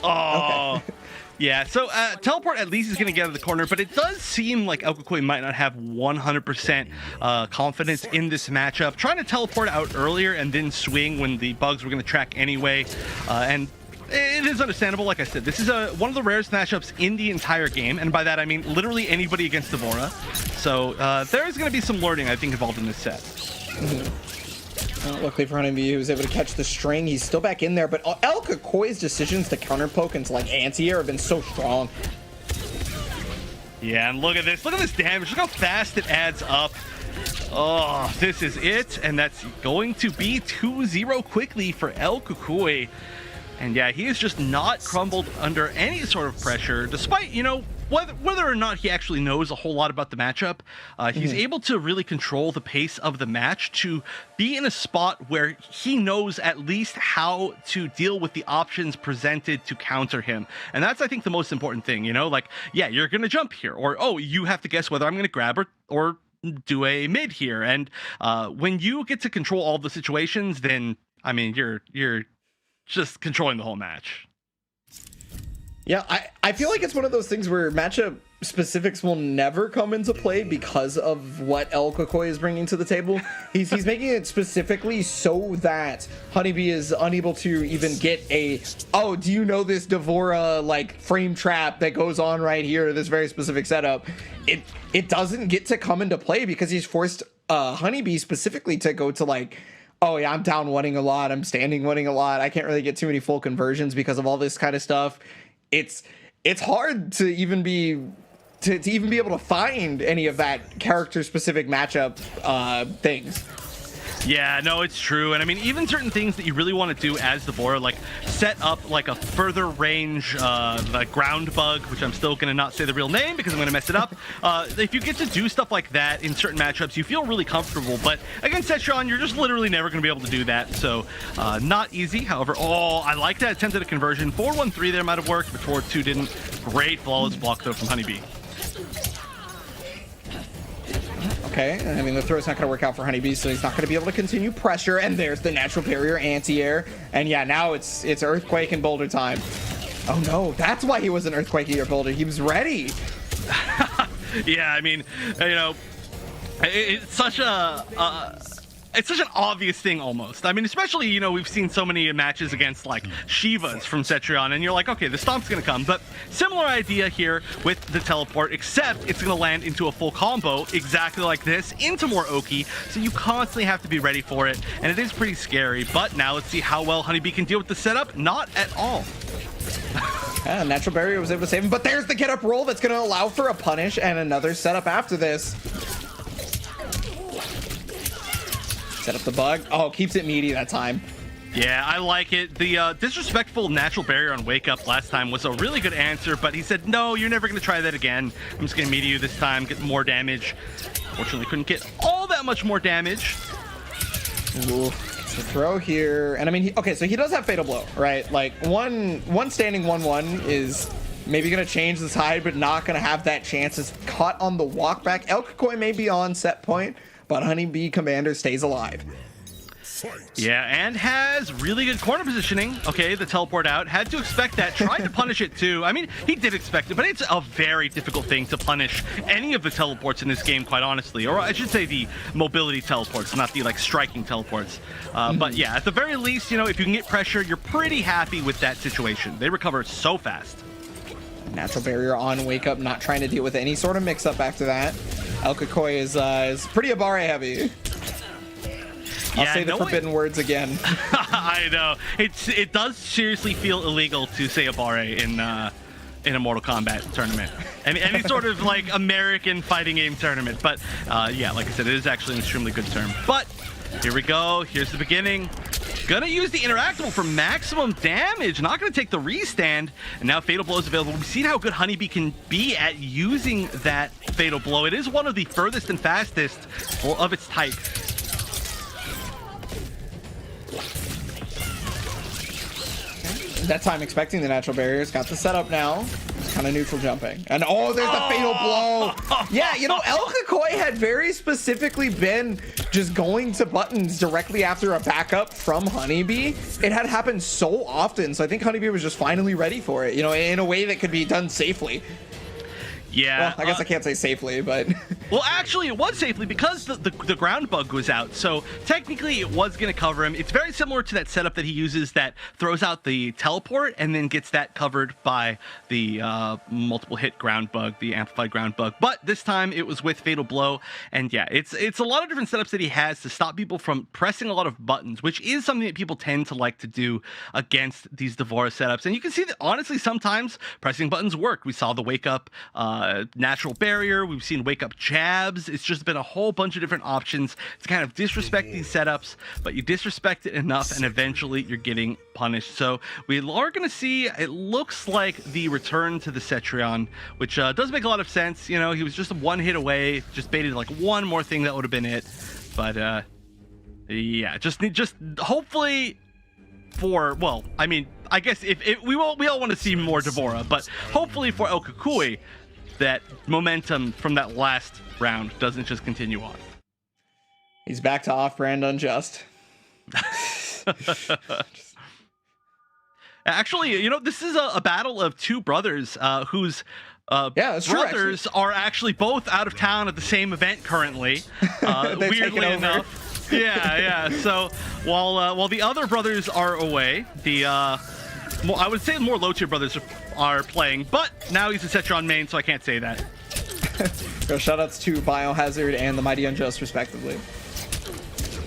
[SPEAKER 2] Oh,
[SPEAKER 1] okay.
[SPEAKER 2] Yeah, so Teleport at least is going to get out of the corner, but it does seem like El Cocoy might not have 100% confidence in this matchup. Trying to teleport out earlier and then swing when the bugs were going to track anyway, and it is understandable. Like I said, this is one of the rarest matchups in the entire game, and by that I mean literally anybody against Devora. So there is going to be some learning, I think, involved in this set.
[SPEAKER 1] Luckily for Honeybee, he was able to catch the string. He's still back in there, but El Cocoy's decisions to counter poke into like anti-air have been so strong.
[SPEAKER 2] Yeah, and look at this. Look at this damage. Look how fast it adds up. Oh, this is it, and that's going to be 2-0 quickly for El Cocoy. And yeah, he is just not crumbled under any sort of pressure, despite, you know, whether or not he actually knows a whole lot about the matchup. He's able to really control the pace of the match to be in a spot where he knows at least how to deal with the options presented to counter him. And that's, I think, the most important thing, you know, like, yeah, you're going to jump here, or, oh, you have to guess whether I'm going to grab or do a mid here. And when you get to control all the situations, then, I mean, you're just controlling the whole match.
[SPEAKER 1] Yeah, I feel like it's one of those things where matchup specifics will never come into play because of what El Cocoy is bringing to the table. He's making it specifically so that Honeybee is unable to even get a, oh, do you know this Devora like frame trap that goes on right here, this very specific setup. It doesn't get to come into play because he's forced Honeybee specifically to go to like, oh yeah, I'm down one-ing a lot, I'm standing one-ing a lot, I can't really get too many full conversions because of all this kind of stuff. It's hard to even be able to find any of that character specific matchup things.
[SPEAKER 2] Yeah, no, it's true. And I mean, even certain things that you really want to do as Devora, like set up like a further range like ground bug, which I'm still going to not say the real name because I'm going to mess it up. If you get to do stuff like that in certain matchups, you feel really comfortable. But against Cetrion, you're just literally never going to be able to do that. So not easy. However, oh, I like that attempt at a conversion. 4-1-3 there might have worked, but 4-2 didn't. Great flawless block though from Honeybee.
[SPEAKER 1] Okay, I mean, the throw's not going to work out for Honeybee, so he's not going to be able to continue pressure, and there's the natural barrier anti-air, and yeah, now it's Earthquake and Boulder time. Oh no, that's why he was an Earthquake or Boulder. He was ready.
[SPEAKER 2] Yeah, I mean, you know, it's such an obvious thing almost. I mean, especially, you know, we've seen so many matches against like Shivas from Cetrion, and you're like, okay, the stomp's gonna come. But similar idea here with the teleport, except it's gonna land into a full combo exactly like this into more Oki. So you constantly have to be ready for it, and it is pretty scary. But now let's see how well Honeybee can deal with the setup. Not at all.
[SPEAKER 1] Yeah, natural barrier was able to save him, but there's the get up roll that's gonna allow for a punish and another setup after this. Set up the bug. Oh, keeps it meaty that time.
[SPEAKER 2] Yeah, I like it. The disrespectful natural barrier on Wake Up last time was a really good answer, but he said, no, you're never going to try that again. I'm just going to meet you this time, get more damage. Fortunately, couldn't get all that much more damage.
[SPEAKER 1] Ooh, so throw here, and I mean, okay, so he does have Fatal Blow, right? Like one standing 1-1 is maybe gonna change the tide, but not gonna have that chance. It's caught on the walk back. El Kakoi may be on set point, but Honeybee Commander stays alive.
[SPEAKER 2] Yeah, and has really good corner positioning. Okay, the teleport out. Had to expect that. Tried to punish it too. I mean, he did expect it, but it's a very difficult thing to punish any of the teleports in this game, quite honestly. Or I should say the mobility teleports, not the like striking teleports. But yeah, at the very least, you know, if you can get pressure, you're pretty happy with that situation. They recover so fast.
[SPEAKER 1] Natural barrier on Wake Up, not trying to deal with any sort of mix-up after that. El Kakoi is pretty Abare heavy. I'll say the forbidden words again.
[SPEAKER 2] I know. It does seriously feel illegal to say Abare in a Mortal Kombat tournament. Any sort of like American fighting game tournament. But yeah, like I said, it is actually an extremely good term. But here we go. Here's the beginning. Gonna use the interactable for maximum damage. Not gonna take the restand. And now Fatal Blow is available. We've seen how good Honeybee can be at using that Fatal Blow. It is one of the furthest and fastest of its type.
[SPEAKER 1] That time expecting the natural barriers. Got the setup now. Kind of neutral jumping. And oh, there's the fatal blow. Yeah, you know, El Kakoi had very specifically been just going to buttons directly after a backup from Honeybee. It had happened so often. So I think Honeybee was just finally ready for it, you know, in a way that could be done safely.
[SPEAKER 2] Yeah.
[SPEAKER 1] Well, I guess I can't say safely, but...
[SPEAKER 2] Well, actually, it was safely because the ground bug was out. So technically, it was going to cover him. It's very similar to that setup that he uses that throws out the teleport and then gets that covered by the multiple hit ground bug, the amplified ground bug. But this time, it was with Fatal Blow. And yeah, it's a lot of different setups that he has to stop people from pressing a lot of buttons, which is something that people tend to like to do against these D'Vorah setups. And you can see that, honestly, sometimes pressing buttons work. We saw the Wake Up natural barrier. We've seen Wake Up jabs. It's just been a whole bunch of different options to kind of disrespect these setups, but you disrespect it enough and eventually you're getting punished. So we are going to see, it looks like the return to the Cetrion, which does make a lot of sense. You know, he was just one hit away, just baited like one more thing that would have been it. But yeah, just hopefully for, well, I mean, I guess if we all want to see more D'Vorah, but hopefully for El Kakoi, that momentum from that last round doesn't just continue on.
[SPEAKER 1] He's back to off-brand unjust.
[SPEAKER 2] Actually, you know, this is a battle of two brothers whose brothers are actually both out of town at the same event currently. Weirdly enough. Yeah. So while the other brothers are away, I would say more low-tier brothers are playing, but now he's a Cetrion main, so I can't say that.
[SPEAKER 1] Shoutouts to Biohazard and the Mighty Unjust, respectively.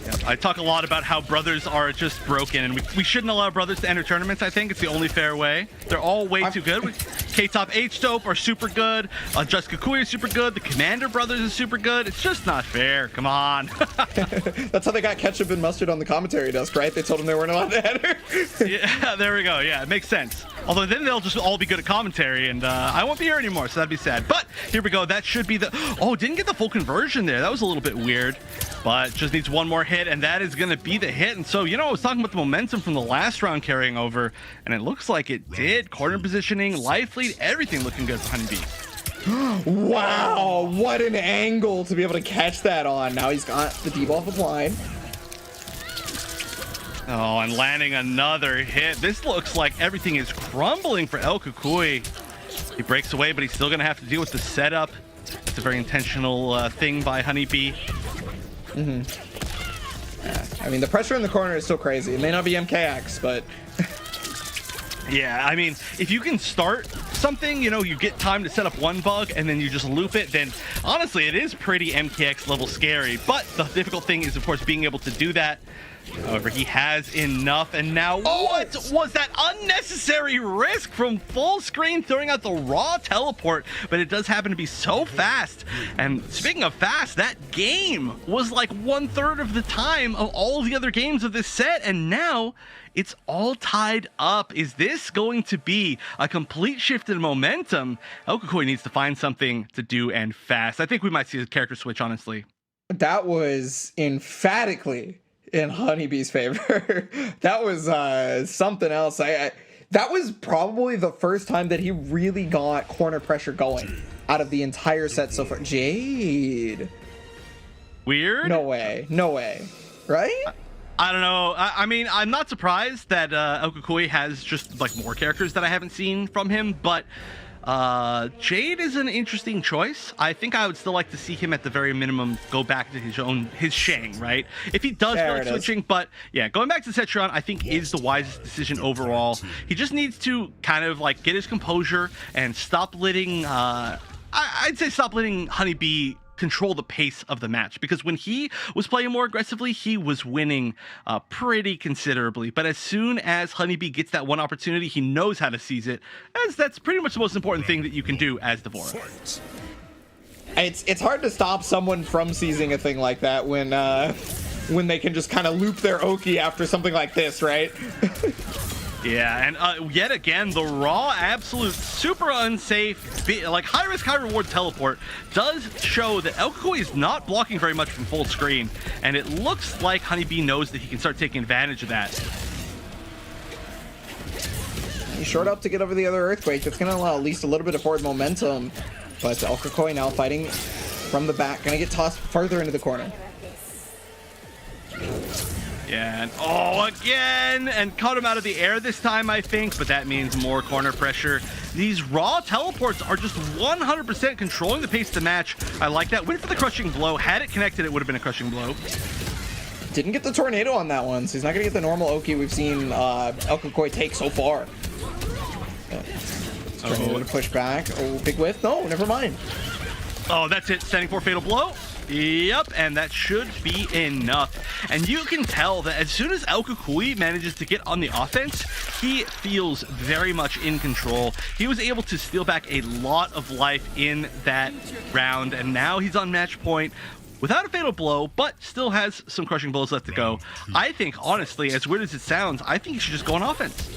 [SPEAKER 2] Yep. I talk a lot about how brothers are just broken, and we shouldn't allow brothers to enter tournaments. I think it's the only fair way. They're all way too good. K-Top H-Dope are super good. Just Kakui is super good. The Commander brothers is super good. It's just not fair. Come on.
[SPEAKER 1] That's how they got ketchup and mustard on the commentary desk, right? They told them they weren't allowed to enter.
[SPEAKER 2] Yeah, there we go. Yeah, it makes sense. Although then they'll just all be good at commentary, and I won't be here anymore, so that'd be sad. But here we go. That should be the... Oh, didn't get the full conversion there. That was a little bit weird, but just needs one more hit, and that is going to be the hit. And so, you know, I was talking about the momentum from the last round carrying over, and it looks like it did. Corner positioning, life lead, everything looking good for Honeybee.
[SPEAKER 1] Wow, what an angle to be able to catch that on. Now he's got the debuff applied.
[SPEAKER 2] Oh, and landing another hit. This looks like everything is crumbling for El Kakui. He breaks away, but he's still going to have to deal with the setup. It's a very intentional thing by Honeybee.
[SPEAKER 1] Yeah, I mean, the pressure in the corner is still crazy. It may not be MKX, but...
[SPEAKER 2] Yeah, I mean, if you can start something, you know, you get time to set up one bug and then you just loop it, then honestly, it is pretty MKX level scary. But the difficult thing is, of course, being able to do that. However, he has enough, and now what was that unnecessary risk from full screen throwing out the raw teleport? But it does happen to be so fast. And speaking of fast, that game was like 1/3 of the time of all the other games of this set, and now it's all tied up. Is this going to be a complete shift in momentum? El Kakoi needs to find something to do, and fast. I think we might see a character switch, honestly.
[SPEAKER 1] That was emphatically in Honeybee's favor. That was something else. That was probably the first time that he really got corner pressure going out of the entire set so far. Jade.
[SPEAKER 2] Weird.
[SPEAKER 1] No way. Right?
[SPEAKER 2] I don't know. I mean, I'm not surprised that El Kukui has just like more characters that I haven't seen from him, but Jade is an interesting choice. I think I would still like to see him at the very minimum go back to his Shang, right? If he does feel like switching, but yeah, going back to Cetron, I think is the wisest decision overall. He just needs to kind of like get his composure and stop letting I'd say stop letting Honeybee control the pace of the match, because when he was playing more aggressively, he was winning pretty considerably. But as soon as Honeybee gets that one opportunity, he knows how to seize it, as that's pretty much the most important thing that you can do as D'Vorah.
[SPEAKER 1] It's hard to stop someone from seizing a thing like that when they can just kind of loop their Oki after something like this, right?
[SPEAKER 2] Yeah, and yet again, the raw, absolute, super unsafe, like high-risk, high-reward teleport does show that El Kukui is not blocking very much from full screen, and it looks like Honeybee knows that he can start taking advantage of that.
[SPEAKER 1] He's short up to get over the other Earthquake. That's going to allow at least a little bit of forward momentum, but El Kukui now fighting from the back, going to get tossed further into the corner.
[SPEAKER 2] Yeah, and oh, again, and caught him out of the air this time, I think, but that means more corner pressure. These raw teleports are just 100% controlling the pace of the match. I like that. Went for the crushing blow. Had it connected, it would have been a crushing blow.
[SPEAKER 1] Didn't get the tornado on that one, so he's not going to get the normal Oki we've seen El Kukui take so far. Tornado to push back. Oh, big whiff. No, never mind.
[SPEAKER 2] Oh, that's it. Standing for fatal blow. Yep, and that should be enough. And you can tell that as soon as El Kukui manages to get on the offense, he feels very much in control. He was able to steal back a lot of life in that round, and now he's on match point without a fatal blow, but still has some crushing blows left to go. I think, honestly, as weird as it sounds, I think he should just go on offense.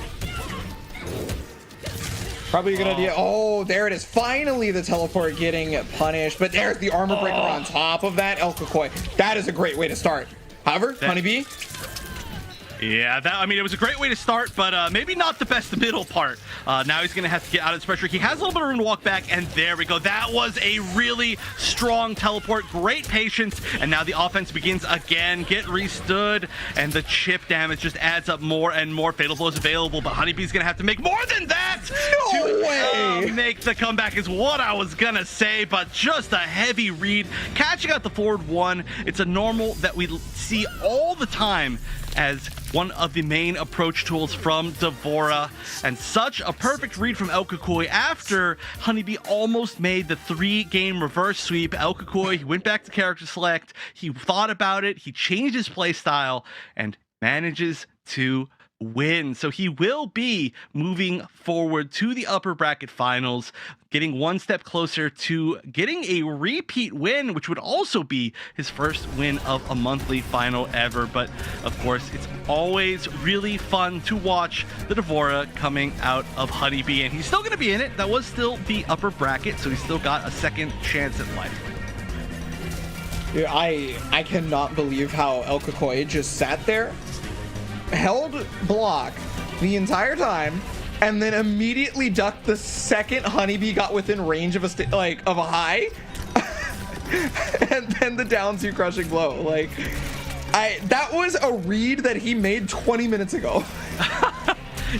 [SPEAKER 1] Probably a good idea. Oh, there it is. Finally, the teleport getting punished. But there's the armor breaker on top of that. El Kukui. That is a great way to start. However, Honeybee.
[SPEAKER 2] Yeah, I mean, it was a great way to start, but maybe not the best middle part. Now he's going to have to get out of this pressure. He has a little bit of room to walk back, and there we go. That was a really strong teleport. Great patience, and now the offense begins again. Get restood, and the chip damage just adds up more and more. Fatal blows available, but Honeybee's going to have to make more than that
[SPEAKER 1] No way!
[SPEAKER 2] Make the comeback is what I was going to say, but just a heavy read. Catching out the forward one. It's a normal that we see all the time as one of the main approach tools from D'Vorah, and such a perfect read from El Kukui after Honeybee almost made the 3-game reverse sweep. El Kukui, he went back to character select, he thought about it, he changed his play style, and manages to win. So he will be moving forward to the upper bracket finals, getting one step closer to getting a repeat win, which would also be his first win of a monthly final ever. But of course, it's always really fun to watch the D'Vorah coming out of Honeybee, and he's still going to be in it. That was still the upper bracket, so he's still got a second chance at life.
[SPEAKER 1] Dude, I cannot believe how El Kukui just sat there, held block the entire time, and then immediately ducked the second Honeybee got within range of a high, and then the down 2 crushing blow. Like, that was a read that he made 20 minutes ago.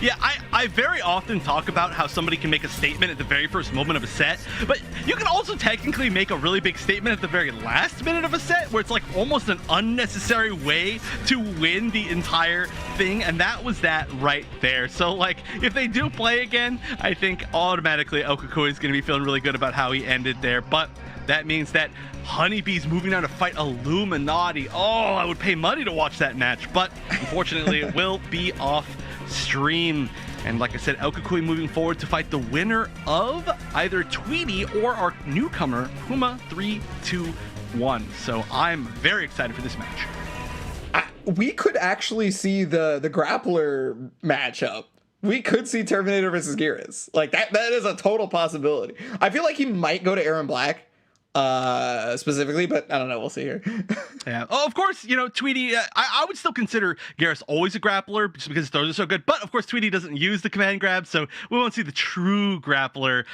[SPEAKER 2] Yeah, I very often talk about how somebody can make a statement at the very first moment of a set, but you can also technically make a really big statement at the very last minute of a set, where it's like almost an unnecessary way to win the entire thing, and that was that right there. So like, if they do play again, I think automatically El Kukui is going to be feeling really good about how he ended there, but that means that Honeybee's moving on to fight Illuminati. Oh, I would pay money to watch that match, but unfortunately it will be off stream. And like I said, El Kukui moving forward to fight the winner of either Tweety or our newcomer, Puma 321. So I'm very excited for this match.
[SPEAKER 1] We could actually see the grappler matchup. We could see Terminator versus Geras. Like, that is a total possibility. I feel like he might go to Aaron Black specifically, but I don't know. We'll see here.
[SPEAKER 2] Yeah. Oh, of course, Tweety, I would still consider Garrus always a grappler just because his throws are so good. But of course, Tweety doesn't use the command grab, so we won't see the true grappler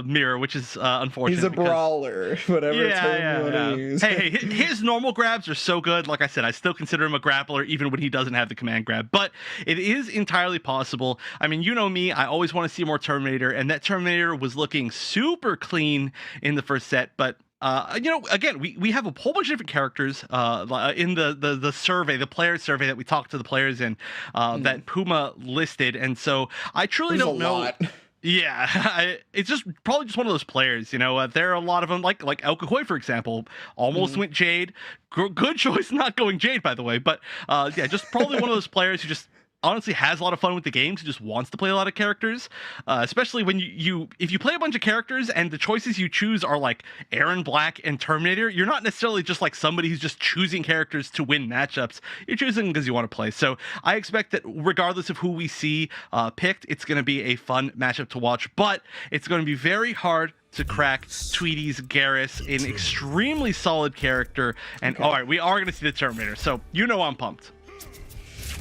[SPEAKER 2] mirror, which is unfortunate.
[SPEAKER 1] He's a brawler, whatever term you want to use.
[SPEAKER 2] Hey, his normal grabs are so good. Like I said, I still consider him a grappler even when he doesn't have the command grab. But it is entirely possible. I mean, you know me, I always want to see more Terminator, and that Terminator was looking super clean in the first set, but again, we have a whole bunch of different characters in the survey, the player survey that we talked to the players in, that Puma listed, and so I truly don't know. Lot. Yeah, it's just probably just one of those players, there are a lot of them, like El Cacoy, for example, almost went Jade. Good choice not going Jade, by the way, but yeah, just probably one of those players who just honestly has a lot of fun with the games, who just wants to play a lot of characters, especially when if you play a bunch of characters and the choices you choose are like Aaron Black and Terminator, you're not necessarily just like somebody who's just choosing characters to win matchups. You're choosing because you want to play. So I expect that regardless of who we see picked, it's going to be a fun matchup to watch, but it's going to be very hard to crack Tweety's Garrus, an extremely solid character. And all right, we are going to see the Terminator, so I'm pumped.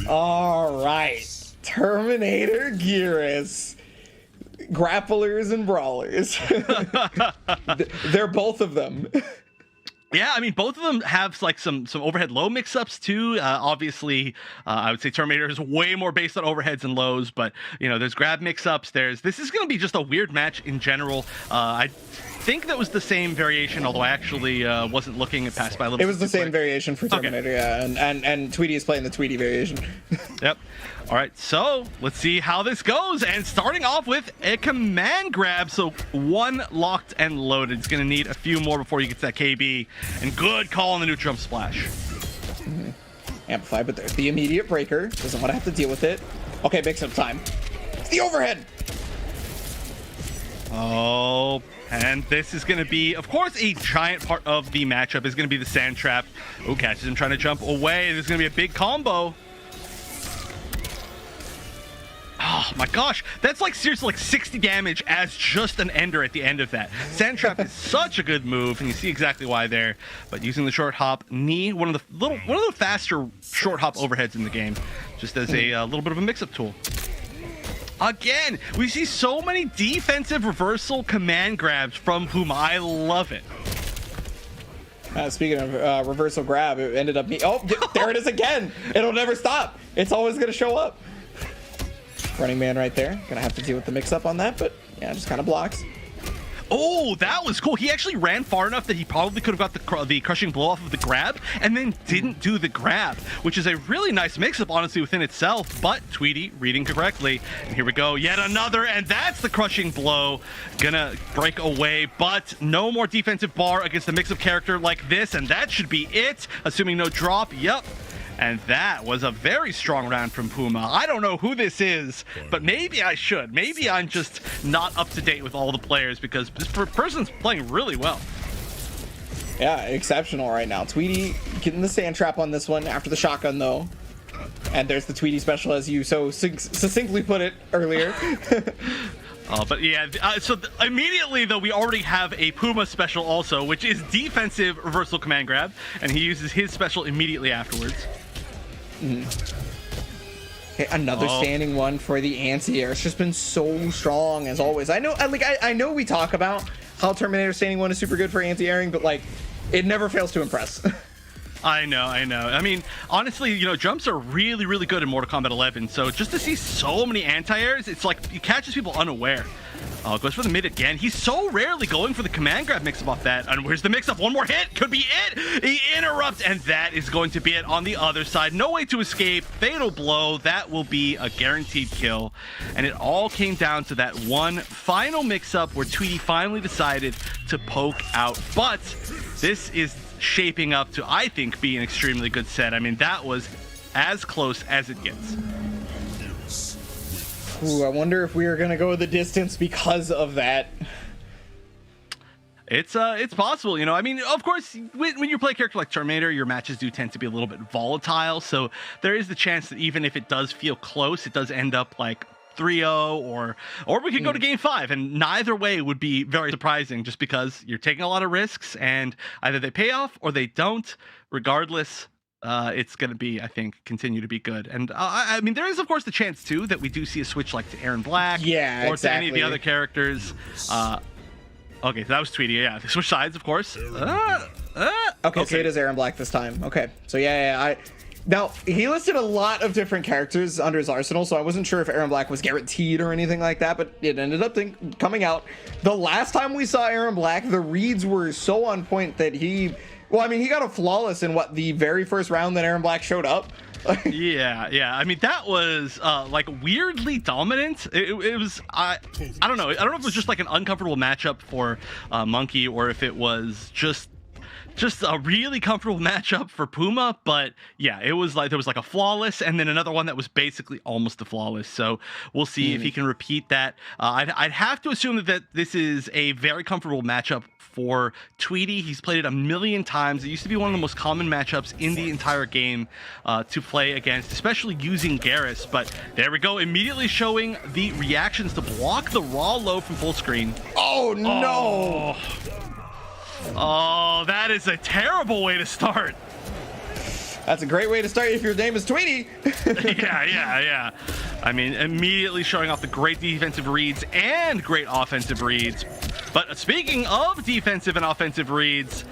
[SPEAKER 1] All right, Terminator Garrus, grapplers and brawlers. They're both of them.
[SPEAKER 2] Yeah, I mean, both of them have like some overhead low mix-ups too. Obviously, I would say Terminator is way more based on overheads and lows, but there's grab mix-ups. This is going to be just a weird match in general. I think that was the same variation, although I actually wasn't looking at past by a little.
[SPEAKER 1] It was the same variation for Terminator, yeah, and Tweety is playing the Tweety variation.
[SPEAKER 2] Yep. All right, so let's see how this goes. And starting off with a command grab, so one locked and loaded. It's going to need a few more before you get to that KB. And good call on the new jump splash.
[SPEAKER 1] Amplify, but there's the immediate breaker. Doesn't want to have to deal with it. Okay, mix-up time. It's the overhead.
[SPEAKER 2] Oh, and this is going to be, of course, a giant part of the matchup is going to be the sand trap. Oh, catches him trying to jump away. There's going to be a big combo. Oh my gosh, that's like seriously like 60 damage as just an ender at the end of that. Sand trap is such a good move, and you see exactly why there. But using the short hop knee, one of the faster short hop overheads in the game, just as a little bit of a mix-up tool. Again, we see so many defensive reversal command grabs from Puma. I love it.
[SPEAKER 1] Speaking of reversal grab, it ended up there it is again. It'll never stop. It's always going to show up. Running man right there. Gonna have to deal with the mix-up on that, but yeah, just kind of blocks.
[SPEAKER 2] Oh, that was cool. He actually ran far enough that he probably could have got the crushing blow off of the grab and then didn't do the grab, which is a really nice mix-up, honestly, within itself. But Tweety reading correctly. And here we go. Yet another, and that's the crushing blow. Gonna break away, but no more defensive bar against a mix-up character like this, and that should be it. Assuming no drop. Yep. And that was a very strong round from Puma. I don't know who this is, but maybe I should. Maybe I'm just not up to date with all the players because this person's playing really well.
[SPEAKER 1] Yeah, exceptional right now. Tweety getting the sand trap on this one after the shotgun, though. And there's the Tweety special, as you so succinctly put it earlier.
[SPEAKER 2] But yeah, so immediately, though, we already have a Puma special also, which is defensive reversal command grab, and he uses his special immediately afterwards.
[SPEAKER 1] Okay, another standing one for the anti-air. It's just been so strong as always. I know we talk about how Terminator standing one is super good for anti-airing, but like it never fails to impress.
[SPEAKER 2] I know. I mean, honestly, jumps are really, really good in Mortal Kombat 11. So just to see so many anti-airs, it's like it catches people unaware. Oh, goes for the mid again. He's so rarely going for the command grab mix-up off that. And where's the mix-up? One more hit. Could be it. He interrupts, and that is going to be it on the other side. No way to escape. Fatal blow. That will be a guaranteed kill. And it all came down to that one final mix-up where Tweety finally decided to poke out. But this is shaping up to, I think, be an extremely good set. I mean, that was as close as it gets.
[SPEAKER 1] Ooh, I wonder if we are gonna go the distance because of that.
[SPEAKER 2] It's possible, I mean, of course, when you play a character like Terminator, your matches do tend to be a little bit volatile, so there is the chance that even if it does feel close, it does end up like 3-0, or we could go to game 5, and neither way would be very surprising, just because you're taking a lot of risks, and either they pay off or they don't. Regardless, it's going to be, I think, continue to be good. And I mean, there is, of course, the chance, too, that we do see a switch like to Aaron Black or to any of the other characters. Okay, so that was Tweety. Yeah, they switch sides, of course.
[SPEAKER 1] Okay, so it is Aaron Black this time. Okay, so now, he listed a lot of different characters under his arsenal, so I wasn't sure if Aaron Black was guaranteed or anything like that, but it ended up coming out. The last time we saw Aaron Black, the reads were so on point that he got a flawless in the very first round that Aaron Black showed up.
[SPEAKER 2] yeah. I mean, that was like weirdly dominant. It was I don't know. I don't know if it was just like an uncomfortable matchup for Monkey, or if it was just a really comfortable matchup for Puma. But yeah, it was like there was like a flawless and then another one that was basically almost a flawless. So we'll see if he can repeat that. I'd have to assume that this is a very comfortable matchup for Tweety. He's played it a million times. It used to be one of the most common matchups in the entire game to play against, especially using Garrus. But there we go, immediately showing the reactions to block the raw low from full screen.
[SPEAKER 1] Oh no!
[SPEAKER 2] Oh, that is a terrible way to start.
[SPEAKER 1] That's a great way to start if your name is Tweety.
[SPEAKER 2] Yeah. I mean, immediately showing off the great defensive reads and great offensive reads. But speaking of defensive and offensive reads,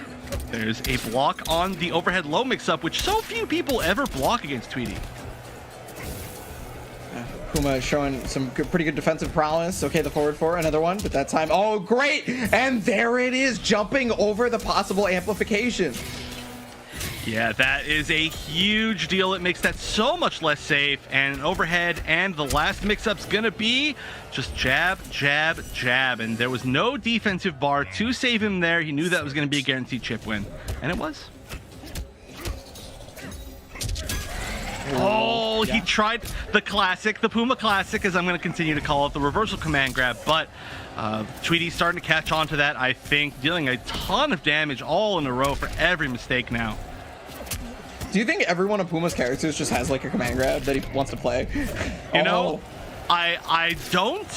[SPEAKER 2] there's a block on the overhead low mix-up, which so few people ever block against Tweety.
[SPEAKER 1] Puma is showing some pretty good defensive prowess. Okay, the forward four, another one, but that time, oh, great! And there it is, jumping over the possible amplification.
[SPEAKER 2] Yeah, that is a huge deal. It makes that so much less safe. And overhead, and the last mix-up's gonna be just jab, jab, jab. And there was no defensive bar to save him there. He knew that was gonna be a guaranteed chip win. And it was. Oh, he tried the classic, the Puma classic, as I'm going to continue to call it, the reversal command grab. But Tweety's starting to catch on to that, I think, dealing a ton of damage all in a row for every mistake now.
[SPEAKER 1] Do you think every one of Puma's characters just has like a command grab that he wants to play?
[SPEAKER 2] You know, I don't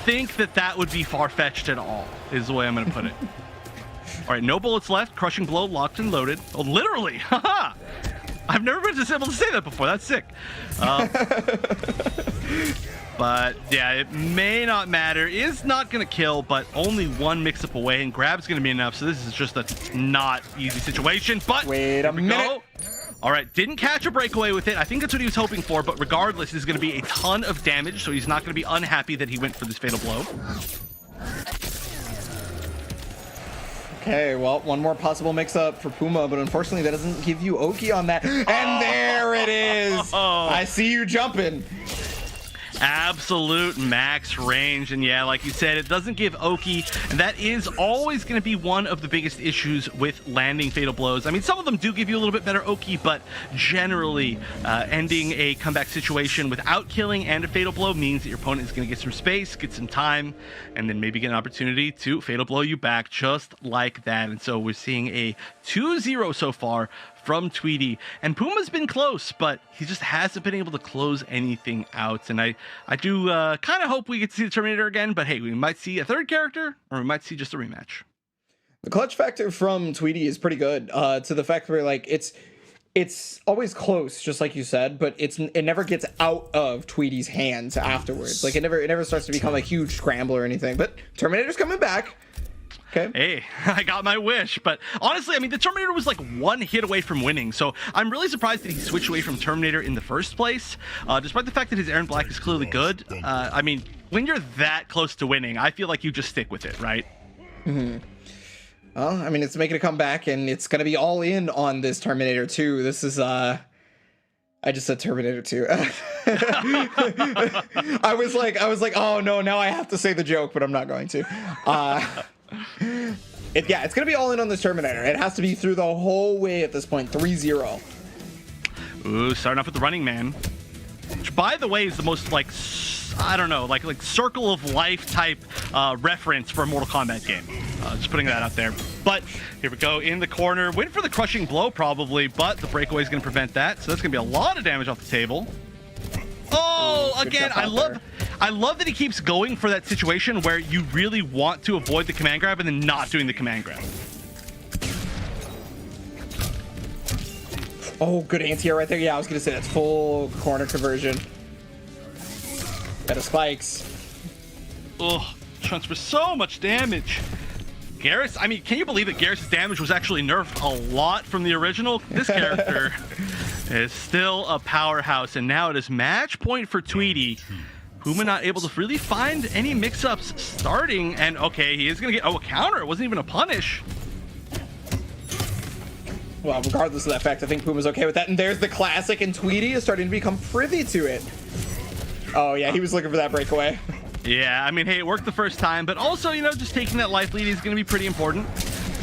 [SPEAKER 2] think that would be far-fetched at all, is the way I'm going to put it. All right, no bullets left. Crushing blow, locked and loaded. Oh, literally. Haha. I've never been able to say that before. That's sick. But yeah, it may not matter. Is not going to kill, but only one mix-up away, and grab's going to be enough. So this is just a not easy situation. But
[SPEAKER 1] wait a minute.
[SPEAKER 2] All right, didn't catch a breakaway with it. I think that's what he was hoping for, but regardless, this is going to be a ton of damage, so he's not going to be unhappy that he went for this fatal blow.
[SPEAKER 1] Okay, well, one more possible mix-up for Puma, but unfortunately that doesn't give you Oki on that. And there it is! I see you jumping.
[SPEAKER 2] Absolute max range, and yeah, like you said, it doesn't give Oki, and that is always going to be one of the biggest issues with landing fatal blows. I mean, some of them do give you a little bit better Oki, but generally ending a comeback situation without killing and a fatal blow means that your opponent is going to get some space, get some time, and then maybe get an opportunity to fatal blow you back just like that. And so we're seeing a 2-0 so far from Tweety, and Puma's been close, but he just hasn't been able to close anything out. And I do kind of hope we get to see the Terminator again, but hey, we might see a third character, or we might see just a rematch.
[SPEAKER 1] The clutch factor from Tweety is pretty good, to the fact where like it's always close, just like you said, but it never gets out of Tweety's hands afterwards. Like it never starts to become a huge scramble or anything. But Terminator's coming back. Okay.
[SPEAKER 2] Hey, I got my wish, but honestly, I mean, the Terminator was like one hit away from winning, so I'm really surprised that he switched away from Terminator in the first place, despite the fact that his Aaron Black is clearly good. I mean, when you're that close to winning, I feel like you just stick with it, right?
[SPEAKER 1] Mm-hmm. Well, I mean, it's making a comeback, and it's going to be all in on this Terminator 2. This is, I just said Terminator 2. I was like, oh no, now I have to say the joke, but I'm not going to. It's gonna be all in on this Terminator. It has to be through the whole way at this point. 3-0.
[SPEAKER 2] Ooh, starting off with the Running Man, which by the way is the most like, I don't know, like circle of life type reference for a Mortal Kombat game. Just putting that out there. But here we go in the corner. Went for the crushing blow probably, but the breakaway is going to prevent that. So that's going to be a lot of damage off the table. Oh, again, I I love that he keeps going for that situation where you really want to avoid the command grab and then not doing the command grab.
[SPEAKER 1] Oh, good anti-air right there. Yeah, I was gonna say that's full corner conversion. Better spikes.
[SPEAKER 2] Ugh, transfer so much damage. Garrus, I mean, can you believe that Garrus' damage was actually nerfed a lot from the original? This character is still a powerhouse, and now it is match point for Tweety. Puma not able to really find any mix-ups starting, and okay, he is gonna get, oh, a counter. It wasn't even a punish.
[SPEAKER 1] Well, regardless of that fact, I think Puma's okay with that. And there's the classic, and Tweety is starting to become privy to it. Oh, yeah, he was looking for that breakaway.
[SPEAKER 2] Yeah, I mean, hey, it worked the first time, but also, you know, just taking that life lead is going to be pretty important.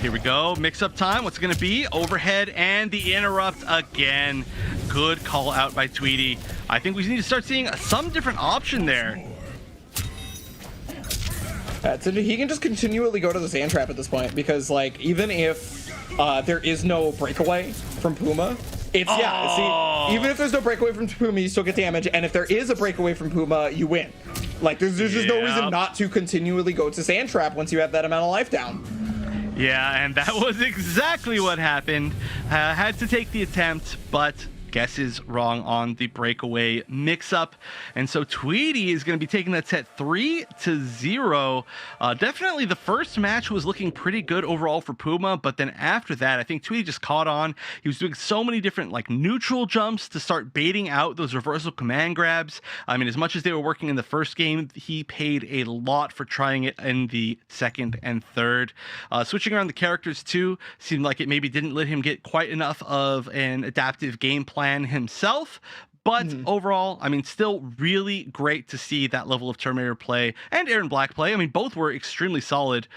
[SPEAKER 2] Here we go, mix-up time. What's going to be? Overhead and the interrupt again. Good call out by Tweety. I think we need to start seeing some different option there.
[SPEAKER 1] So he can just continually go to the sand trap at this point, because, like, even if there is no breakaway from Puma, it's, yeah, see, even if there's no breakaway from Puma, you still get damage, and if there is a breakaway from Puma, you win. Like, there's just no reason not to continually go to sand trap once you have that amount of life down.
[SPEAKER 2] Yeah, and that was exactly what happened. Had to take the attempt, but guesses wrong on the breakaway mix-up, and so Tweety is going to be taking that set 3-0. Definitely the first match was looking pretty good overall for Puma, but then after that, I think Tweety just caught on. He was doing so many different like neutral jumps to start baiting out those reversal command grabs. I mean, as much as they were working in the first game, he paid a lot for trying it in the second and third. Switching around the characters too seemed like it maybe didn't let him get quite enough of an adaptive game plan himself, but overall, I mean, still really great to see that level of Terminator play and Aaron Black play. I mean, both were extremely solid,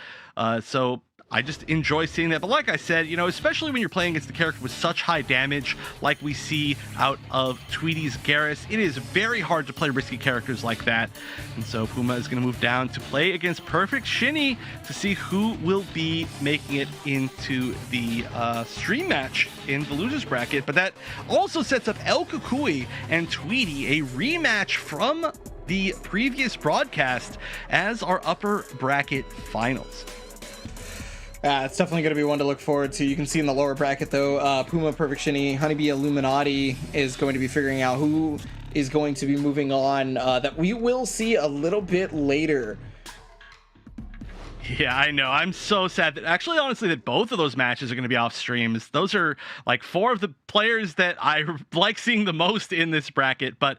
[SPEAKER 2] so I just enjoy seeing that. But like I said, you know, especially when you're playing against the character with such high damage like we see out of Tweety's Garrus, it is very hard to play risky characters like that. And so Puma is going to move down to play against Perfect Shinny to see who will be making it into the stream match in the losers bracket. But that also sets up El Kukui and Tweety, a rematch from the previous broadcast, as our upper bracket finals.
[SPEAKER 1] It's definitely going to be one to look forward to. You can see in the lower bracket, though, Puma, Perfect Shinny, Honeybee, Illuminati is going to be figuring out who is going to be moving on. That we will see a little bit later.
[SPEAKER 2] Yeah, I know. I'm so sad that actually, honestly, that both of those matches are going to be off streams. Those are like four of the players that I like seeing the most in this bracket, but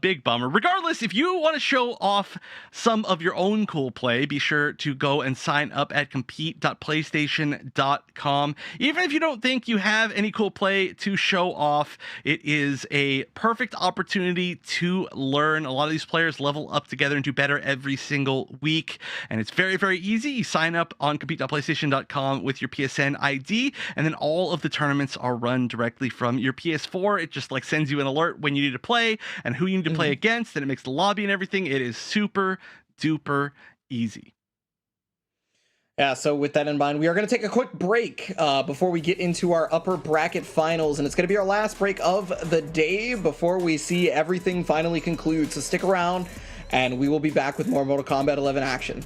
[SPEAKER 2] big bummer. Regardless, if you want to show off some of your own cool play, be sure to go and sign up at compete.playstation.com. Even if you don't think you have any cool play to show off, it is a perfect opportunity to learn. A lot of these players level up together and do better every single week, and it's very, very easy. You sign up on compete.playstation.com with your PSN ID, and then all of the tournaments are run directly from your PS4. It just like sends you an alert when you need to play and who you need to play against, and it makes the lobby and everything. It is super duper easy.
[SPEAKER 1] Yeah, so with that in mind, we are going to take a quick break before we get into our upper bracket finals, and it's going to be our last break of the day before we see everything finally conclude. So stick around, and we will be back with more Mortal Kombat 11 action.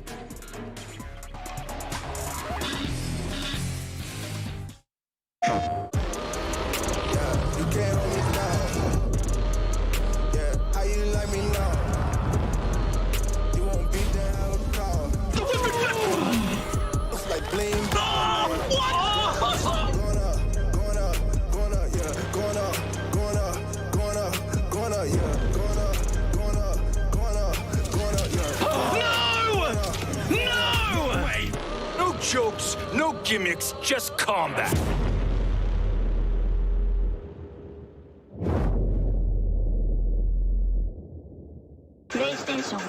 [SPEAKER 5] Jokes, no gimmicks, just combat.
[SPEAKER 6] PlayStation.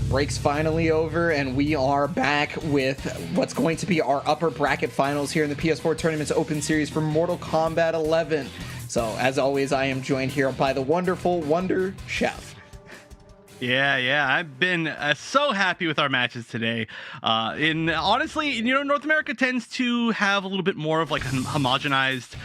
[SPEAKER 1] Break's finally over, and we are back with what's going to be our upper bracket finals here in the PS4 Tournament's Open Series for Mortal Kombat 11. So, as always, I am joined here by the wonderful Wonder Chef.
[SPEAKER 2] Yeah, I've been so happy with our matches today. Honestly, North America tends to have a little bit more of like a homogenized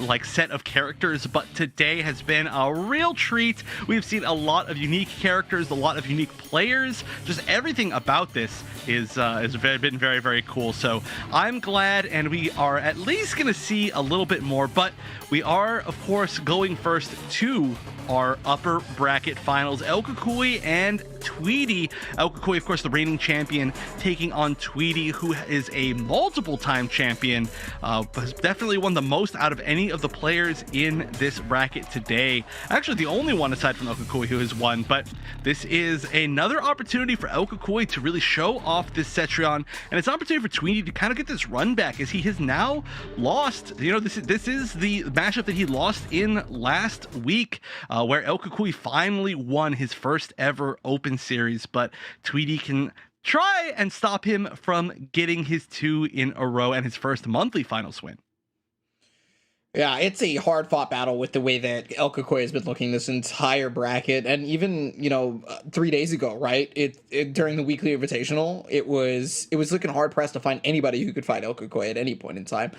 [SPEAKER 2] like set of characters, but today has been a real treat. We've seen a lot of unique characters, a lot of unique players. Just everything about this is been very, very cool. So I'm glad, and we are at least going to see a little bit more, but we are, of course, going first to our upper bracket finals. El Kukui and Tweedy. El Kukui, of course, the reigning champion, taking on Tweedy, who is a multiple-time champion, has definitely won the most out of any of the players in this bracket today. Actually, the only one aside from El Kukui who has won, but this is another opportunity for El Kukui to really show off this Cetrion, and it's an opportunity for Tweedy to kind of get this run back, as he has now lost. This is the matchup that he lost in last week, where El Kukui finally won his first ever Open Series, but Tweedy can try and stop him from getting his 2 in a row and his first monthly finals win.
[SPEAKER 1] Yeah, it's a hard-fought battle with the way that El Kukui has been looking this entire bracket, and even 3 days ago, right? During the weekly invitational, it was looking hard-pressed to find anybody who could fight El Kukui at any point in time.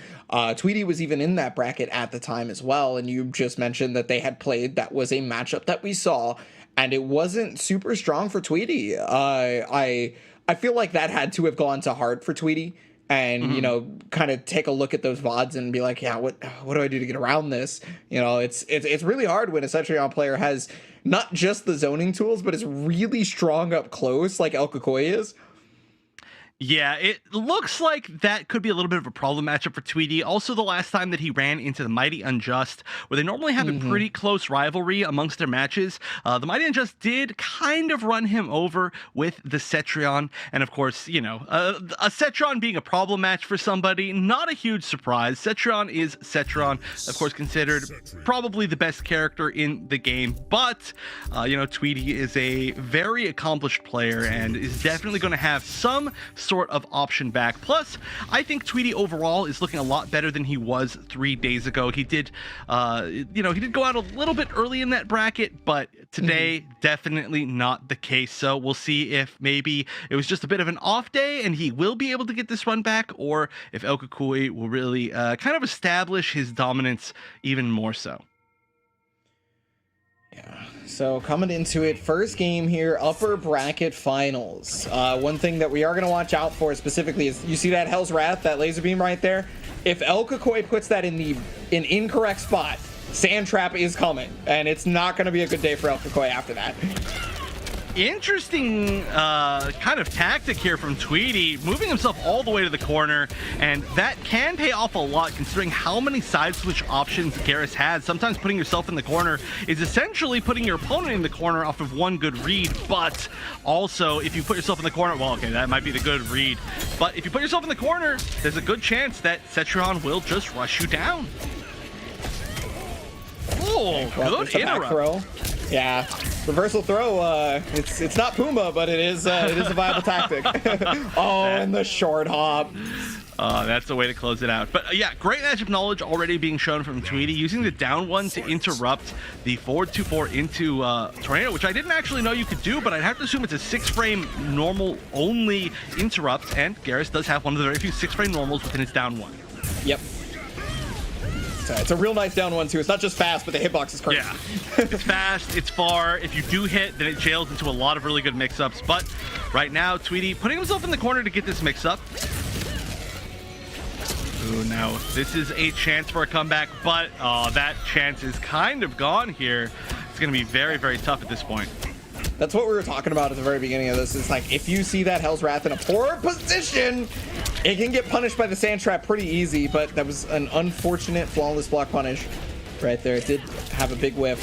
[SPEAKER 1] Tweedy was even in that bracket at the time as well, and you just mentioned that they had played. That was a matchup that we saw, and it wasn't super strong for Tweedy. I feel like that had to have gone to heart for Tweedy. And kind of take a look at those VODs and be like, yeah, what do I do to get around this? It's really hard when a Cetrion player has not just the zoning tools, but is really strong up close, like El Kukui is.
[SPEAKER 2] Yeah, it looks like that could be a little bit of a problem matchup for Tweedy. Also, the last time that he ran into the Mighty Unjust, where they normally have a pretty close rivalry amongst their matches, the Mighty Unjust did kind of run him over with the Cetrion. And of course, a Cetrion being a problem match for somebody, not a huge surprise. Cetrion is Cetrion, of course, considered probably the best character in the game. But, Tweedy is a very accomplished player and is definitely going to have some sort of option back. Plus, I think Tweedy overall is looking a lot better than he was 3 days ago. He did, he did go out a little bit early in that bracket, but today, definitely not the case. So we'll see if maybe it was just a bit of an off day and he will be able to get this run back, or if El Kukui will really kind of establish his dominance even more so.
[SPEAKER 1] Yeah, so coming into it, first game here, upper bracket finals. One thing that we are going to watch out for specifically is, you see that Hell's Wrath, that laser beam right there? If El Kukui puts that in an incorrect spot, Sand Trap is coming, and it's not going to be a good day for El Kukui after that.
[SPEAKER 2] Interesting kind of tactic here from Tweedy, moving himself all the way to the corner, and that can pay off a lot considering how many side switch options Garrus has. Sometimes putting yourself in the corner is essentially putting your opponent in the corner off of one good read, but also if you put yourself in the corner, well, okay, that might be the good read, but if you put yourself in the corner, there's a good chance that Cetrion will just rush you down. Oh, good interrupt. Throw.
[SPEAKER 1] Yeah, reversal throw. It's not Puma, but it is a viable tactic. Oh, and the short hop.
[SPEAKER 2] That's the way to close it out. But yeah, great matchup knowledge already being shown from Tweety, using the down one to interrupt the forward 2-4 into Tornado, which I didn't actually know you could do, but I'd have to assume it's a 6-frame normal only interrupt, and Garrus does have one of the very few 6-frame normals within its down one.
[SPEAKER 1] Yep. So it's a real nice down one too. It's not just fast, but the hitbox is crazy.
[SPEAKER 2] Yeah, it's fast, it's far. If you do hit, then it jails into a lot of really good mix-ups. But right now, Tweety putting himself in the corner to get this mix-up. Ooh, now this is a chance for a comeback, but that chance is kind of gone here. It's going to be very, very tough at this point.
[SPEAKER 1] That's what we were talking about at the very beginning of this. It's like, if you see that Hell's Wrath in a poor position, it can get punished by the sand trap pretty easy, but that was an unfortunate flawless block punish right there. It did have a big whiff.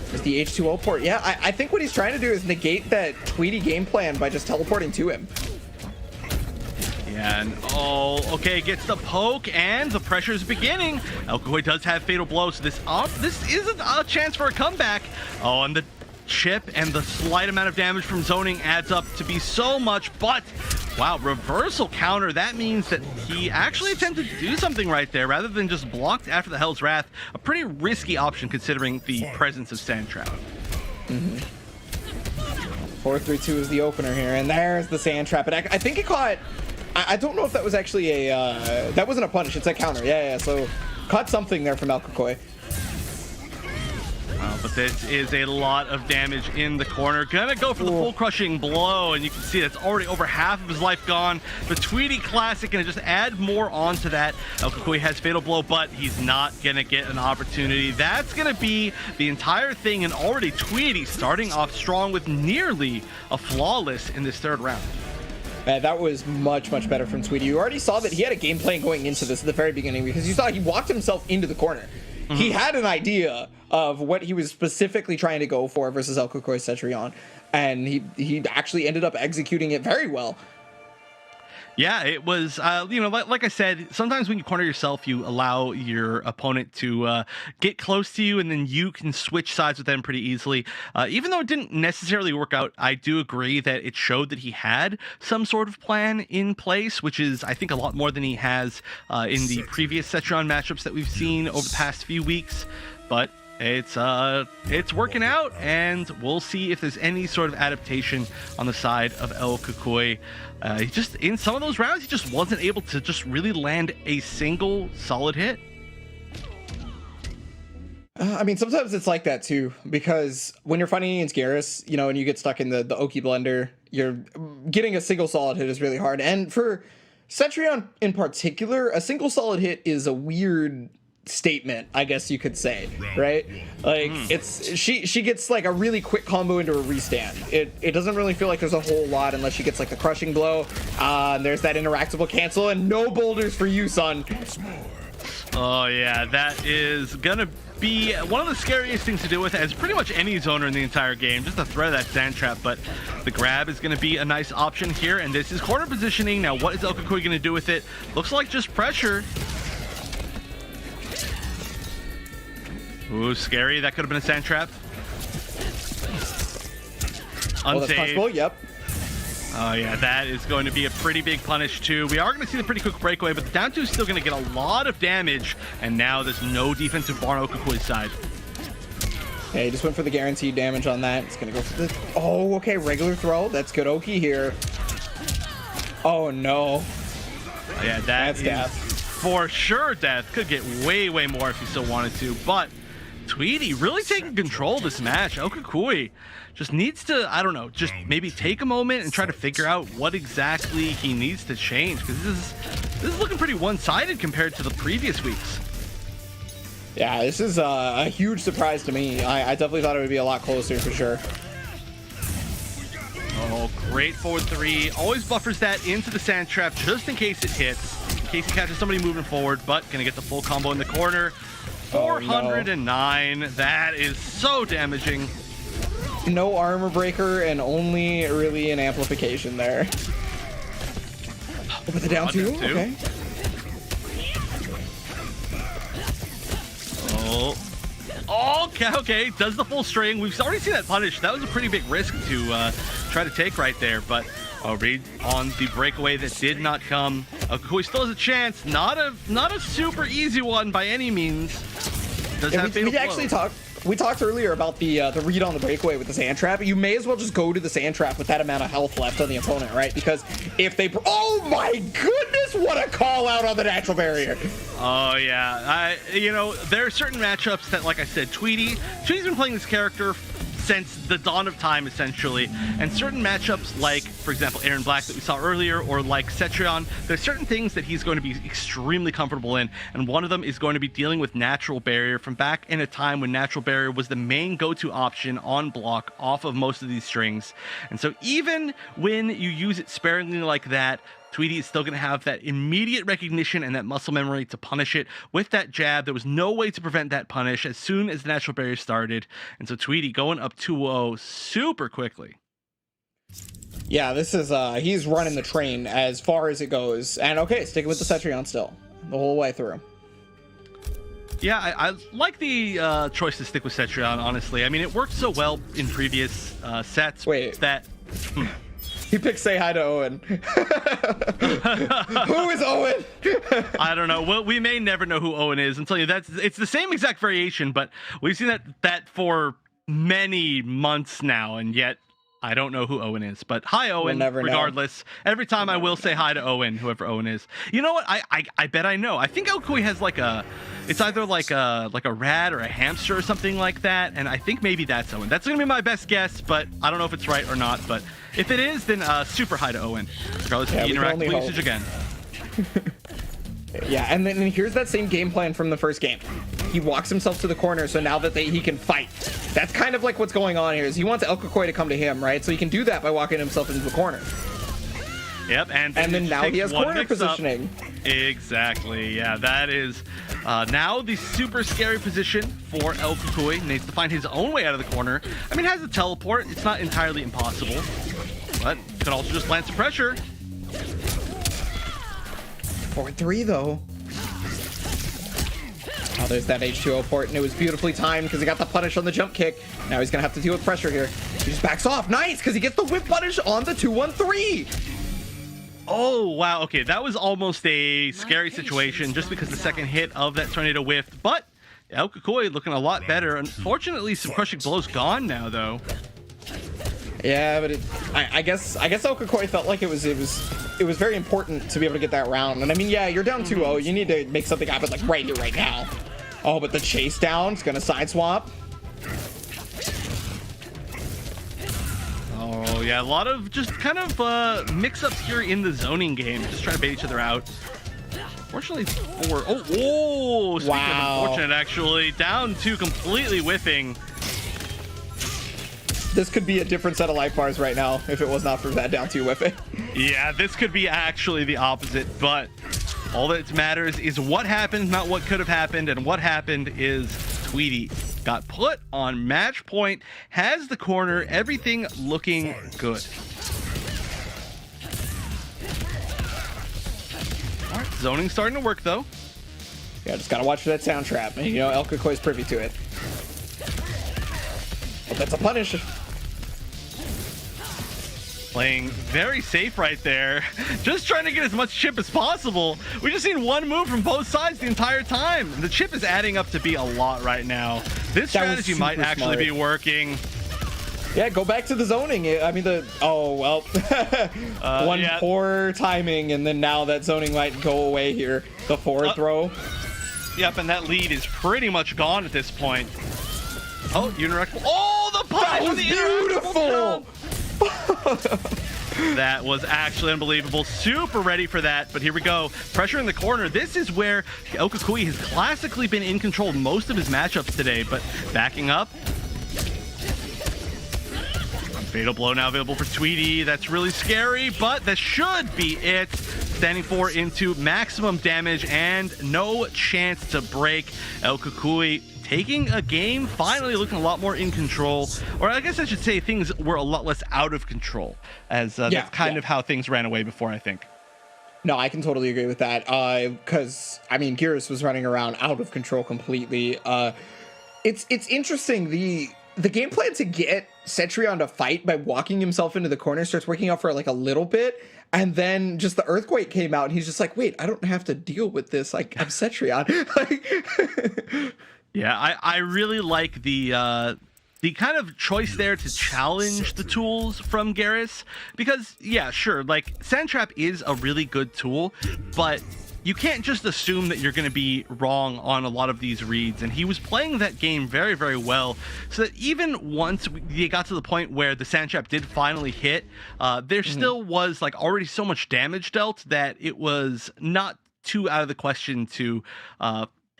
[SPEAKER 1] There's the H2O port. Yeah, I think what he's trying to do is negate that Tweety game plan by just teleporting to him.
[SPEAKER 2] Yeah, and okay, gets the poke, and the pressure is beginning. Elkakoi does have Fatal Blow, so this isn't a chance for a comeback. Oh, and the chip and the slight amount of damage from zoning adds up to be so much, but wow, reversal counter. That means that he actually attempted to do something right there rather than just blocked after the Hell's Wrath. A pretty risky option considering the presence of Sand Trap.
[SPEAKER 1] 4-3-2 is the opener here, and there's the sand trap. And I think it caught, I don't know if that was actually a, that wasn't a punish, it's a counter. Yeah, so caught something there from Elkakoi.
[SPEAKER 2] But this is a lot of damage in the corner. Gonna go for the full crushing blow, and you can see that's already over half of his life gone. The Tweety Classic gonna just add more onto that. Elkakoi has Fatal Blow, but he's not gonna get an opportunity. That's gonna be the entire thing, and already Tweety starting off strong with nearly a flawless in this third round.
[SPEAKER 1] That was much, much better from Tweety. You already saw that he had a game plan going into this at the very beginning, because you saw he walked himself into the corner. He had an idea of what he was specifically trying to go for versus Elkakoi's Cetrion, and he actually ended up executing it very well.
[SPEAKER 2] Yeah, it was, you know, like I said, sometimes when you corner yourself, you allow your opponent to get close to you, and then you can switch sides with them pretty easily. Even though it didn't necessarily work out, I do agree that it showed that he had some sort of plan in place, which is, I think, a lot more than he has in the previous Cetrion matchups that we've seen over the past few weeks. But it's working out, and we'll see if there's any sort of adaptation on the side of Elkakoi. He just, in some of those rounds, he just wasn't able to just really land a single solid hit.
[SPEAKER 1] I mean, sometimes it's like that too, because when you're fighting against Garrus, you know, and you get stuck in the Oki blender, you're getting a single solid hit is really hard. And for Cetrion in particular, a single solid hit is a weird statement, I guess you could say, right? Like she gets like a really quick combo into a restand. It doesn't really feel like there's a whole lot unless she gets like the crushing blow. And there's that interactable cancel, and no boulders for you, son.
[SPEAKER 2] Oh yeah, that is gonna be one of the scariest things to deal with as pretty much any zoner in the entire game, just the threat of that sand trap. But the grab is going to be a nice option here, and this is corner positioning. Now what is Elkakoi going to do with it? Looks like just pressure. Ooh, scary. That could have been a sand trap.
[SPEAKER 1] Oh, that's possible. Yep.
[SPEAKER 2] Oh yeah, that is going to be a pretty big punish too. We are going to see the pretty quick breakaway, but the down two is still going to get a lot of damage, and now there's no defensive bar on Okakoi's side.
[SPEAKER 1] Yeah, he just went for the guaranteed damage on that. It's going to go for the... Oh, okay, regular throw. That's good Oki here. Oh, no.
[SPEAKER 2] Yeah, that's death. For sure death. Could get way, way more if he still wanted to, but Tweety really taking control of this match. Elkakoi just needs to, I don't know, just maybe take a moment and try to figure out what exactly he needs to change, because this is looking pretty one-sided compared to the previous weeks.
[SPEAKER 1] Yeah, this is a huge surprise to me. I definitely thought it would be a lot closer for sure.
[SPEAKER 2] Oh, great forward three. Always buffers that into the sand trap just in case it hits, in case he catches somebody moving forward, but gonna get the full combo in the corner. 409. That is so damaging.
[SPEAKER 1] No armor breaker and only really an amplification there. Oh, but the down two? Okay.
[SPEAKER 2] Oh, okay. Does the full string. We've already seen that punish. That was a pretty big risk to try to take right there, but A read on the breakaway that did not come. Okui still has a chance. Not a super easy one by any means. Does have fatal blow.
[SPEAKER 1] We talked earlier about the read on the breakaway with the sand trap. You may as well just go to the sand trap with that amount of health left on the opponent, right? Because if they, oh my goodness, what a call out on the natural barrier.
[SPEAKER 2] Oh yeah, there are certain matchups that, like I said, Tweety's been playing this character since the dawn of time, essentially. And certain matchups, like, for example, Aaron Black that we saw earlier, or like Cetrion, there's certain things that he's going to be extremely comfortable in, and one of them is going to be dealing with Natural Barrier from back in a time when Natural Barrier was the main go-to option on block off of most of these strings. And so even when you use it sparingly like that, Tweety is still going to have that immediate recognition and that muscle memory to punish it with that jab. There was no way to prevent that punish as soon as the natural barrier started. And so Tweety going up 2-0 super quickly.
[SPEAKER 1] Yeah, this is, he's running the train as far as it goes. And okay, sticking with the Cetrion still, the whole way through.
[SPEAKER 2] Yeah, I like the choice to stick with Cetrion, honestly. I mean, it worked so well in previous sets that...
[SPEAKER 1] He picked Say Hi to Owen. Who is Owen?
[SPEAKER 2] I don't know. Well, we may never know who Owen is until it's the same exact variation, but we've seen that for many months now, and yet I don't know who Owen is. But hi, Owen.
[SPEAKER 1] We'll
[SPEAKER 2] regardless, every time I will say hi to Owen, whoever Owen is. You know what? I bet I know. I think Okui has it's either like a rat or a hamster or something like that, and I think maybe that's Owen. That's gonna be my best guess, but I don't know if it's right or not. But if it is, then super hi to Owen. Regardless of the interactive usage again.
[SPEAKER 1] Yeah, and then here's that same game plan from the first game. He walks himself to the corner, so now that he can fight. That's kind of like what's going on here. Is he wants El Kakoi to come to him, right? So he can do that by walking himself into the corner.
[SPEAKER 2] Yep, and
[SPEAKER 1] then now he has corner positioning.
[SPEAKER 2] Exactly. Yeah, that is now the super scary position for El Kakoi. Needs to find his own way out of the corner. I mean, has a teleport. It's not entirely impossible, but could also just land some pressure.
[SPEAKER 1] 4-3 though. Oh, there's that H2O port, and it was beautifully timed because he got the punish on the jump kick. Now he's gonna have to deal with pressure here. He just backs off. Nice, because he gets the whip punish on the 2-1-3.
[SPEAKER 2] Oh, wow. Okay, that was almost a scary situation just because the second hit of that tornado whiffed. But El Kakoi looking a lot better. Unfortunately, some crushing blows gone now, though.
[SPEAKER 1] Yeah, but I guess El Kakoi felt like it was very important to be able to get that round. And I mean, yeah, you're down 2-0. You need to make something happen like right here, right now. Oh, but the chase down is gonna side swap.
[SPEAKER 2] Oh yeah, a lot of just kind of mix-ups here in the zoning game, just trying to bait each other out. Fortunately, speaking of unfortunate, actually, down to completely whiffing.
[SPEAKER 1] This could be a different set of life bars right now if it was not for that down 2 whiffing.
[SPEAKER 2] Yeah, this could be actually the opposite, but all that matters is what happened, not what could have happened, and what happened is Tweety got put on match point, has the corner, everything looking good. All right, zoning starting to work though.
[SPEAKER 1] Yeah, just gotta watch for that sound trap, and you know El Kakoi's privy to it. But that's a punish.
[SPEAKER 2] Playing very safe right there. Just trying to get as much chip as possible. We just seen one move from both sides the entire time. The chip is adding up to be a lot right now. This strategy might actually be working.
[SPEAKER 1] Yeah, go back to the zoning. I mean, poor timing, and then now that zoning might go away here. The forward throw.
[SPEAKER 2] Yep, and that lead is pretty much gone at this point. Oh, unirectal. Oh, the punish!
[SPEAKER 1] That was beautiful!
[SPEAKER 2] That was actually unbelievable. Super ready for that, but here we go. Pressure in the corner. This is where El Kakoi has classically been in control most of his matchups today, but backing up. Fatal blow now available for Tweety. That's really scary, but that should be it. Standing 4 into maximum damage and no chance to break. El Kakoi taking a game, finally looking a lot more in control. Or I guess I should say things were a lot less out of control, as that's kind of how things ran away before, I think.
[SPEAKER 1] No, I can totally agree with that. Because, I mean, Geras was running around out of control completely. It's interesting. the game plan to get Cetrion to fight by walking himself into the corner starts working out for like a little bit, and then just the earthquake came out and he's just like, wait, I don't have to deal with this, like I'm Cetrion. Like,
[SPEAKER 2] yeah, I really like the kind of choice there to challenge the tools from Garrus, because yeah, sure, like Sandtrap is a really good tool, but you can't just assume that you're going to be wrong on a lot of these reads, and he was playing that game very, very well, so that even once you got to the point where the Sandtrap did finally hit, there still was like already so much damage dealt that it was not too out of the question to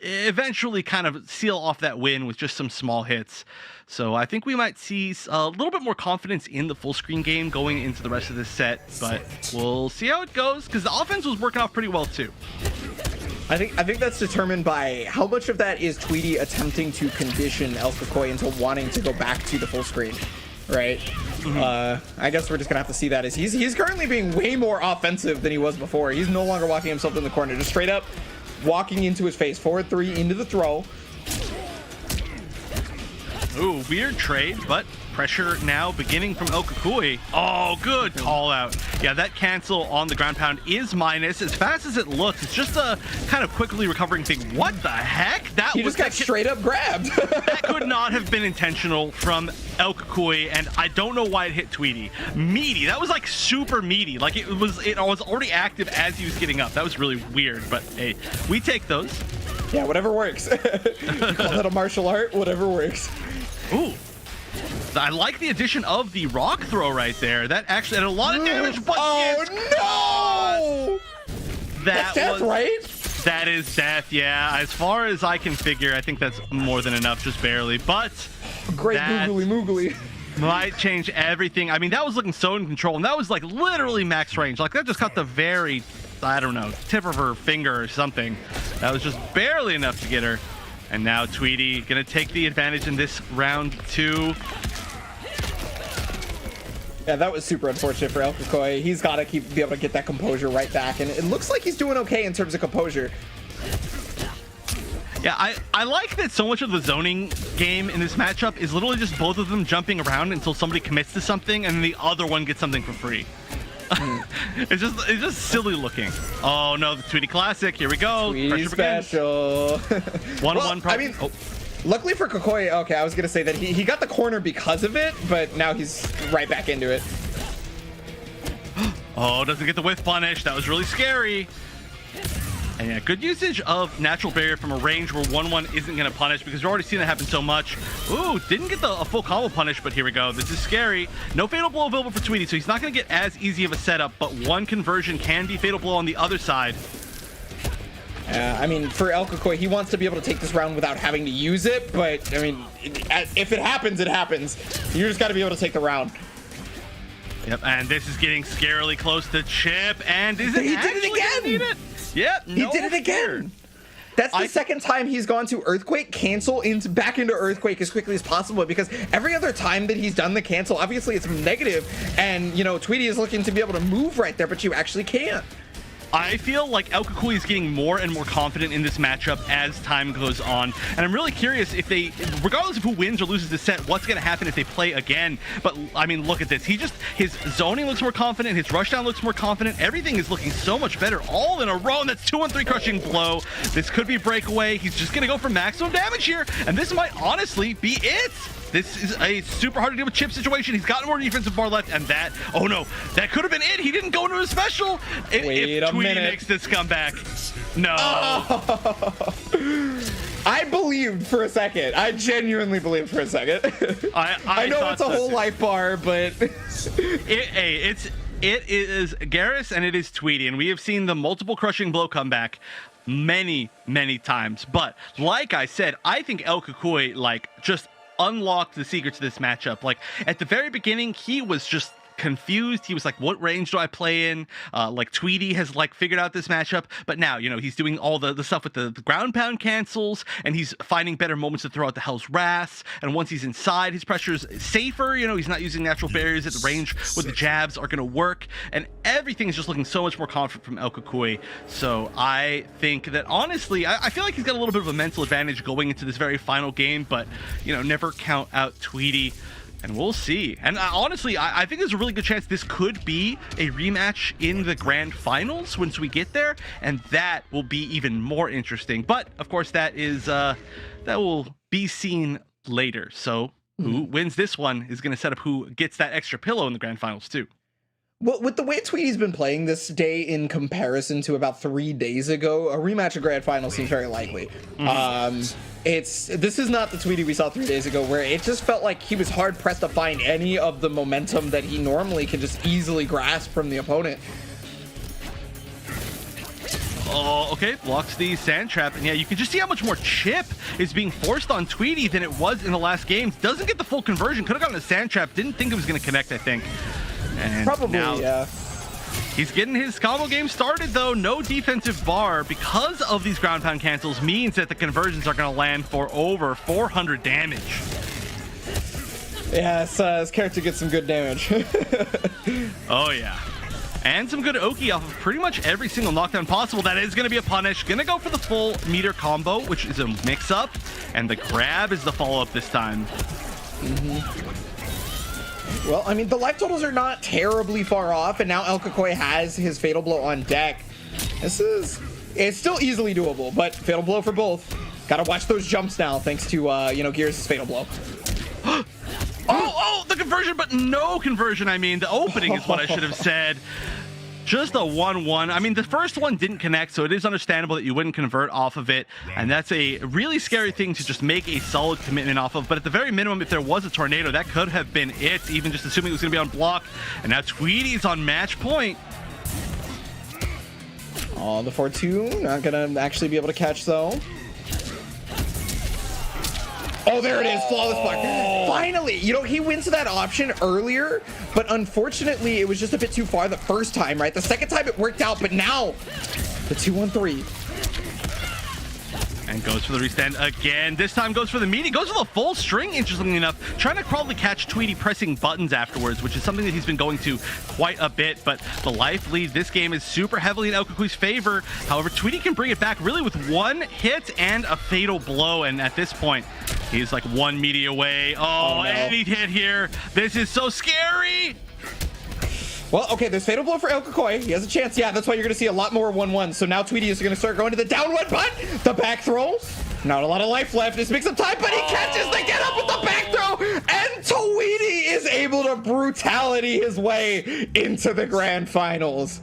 [SPEAKER 2] eventually kind of seal off that win with just some small hits. So I think we might see a little bit more confidence in the full screen game going into the rest of this set, but we'll see how it goes, because the offense was working off pretty well too.
[SPEAKER 1] I think that's determined by how much of that is Tweedy attempting to condition El Kakoi into wanting to go back to the full screen, right? I guess we're just gonna have to see that, as he's currently being way more offensive than he was before. He's no longer walking himself in the corner, just straight up walking into his face, forward 3 into the throw.
[SPEAKER 2] Ooh, weird trade, but pressure now beginning from El Kakui. Oh, good call out. Yeah, that cancel on the ground pound is minus. As fast as it looks, it's just a kind of quickly recovering thing. What the heck?
[SPEAKER 1] He just got straight up grabbed.
[SPEAKER 2] That could not have been intentional from El Kakui, and I don't know why it hit Tweedy. Meaty. That was like super meaty. Like it was already active as he was getting up. That was really weird, but hey, we take those.
[SPEAKER 1] Yeah, whatever works. You call that a martial art? Whatever works.
[SPEAKER 2] Ooh. I like the addition of the rock throw right there. That actually had a lot of damage, but
[SPEAKER 1] oh no! That's death, right?
[SPEAKER 2] That is death, yeah. As far as I can figure, I think that's more than enough, just barely. But
[SPEAKER 1] great googly moogly.
[SPEAKER 2] Might change everything. I mean, that was looking so in control, and that was like literally max range. Like that just got the very, I don't know, tip of her finger or something. That was just barely enough to get her. And now Tweedy gonna take the advantage in this round 2.
[SPEAKER 1] Yeah, that was super unfortunate for El Kakoi. He's got to be able to get that composure right back, and it looks like he's doing okay in terms of composure.
[SPEAKER 2] Yeah, I like that so much of the zoning game in this matchup is literally just both of them jumping around until somebody commits to something, and then the other one gets something for free. It's just silly looking. Oh no, the Tweedy Classic. Here we go.
[SPEAKER 1] Tweedy special.
[SPEAKER 2] 1-1.
[SPEAKER 1] I mean, luckily for Kakoi, okay, I was gonna say that he got the corner because of it, but now he's right back into it.
[SPEAKER 2] Oh, doesn't get the whiff punish. That was really scary. And yeah, good usage of natural barrier from a range where 1-1 isn't going to punish, because you're already seeing that happen so much. Ooh, didn't get a full combo punish, but here we go. This is scary. No fatal blow available for Tweedy, so he's not going to get as easy of a setup, but one conversion can be fatal blow on the other side.
[SPEAKER 1] I mean, for El Kakoi, he wants to be able to take this round without having to use it, but I mean, if it happens, it happens. You just got to be able to take the round.
[SPEAKER 2] Yep, and this is getting scarily close to Chip, and is it
[SPEAKER 1] he did it again?
[SPEAKER 2] Yep,
[SPEAKER 1] he did it again. That's the second time he's gone to Earthquake, cancel, back into Earthquake as quickly as possible, because every other time that he's done the cancel, obviously it's negative, and, you know, Tweedy is looking to be able to move right there, but you actually can't.
[SPEAKER 2] I feel like El Kakui is getting more and more confident in this matchup as time goes on, and I'm really curious if they, regardless of who wins or loses the set, what's going to happen if they play again. But I mean, look at this. His zoning looks more confident, his rushdown looks more confident, everything is looking so much better all in a row, and that's 2-1-3 crushing blow. This could be breakaway. He's just going to go for maximum damage here, and this might honestly be it. This is a super hard to deal with Chip situation. He's got more defensive bar left, and that, oh no, that could have been it. He didn't go into a special.
[SPEAKER 1] Wait a minute.
[SPEAKER 2] Makes this comeback. No.
[SPEAKER 1] Oh. I believed for a second. I genuinely believed for a second. I know it's a whole life bar, but
[SPEAKER 2] it is Garrus and it is Tweedy, and we have seen the multiple crushing blow comeback many times. But like I said, I think El Kakui just unlocked the secret to this matchup. Like at the very beginning, he was just confused. He was like, what range do I play in? Like Tweedy has like figured out this matchup, but now, you know, he's doing all the stuff with the ground pound cancels, and he's finding better moments to throw out the Hell's Wraths. And once he's inside, his pressure is safer. You know, he's not using natural barriers at the range where the jabs are going to work, and everything is just looking so much more confident from El Cucuy. So I think that honestly, I feel like he's got a little bit of a mental advantage going into this very final game, but you know, never count out Tweedy. And we'll see. And honestly, I think there's a really good chance this could be a rematch in the grand finals once we get there, and that will be even more interesting. But of course, that will be seen later. So who wins this one is going to set up who gets that extra pillow in the grand finals too.
[SPEAKER 1] Well, with the way Tweedy's been playing this day in comparison to about 3 days ago, a rematch of grand final seems very likely. This is not the Tweedy we saw 3 days ago, where it just felt like he was hard pressed to find any of the momentum that he normally can just easily grasp from the opponent.
[SPEAKER 2] Oh, okay, blocks the sand trap, and yeah, you can just see how much more chip is being forced on Tweedy than it was in the last game. Doesn't get the full conversion, could have gotten a sand trap, didn't think it was going to connect, I think. And
[SPEAKER 1] probably,
[SPEAKER 2] now,
[SPEAKER 1] yeah.
[SPEAKER 2] He's getting his combo game started, though. No defensive bar because of these ground pound cancels means that the conversions are going to land for over 400 damage.
[SPEAKER 1] Yeah, his character gets some good damage.
[SPEAKER 2] Oh, yeah. And some good Oki off of pretty much every single knockdown possible. That is going to be a punish. Going to go for the full meter combo, which is a mix-up. And the grab is the follow-up this time.
[SPEAKER 1] Well, I mean, the life totals are not terribly far off, and now El Cucuy has his Fatal Blow on deck. It's still easily doable, but Fatal Blow for both. Gotta watch those jumps now, thanks to, Gears' Fatal Blow.
[SPEAKER 2] Oh, the conversion, but no conversion, I mean. The opening is what I should have said. Just a 1-1. I mean, the first one didn't connect, so it is understandable that you wouldn't convert off of it. And that's a really scary thing to just make a solid commitment off of. But at the very minimum, if there was a tornado, that could have been it, even just assuming it was going to be on block. And now Tweedy's on match point.
[SPEAKER 1] Oh, the 4-2. Not going to actually be able to catch, though. Oh, there it is. Flawless block. Finally, he went to that option earlier, but unfortunately, it was just a bit too far the first time, right? The second time it worked out, but now the 2-1-3.
[SPEAKER 2] And goes for the restand again. This time goes for the meaty. Goes for the full string, interestingly enough. Trying to probably catch Tweedy pressing buttons afterwards, which is something that he's been going to quite a bit. But the life lead this game is super heavily in El Cucuy's favor. However, Tweedy can bring it back really with one hit and a fatal blow. And at this point, he's like one meaty away. Oh, no. Any hit here. This is so scary.
[SPEAKER 1] Well, okay, there's Fatal Blow for El Cucuy. He has a chance. Yeah, that's why you're going to see a lot more 1-1. So now Tweedy is going to start going to the down one, but the back throw. Not a lot of life left. This makes some time, but he catches the get up with the back throw. And Tweedy is able to brutality his way into the grand finals.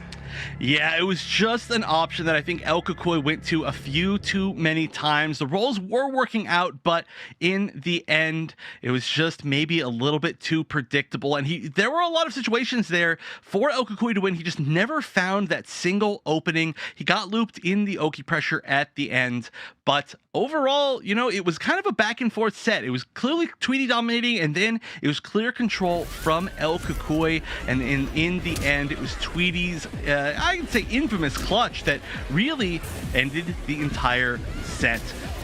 [SPEAKER 2] Yeah, it was just an option that I think El Cucuy went to a few too many times. The rolls were working out, but in the end, it was just maybe a little bit too predictable. And there were a lot of situations there for El Cucuy to win. He just never found that single opening. He got looped in the Oki pressure at the end. But overall, it was kind of a back and forth set. It was clearly Tweedy dominating, and then it was clear control from El Cucuy. And in the end, it was Tweedy's, I would say, infamous clutch that really ended the entire set.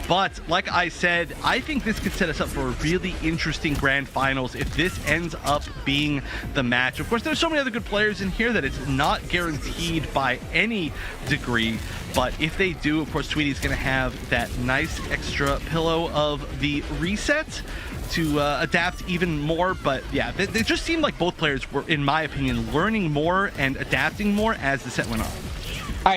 [SPEAKER 2] But like I said, I think this could set us up for a really interesting grand finals if this ends up being the match. Of course, there's so many other good players in here that it's not guaranteed by any degree. But if they do, of course, Tweedy's going to have that nice extra pillow of the reset to adapt even more. But yeah, they just seemed like both players were, in my opinion, learning more and adapting more as the set went on.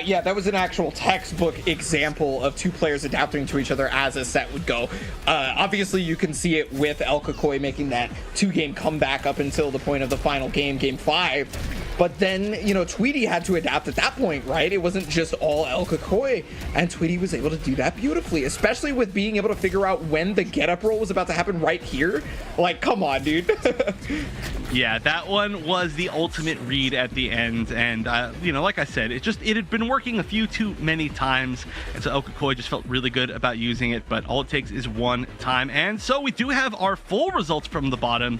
[SPEAKER 1] Yeah, that was an actual textbook example of two players adapting to each other as a set would go. Obviously, you can see it with El Cucuy making that 2-game comeback up until the point of the final game, Game 5. But then, Tweedy had to adapt at that point, right? It wasn't just all El Cucuy, and Tweedy was able to do that beautifully, especially with being able to figure out when the get-up roll was about to happen right here. Like, come on, dude.
[SPEAKER 2] Yeah, that one was the ultimate read at the end, and you know, like I said, it had been working a few too many times, and so Okakoi just felt really good about using it, but all it takes is one time. And so we do have our full results from the bottom.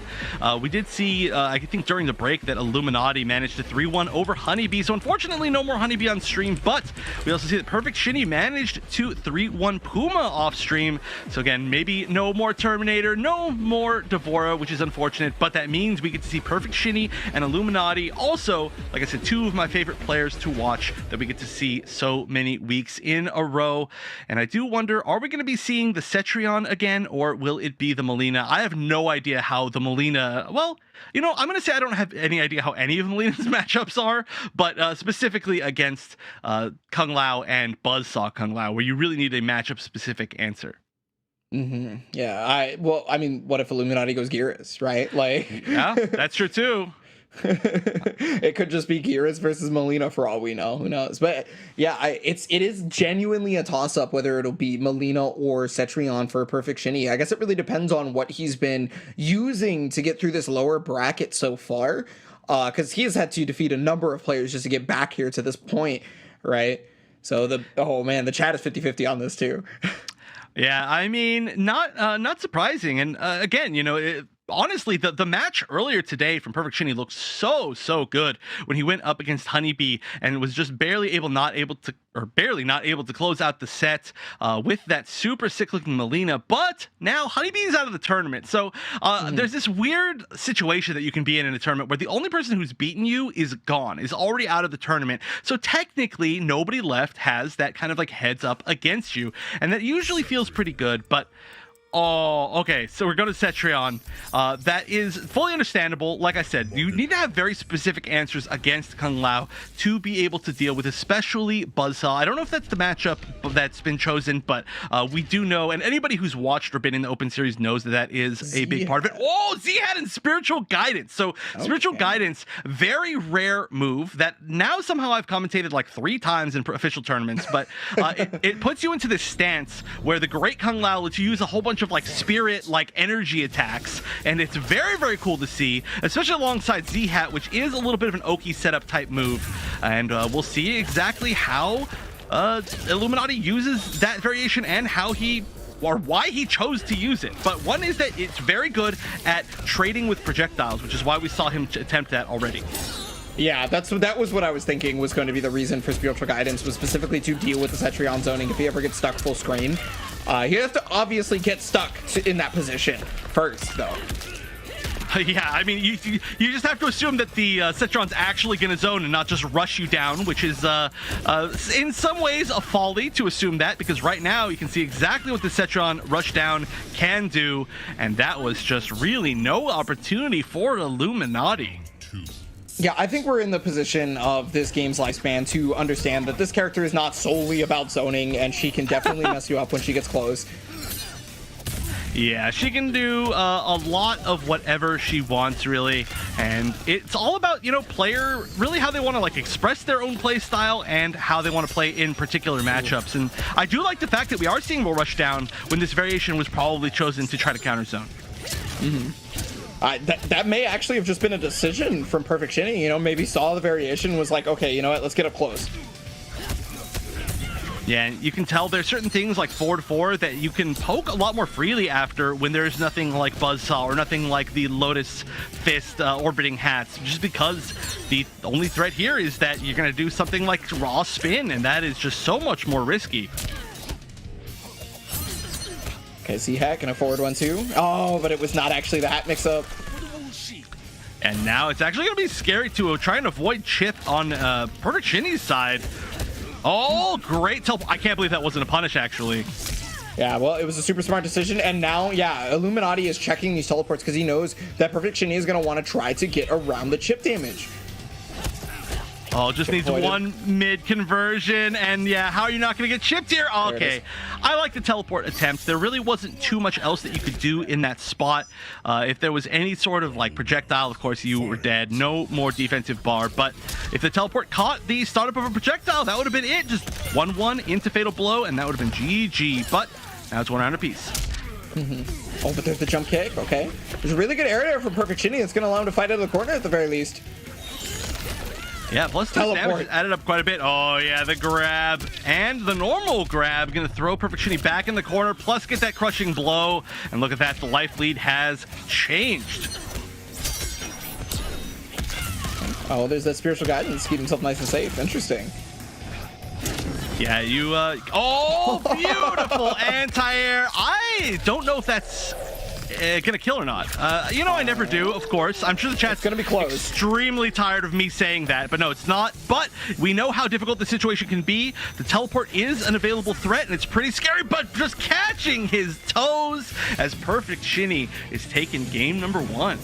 [SPEAKER 2] We did see, I think during the break, that Illuminati managed to 3-1 over Honeybee, so unfortunately no more Honeybee on stream, but we also see that Perfect Shinny managed to 3-1 Puma off stream. So again, maybe no more Terminator, no more Devora, which is unfortunate, but that means we get to see Perfect Shinny and Illuminati. Also, like I said, two of my favorite players to watch that we get to see so many weeks in a row. And I do wonder, are we going to be seeing the Cetrion again, or will it be the Melina? I have no idea how the Melina, well, you know, I'm going to say I don't have any idea how any of Melina's matchups are, but specifically against Kung Lao and Buzzsaw Kung Lao, where you really need a matchup-specific answer.
[SPEAKER 1] Yeah, well, I mean, what if Illuminati goes Geras, right? Like,
[SPEAKER 2] yeah, that's true too.
[SPEAKER 1] It could just be Geras versus Melina for all we know. Who knows? But yeah, it is genuinely a toss up whether it'll be Melina or Cetrion for Perfect Shinny. I guess it really depends on what he's been using to get through this lower bracket so far, because he has had to defeat a number of players just to get back here to this point, right? So oh man, the chat is 50-50 on this too.
[SPEAKER 2] Yeah, I mean, not surprising. And again, you know, honestly, the match earlier today from Perfect Shinny looked so good when he went up against Honeybee and was just barely not able to close out the set with that super cyclic Melina. But now Honeybee is out of the tournament, so there's this weird situation that you can be in a tournament where the only person who's beaten you is already out of the tournament. So technically, nobody left has that kind of like heads up against you, and that usually feels pretty good. But oh, okay, so we're going to Cetrion. That is fully understandable. Like I said, you need to have very specific answers against Kung Lao to be able to deal with, especially Buzzsaw. I don't know if that's the matchup that's been chosen, but we do know, and anybody who's watched or been in the Open Series knows that is a big part of it. Oh, Z-Hat and Spiritual Guidance. So Spiritual Guidance, very rare move that now somehow I've commentated like 3 times in official tournaments, but it puts you into this stance where the great Kung Lao lets you use a whole bunch of like spirit like energy attacks, and it's very cool to see, especially alongside Z-Hat, which is a little bit of an Oki setup type move. And we'll see exactly how Illuminati uses that variation and how why he chose to use it. But one is that it's very good at trading with projectiles, which is why we saw him attempt that already.
[SPEAKER 1] Yeah, that was what I was thinking was going to be the reason for Spiritual Guidance, was specifically to deal with the Cetrion zoning if he ever gets stuck full screen. He has to obviously get stuck in that position first, though.
[SPEAKER 2] Yeah, I mean, you just have to assume that the Cetrion's actually going to zone and not just rush you down, which is in some ways a folly to assume that, because right now you can see exactly what the Cetrion rush down can do, and that was just really no opportunity for Illuminati.
[SPEAKER 1] Yeah, I think we're in the position of this game's lifespan to understand that this character is not solely about zoning, and she can definitely mess you up when she gets close.
[SPEAKER 2] Yeah, she can do a lot of whatever she wants, really, and it's all about, you know, player really how they want to like express their own play style and how they want to play in particular matchups. And I do like the fact that we are seeing more rush down when this variation was probably chosen to try to counter zone.
[SPEAKER 1] That may actually have just been a decision from Perfect Shinny, you know, maybe saw the variation, was like, okay, you know what, let's get up close.
[SPEAKER 2] Yeah, and you can tell there's certain things like 4-4 that you can poke a lot more freely after when there's nothing like Buzzsaw or nothing like the Lotus Fist orbiting hats, just because the only threat here is that you're going to do something like raw spin, and that is just so much more risky.
[SPEAKER 1] Okay, Z-Hat gonna forward 1-2. Oh, but it was not actually the hat mix-up.
[SPEAKER 2] And now it's actually going to be scary to try and avoid chip on Perfect Shinny's side. Oh, great teleport. I can't believe that wasn't a punish, actually.
[SPEAKER 1] Yeah, well, it was a super smart decision, and now, yeah, Illuminati is checking these teleports because he knows that Perfect Shinny is going to want to try to get around the chip damage.
[SPEAKER 2] Oh, just needs one mid conversion, and yeah, how are you not going to get chipped here? Okay, I like the teleport attempt. There really wasn't too much else that you could do in that spot. If there was any sort of like projectile, of course, you were dead. No more defensive bar, but if the teleport caught the startup of a projectile, that would have been it. Just 1-1 into Fatal Blow, and that would have been GG, but now it's 1 round apiece.
[SPEAKER 1] Oh, but there's the jump kick. Okay. There's a really good area there from Perfect Shinny that's going to allow him to fight out of the corner at the very least.
[SPEAKER 2] Yeah, plus the damage added up quite a bit. Oh, yeah, the grab and the normal grab going to throw Perfect Shinny back in the corner, plus get that crushing blow. And look at that, the life lead has changed.
[SPEAKER 1] Oh, there's that spiritual guidance. Keep himself nice and safe. Interesting.
[SPEAKER 2] Yeah, you, oh, beautiful anti-air. I don't know if that's gonna kill or not. You know, I never do, of course. I'm sure the chat's
[SPEAKER 1] gonna be close.
[SPEAKER 2] Extremely tired of me saying that, but no, it's not. But we know how difficult the situation can be. The teleport is an available threat, and it's pretty scary, but just catching his toes as Perfect Shinny is taking game number 1.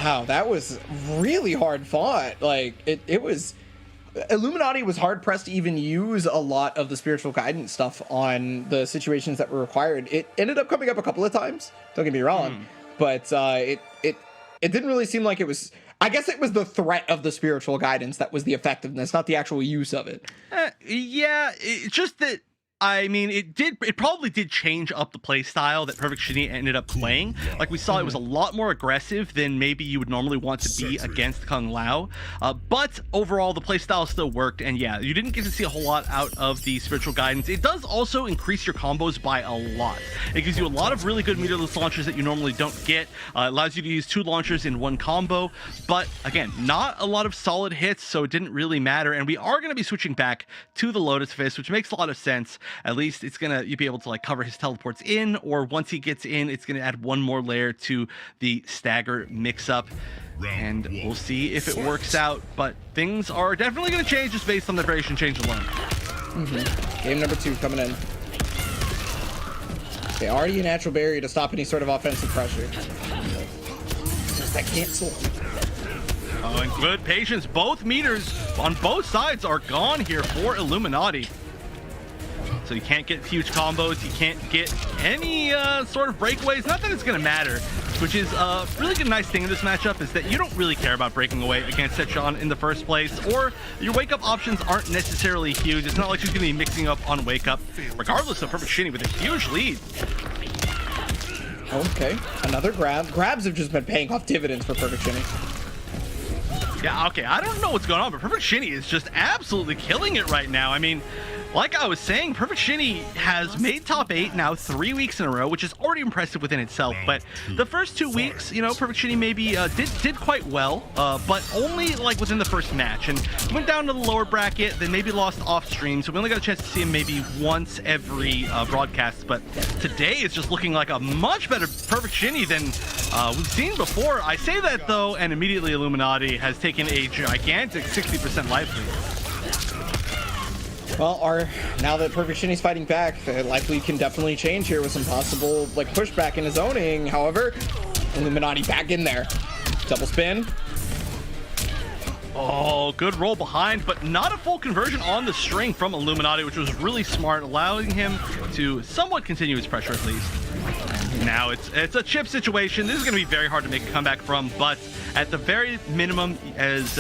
[SPEAKER 1] Wow, that was really hard fought. Like, it was... Illuminati was hard pressed to even use a lot of the spiritual guidance stuff on the situations that were required. It ended up coming up a couple of times, don't get me wrong, but it didn't really seem like it was... I guess it was the threat of the spiritual guidance that was the effectiveness, not the actual use of it.
[SPEAKER 2] Yeah, it's just that, I mean, it probably did change up the play style that Perfect Shinny ended up playing. Like we saw, it was a lot more aggressive than maybe you would normally want to be against Kung Lao. But overall, the play style still worked. And yeah, you didn't get to see a whole lot out of the spiritual guidance. It does also increase your combos by a lot. It gives you a lot of really good meterless launchers that you normally don't get. Allows you to use 2 launchers in 1 combo. But again, not a lot of solid hits, so it didn't really matter. And we are going to be switching back to the Lotus Fist, which makes a lot of sense. At least it's gonna, you'll be able to like cover his teleports in, or once he gets in, it's gonna add 1 more layer to the stagger mix-up, and we'll see if it works out. But things are definitely gonna change just based on the variation change alone.
[SPEAKER 1] Game number 2 coming in. They already a natural barrier to stop any sort of offensive pressure. Just that cancel.
[SPEAKER 2] Oh, and good patience. Both meters on both sides are gone here for Illuminati. So you can't get huge combos, you can't get any sort of breakaways. Not that it's going to matter, which is a really good nice thing in this matchup, is that you don't really care about breaking away against Setchon in the first place, or your wake-up options aren't necessarily huge. It's not like she's going to be mixing up on wake-up, regardless of Perfect Shinny with a huge lead.
[SPEAKER 1] Okay, another grab. Grabs have just been paying off dividends for Perfect Shinny.
[SPEAKER 2] Yeah, okay, I don't know what's going on, but Perfect Shinny is just absolutely killing it right now. I mean, like I was saying, Perfect Shinny has made top 8 now 3 weeks in a row, which is already impressive within itself. But the first 2 weeks, you know, Perfect Shinny maybe did quite well, but only like within the first match. And went down to the lower bracket, then maybe lost off stream. So we only got a chance to see him maybe once every broadcast. But today is just looking like a much better Perfect Shinny than we've seen before. I say that though, and immediately Illuminati has taken a gigantic 60% life lead.
[SPEAKER 1] Well, now that Perfect Shinny's fighting back, the life lead can definitely change here with some possible like pushback in his zoning. However, Illuminati back in there. Double spin.
[SPEAKER 2] Oh, good roll behind, but not a full conversion on the string from Illuminati, which was really smart, allowing him to somewhat continue his pressure at least. And now it's a chip situation. This is going to be very hard to make a comeback from, but at the very minimum, as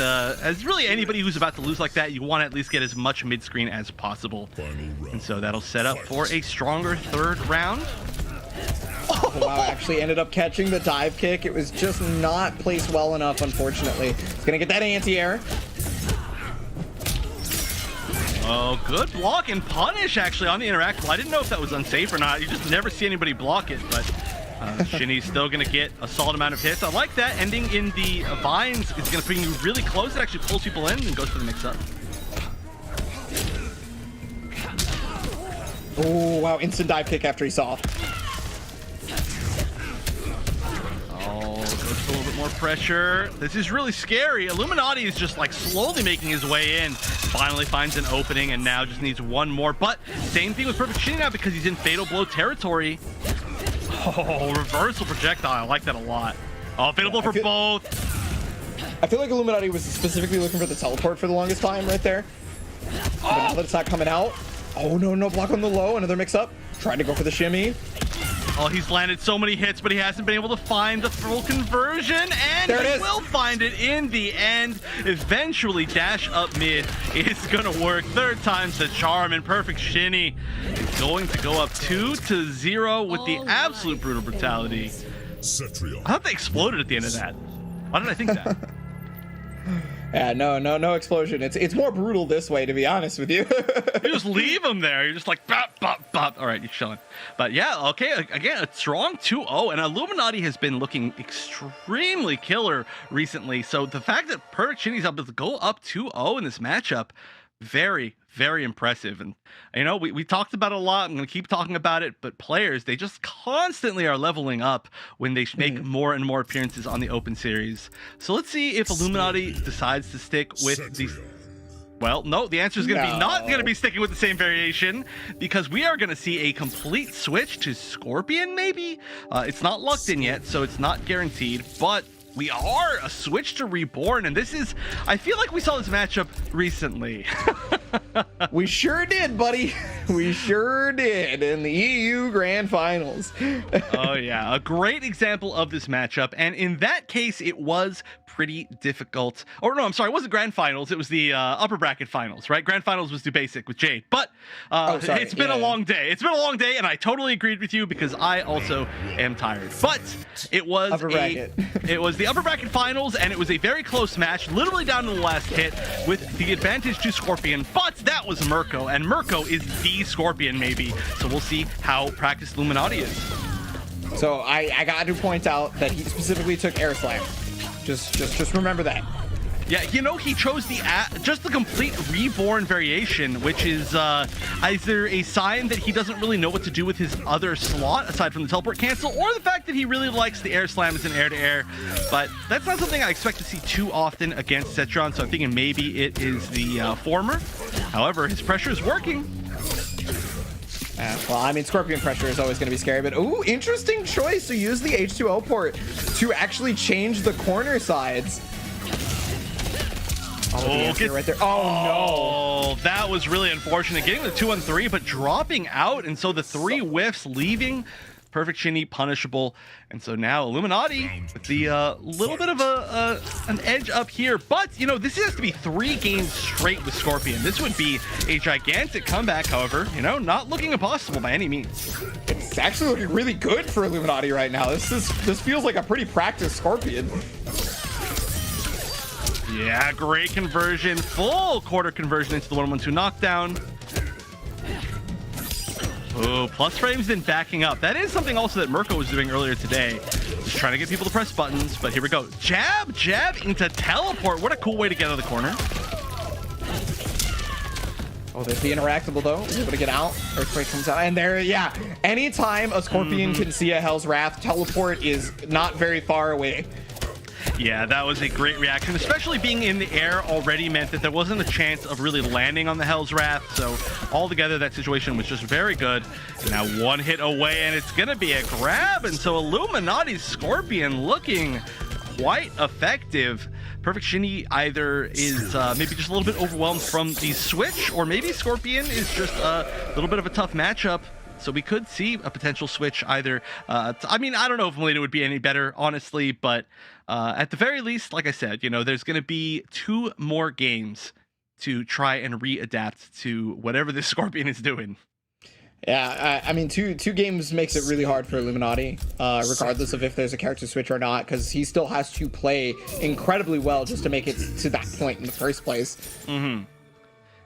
[SPEAKER 2] really anybody who's about to lose like that, you want to at least get as much mid-screen as possible. And so that'll set up for a stronger 3rd round.
[SPEAKER 1] Oh, wow, actually ended up catching the dive kick. It was just not placed well enough, unfortunately. It's going to get that anti-air.
[SPEAKER 2] Oh, good block and punish, actually, on the interactable. I didn't know if that was unsafe or not. You just never see anybody block it, but Shinny's still going to get a solid amount of hits. I like that. Ending in the vines is going to bring you really close. It actually pulls people in and goes for the mix-up.
[SPEAKER 1] Oh, wow, instant dive kick after he saw.
[SPEAKER 2] Goes for a little bit more pressure. This is really scary. Illuminati is just like slowly making his way in. Finally finds an opening and now just needs 1 more. But same thing with Perfect Shinny now because he's in Fatal Blow territory. Oh, reversal projectile. I like that a lot. Oh, Fatal Blow for both.
[SPEAKER 1] I feel like Illuminati was specifically looking for the teleport for the longest time right there. But now that it's not coming out. Oh, no, block on the low. Another mix up. Trying to go for the shimmy.
[SPEAKER 2] Oh, he's landed so many hits, but he hasn't been able to find the full conversion, and
[SPEAKER 1] There it
[SPEAKER 2] he
[SPEAKER 1] is.
[SPEAKER 2] will find it in the end. Eventually, dash up mid is gonna work. Third time's the charm, and Perfect Shinny is going to go up 2-0 with the absolute brutal brutality. I thought they exploded at the end of that. Why did I think that?
[SPEAKER 1] Yeah, no explosion. It's more brutal this way, to be honest with you.
[SPEAKER 2] You just leave him there. You're just like, bop, bop, bop. All right, you're chilling. But yeah, okay, again, a strong 2-0, and Illuminati has been looking extremely killer recently. So the fact that Perfect Shinny's able to go up 2-0 in this matchup, very, very impressive. And, you know, we talked about it a lot. I'm going to keep talking about it, but players, they just constantly are leveling up when they make more and more appearances on the Open Series. So let's see if Illuminati decides to stick with these. Well, no, the answer is going to be not going to be sticking with the same variation, because we are going to see a complete switch to Scorpion, maybe? It's not locked in yet, so it's not guaranteed, but we are a switch to Reborn, and this is, I feel like we saw this matchup recently.
[SPEAKER 1] We sure did, buddy. We sure did in the EU Grand Finals.
[SPEAKER 2] Oh yeah, a great example of this matchup, and in that case it was pretty difficult. Or no, I'm sorry, it wasn't Grand Finals, it was the upper bracket finals, right? Grand Finals was too basic with Jade, but it's been a long day. It's been a long day, and I totally agreed with you, because I also am tired. But it was it was the upper bracket finals, and it was a very close match, literally down to the last hit, with the advantage to Scorpion. But that was Mirko, and Mirko is the Scorpion, maybe. So we'll see how practiced Illuminati is.
[SPEAKER 1] So I got to point out that he specifically took Air Slam. Just remember that.
[SPEAKER 2] Yeah, you know, he chose just the complete Reborn variation, which is either a sign that he doesn't really know what to do with his other slot aside from the teleport cancel, or the fact that he really likes the Air Slam as an air-to-air. But that's not something I expect to see too often against Cetron, so I'm thinking maybe it is the former. However, his pressure is working.
[SPEAKER 1] Well, I mean, Scorpion pressure is always going to be scary, but ooh, interesting choice to use the H2O port to actually change the corner sides. Right there. Oh,
[SPEAKER 2] no. That was really unfortunate. Getting the 2-on-3, but dropping out, and so the 3 whiffs leaving Perfect Shinny punishable. And so now Illuminati with the little bit of an edge up here. But, you know, this has to be 3 games straight with Scorpion. This would be a gigantic comeback, however. You know, not looking impossible by any means.
[SPEAKER 1] It's actually looking really good for Illuminati right now. This feels like a pretty practiced Scorpion.
[SPEAKER 2] Yeah, great conversion. Full quarter conversion into the 1-1-2 knockdown. Oh, plus frames then backing up. That is something also that Mirko was doing earlier today. Just trying to get people to press buttons, but here we go. Jab into teleport. What a cool way to get out of the corner.
[SPEAKER 1] Oh, there's the interactable though. He's able to get out. Earthquake comes out, and there, yeah. Anytime a Scorpion can see a Hell's Wrath, teleport is not very far away.
[SPEAKER 2] Yeah, that was a great reaction, especially being in the air already meant that there wasn't a chance of really landing on the Hell's Wrath. So altogether, that situation was just very good. Now 1 hit away, and it's going to be a grab. And so Illuminati's Scorpion looking quite effective. Perfect Shinny either is maybe just a little bit overwhelmed from the switch, or maybe Scorpion is just a little bit of a tough matchup. So we could see a potential switch either. I mean, I don't know if Melina would be any better, honestly, but at the very least, like I said, you know, there's going to be 2 more games to try and readapt to whatever this Scorpion is doing.
[SPEAKER 1] Yeah, I mean, two games makes it really hard for Illuminati, regardless of if there's a character switch or not, because he still has to play incredibly well just to make it to that point in the first place.
[SPEAKER 2] Mm-hmm.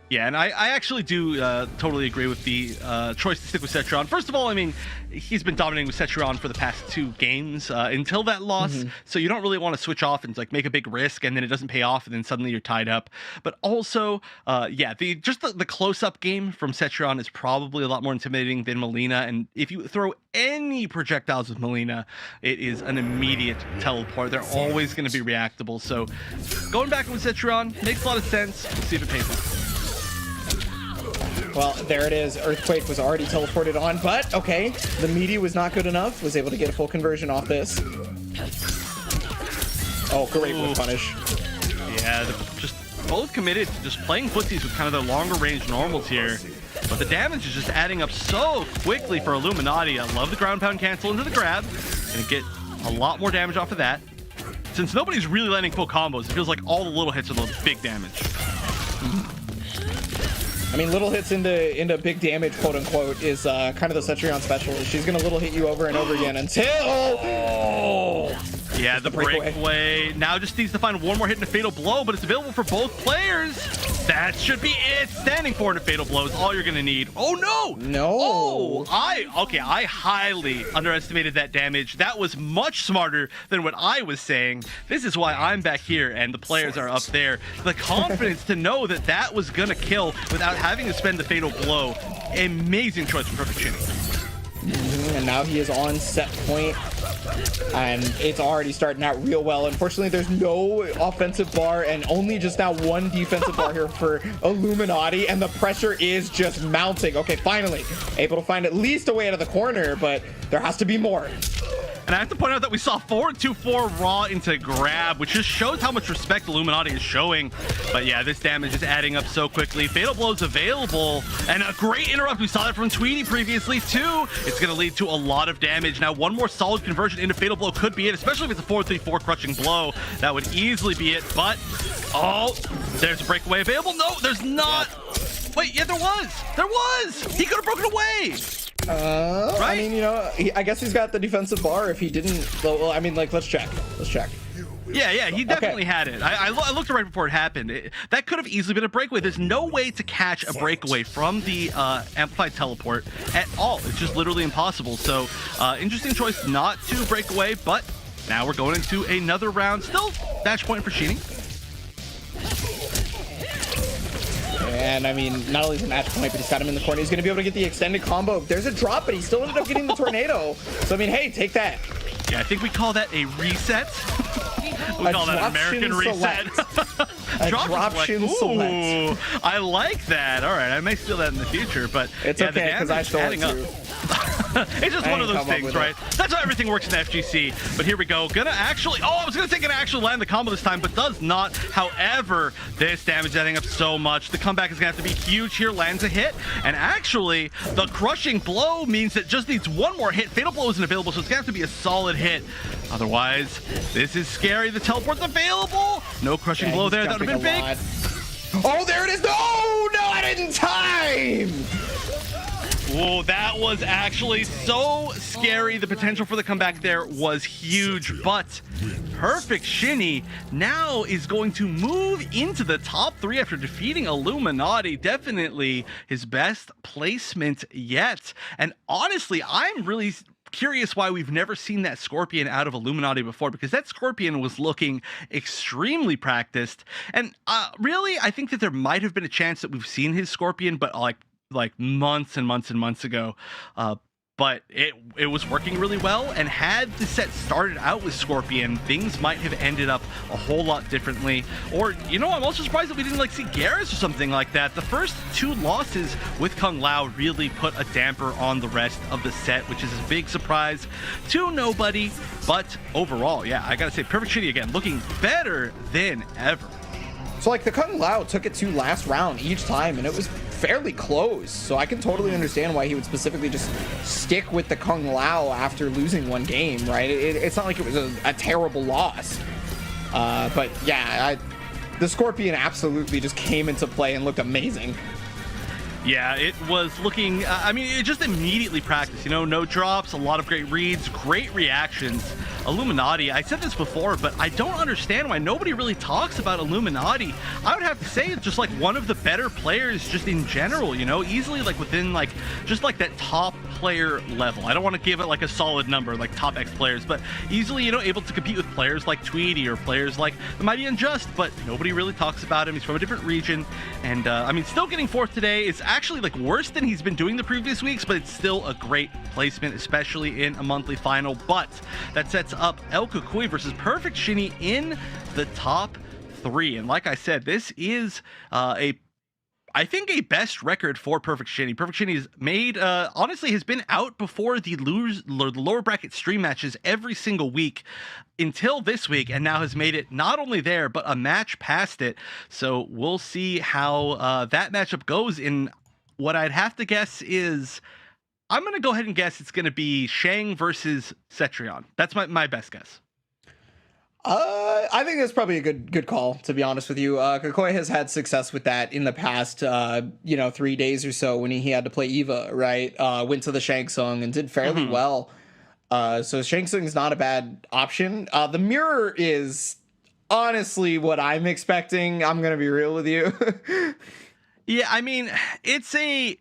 [SPEAKER 2] Yeah, and I actually do totally agree with the choice to stick with Cetron. First of all, I mean, he's been dominating with Cetron for the past 2 games until that loss, so you don't really want to switch off and like make a big risk and then it doesn't pay off and then suddenly you're tied up. But also, yeah, the close-up game from Cetron is probably a lot more intimidating than Melina, and if you throw any projectiles with Melina, it is an immediate teleport. They're always going to be reactable, so going back with Cetron makes a lot of sense. We'll see if it pays off.
[SPEAKER 1] Well, there it is. Earthquake was already teleported on, but okay. The meaty was not good enough. Was able to get a full conversion off this. Oh, great with punish.
[SPEAKER 2] Yeah, just both committed to just playing footsies with kind of their longer range normals here. but the damage is just adding up so quickly for Illuminati. I love the ground pound cancel into the grab. Gonna get a lot more damage off of that. Since nobody's really landing full combos, it feels like all the little hits are the big damage.
[SPEAKER 1] I mean, little hits into big damage, quote unquote, is kind of the Cetrion special. She's gonna little hit you over and over again until. Oh!
[SPEAKER 2] Yeah, the breakaway. Now just needs to find one more hit in a fatal blow, but it's available for both players. That should be it. Standing for in a fatal blow is all you're gonna need. Oh no!
[SPEAKER 1] No.
[SPEAKER 2] Oh, I highly underestimated that damage. That was much smarter than what I was saying. This is why I'm back here and the players are up there. The confidence to know that that was gonna kill without having to spend the fatal blow. Amazing choice from Perfect Shinny.
[SPEAKER 1] And now he is on set point, and it's already starting out real well. Unfortunately, there's no offensive bar and only just now one defensive bar here for Illuminati, and the pressure is just mounting. Okay, finally able to find at least a way out of the corner, but there has to be more.
[SPEAKER 2] And I have to point out that we saw 4-2-4 raw into grab, which just shows how much respect Illuminati is showing. But yeah, this damage is adding up so quickly. Fatal Blow's available, and a great interrupt. We saw that from Tweety previously too. It's going to lead to a lot of damage. Now, one more solid conversion into Fatal Blow could be it, especially if it's a 4-3-4 crushing blow. That would easily be it, but oh, there's a breakaway available. No, there's not. Wait, yeah, there was. There was. He could have broken away.
[SPEAKER 1] Right? I mean, you know, I guess he's got the defensive bar. If he didn't, well, I mean, like, let's check. Let's check.
[SPEAKER 2] Yeah, he definitely had it. I looked right before it happened. That could have easily been a breakaway. There's no way to catch a breakaway from the amplified teleport at all. It's just literally impossible. So, interesting choice not to break away, but now we're going into another round. Still dash point for Sheeny.
[SPEAKER 1] And I mean, not only is it match point, but he's got him in the corner. He's going to be able to get the extended combo. There's a drop, but he still ended up getting the tornado. So I mean, hey, take that.
[SPEAKER 2] Yeah, I think we call that a reset. We call that an American reset.
[SPEAKER 1] A dropshin select.
[SPEAKER 2] I like that. All right, I may steal that in the future, but
[SPEAKER 1] it's
[SPEAKER 2] yeah,
[SPEAKER 1] okay because I stole it too.
[SPEAKER 2] It's just one of those things, right? That's how everything works in FGC. But here we go. Gonna actually, I was gonna say gonna actually land the combo this time, but does not. However, this damage adding up so much. The comeback is gonna have to be huge here. Lands a hit, and actually, the crushing blow means it just needs one more hit. Fatal blow isn't available, so it's gonna have to be a solid hit. Otherwise, this is scary. The teleport's available. No crushing blow there. That would have been big.
[SPEAKER 1] Oh, there it is. No, not in time.
[SPEAKER 2] Whoa, that was actually so scary. The potential for the comeback there was huge, but Perfect Shinny now is going to move into the top 3 after defeating Illuminati. Definitely his best placement yet. And honestly, I'm really curious why we've never seen that Scorpion out of Illuminati before, because that Scorpion was looking extremely practiced. And really, I think that there might have been a chance that we've seen his Scorpion, but like months and months and months ago. But it was working really well, and had the set started out with Scorpion, things might have ended up a whole lot differently. Or, you know, I'm also surprised that we didn't see Garrus or something like that. The first 2 losses with Kung Lao really put a damper on the rest of the set, which is a big surprise to nobody. But overall, yeah, I gotta say, Perfect Shinny again, looking better than ever.
[SPEAKER 1] So like the Kung Lao took it to last round each time, and it was fairly close. So I can totally understand why he would specifically just stick with the Kung Lao after losing one game, right? It's not like it was a terrible loss. But yeah, the Scorpion absolutely just came into play and looked amazing.
[SPEAKER 2] Yeah, it was looking, I mean, it just immediately practiced, you know, no drops, a lot of great reads, great reactions. Illuminati, I said this before, but I don't understand why nobody really talks about Illuminati. I would have to say it's just like one of the better players just in general, you know, easily like within like, just like that top player level. I don't want to give it like a solid number, like top X players, but easily, you know, able to compete with players like Tweety or players like the Mighty Unjust, but nobody really talks about him. He's from a different region, and I mean, still getting 4th today is actually like worse than he's been doing the previous weeks, but it's still a great placement, especially in a monthly final. But that sets up El Kukui versus Perfect Shinny in the top 3. And like I said, this is I think a best record for Perfect Shinny. Perfect Shinny's made, honestly, has been out before the lower bracket stream matches every single week until this week, and now has made it not only there, but a match past it. So we'll see how that matchup goes in what I'd have to guess is I'm going to go ahead and guess it's going to be Shang versus Cetrion. That's my best guess.
[SPEAKER 1] I think that's probably a good call, to be honest with you. Kokoi has had success with that in the past, 3 days or so when he had to play Eva, right? Went to the Shang Tsung and did fairly well. So Shang Tsung is not a bad option. The mirror is honestly what I'm expecting. I'm going to be real with you.
[SPEAKER 2] Yeah, I mean, it's a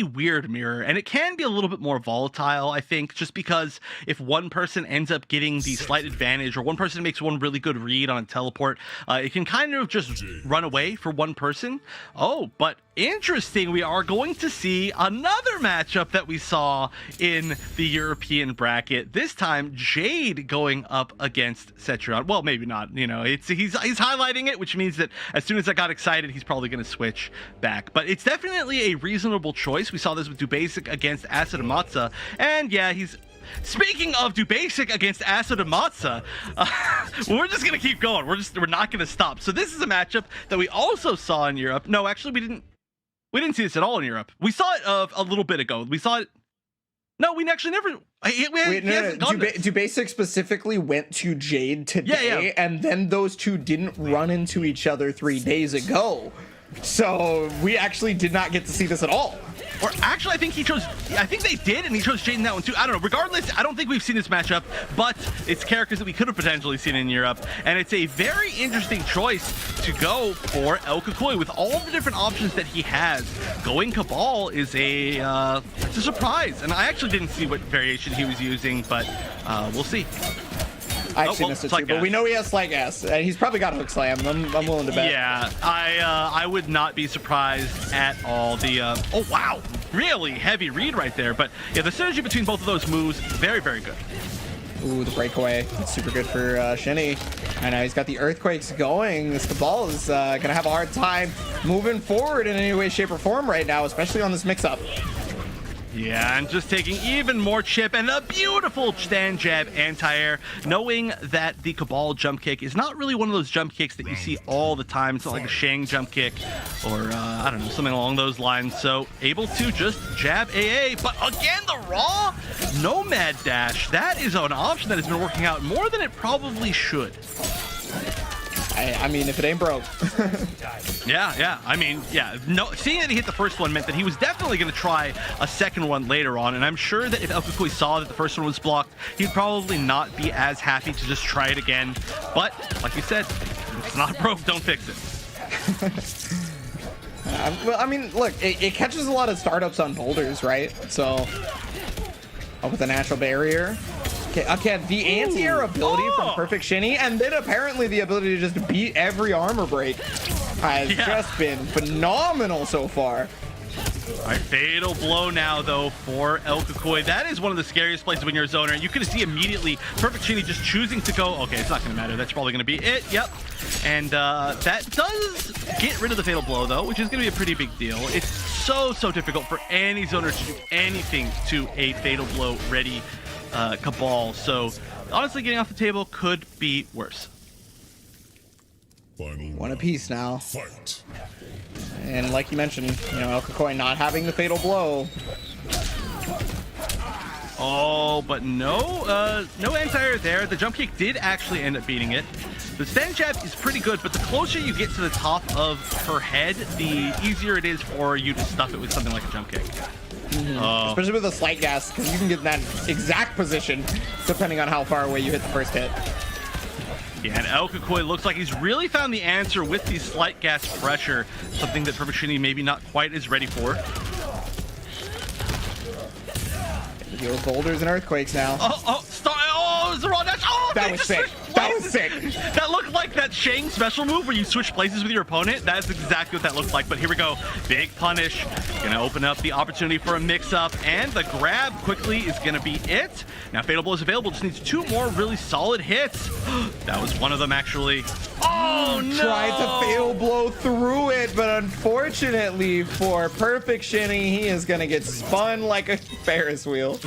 [SPEAKER 2] weird mirror, and it can be a little bit more volatile, I think, just because if one person ends up getting the slight advantage or one person makes one really good read on a teleport, it can kind of just run away for one person. Oh, but interesting, we are going to see another matchup that we saw in the European bracket. This time, Jade going up against Cetrion. Well, maybe not, he's highlighting it, which means that as soon as I got excited, he's probably going to switch back. But it's definitely a reasonable choice. We saw this with Dubasic against Acid Amatsa, and yeah, speaking of Dubasic against Acid Amatsa, we're just gonna keep going. We're not gonna stop. So this is a matchup that we also saw in Europe. No, actually, we didn't see this at all in Europe. We saw it a little bit ago. We saw it. No, we actually never.
[SPEAKER 1] Dubasic specifically went to Jade today, and then those two didn't run into each other 3 days ago. So we actually did not get to see this at all.
[SPEAKER 2] Or actually, I think they did, and he chose Jade in that one too. I don't know. Regardless, I don't think we've seen this matchup, but it's characters that we could have potentially seen in Europe, and it's a very interesting choice to go for El Kakoi with all the different options that he has. Going Cabal is it's a surprise, and I actually didn't see what variation he was using, but we'll see.
[SPEAKER 1] I actually missed it too, but we know he has Slight Gas, and he's probably got Hook Slam. I'm willing to bet.
[SPEAKER 2] Yeah, I would not be surprised at all. Oh wow, really heavy read right there. But yeah, the synergy between both of those moves, very, very good.
[SPEAKER 1] Ooh, the breakaway. That's super good for Shinny. I know he's got the Earthquakes going. This Cabal is gonna have a hard time moving forward in any way, shape, or form right now, especially on this mix-up.
[SPEAKER 2] Yeah, and just taking even more chip and a beautiful stand jab anti-air, knowing that the Cabal jump kick is not really one of those jump kicks that you see all the time. It's not like a Shang jump kick or, I don't know, something along those lines. So able to just jab AA, but again, the raw Nomad dash. That is an option that has been working out more than it probably should.
[SPEAKER 1] I mean, if it ain't broke.
[SPEAKER 2] Yeah. I mean, yeah. No, seeing that he hit the first one meant that he was definitely going to try a second one later on. And I'm sure that if El Kakoi saw that the first one was blocked, he'd probably not be as happy to just try it again. But like you said, it's not broke, don't fix it.
[SPEAKER 1] Well, I mean, look, it catches a lot of startups on boulders, right? So, with a natural barrier. Okay, the anti-air ability from Perfect Shinny, and then apparently the ability to just beat every armor break has just been phenomenal so far.
[SPEAKER 2] All right, fatal blow now, though, for El Kakoi. That is one of the scariest places when you're a zoner. You can see immediately Perfect Shinny just choosing to go, okay, it's not going to matter. That's probably going to be it. Yep. And that does get rid of the fatal blow, though, which is going to be a pretty big deal. It's so difficult for any zoner to do anything to a fatal blow ready Cabal, so honestly getting off the table could be worse.
[SPEAKER 1] One apiece now. And like you mentioned, El Kakoi not having the fatal blow.
[SPEAKER 2] Oh, but no anti-air there. The jump kick did actually end up beating it. The stand jab is pretty good, but the closer you get to the top of her head, the easier it is for you to stuff it with something like a jump kick.
[SPEAKER 1] Especially with a Slight Gas, because you can get in that exact position depending on how far away you hit the first hit.
[SPEAKER 2] Yeah, and El Kakoi looks like he's really found the answer with the Slight Gas pressure, something that Perfect Shinny maybe not quite is ready for.
[SPEAKER 1] Deal with boulders and earthquakes now.
[SPEAKER 2] Oh, it was the raw dash. Oh,
[SPEAKER 1] that was sick. That was sick.
[SPEAKER 2] That looked like that Shang special move where you switch places with your opponent. That's exactly what that looked like. But here we go. Big punish. Gonna open up the opportunity for a mix-up, and the grab quickly is gonna be it. Now fatal blow is available. Just needs 2 more really solid hits. That was one of them, actually. Oh no!
[SPEAKER 1] Tried to fatal blow through it, but unfortunately for Perfect Shinny, he is gonna get spun like a Ferris wheel.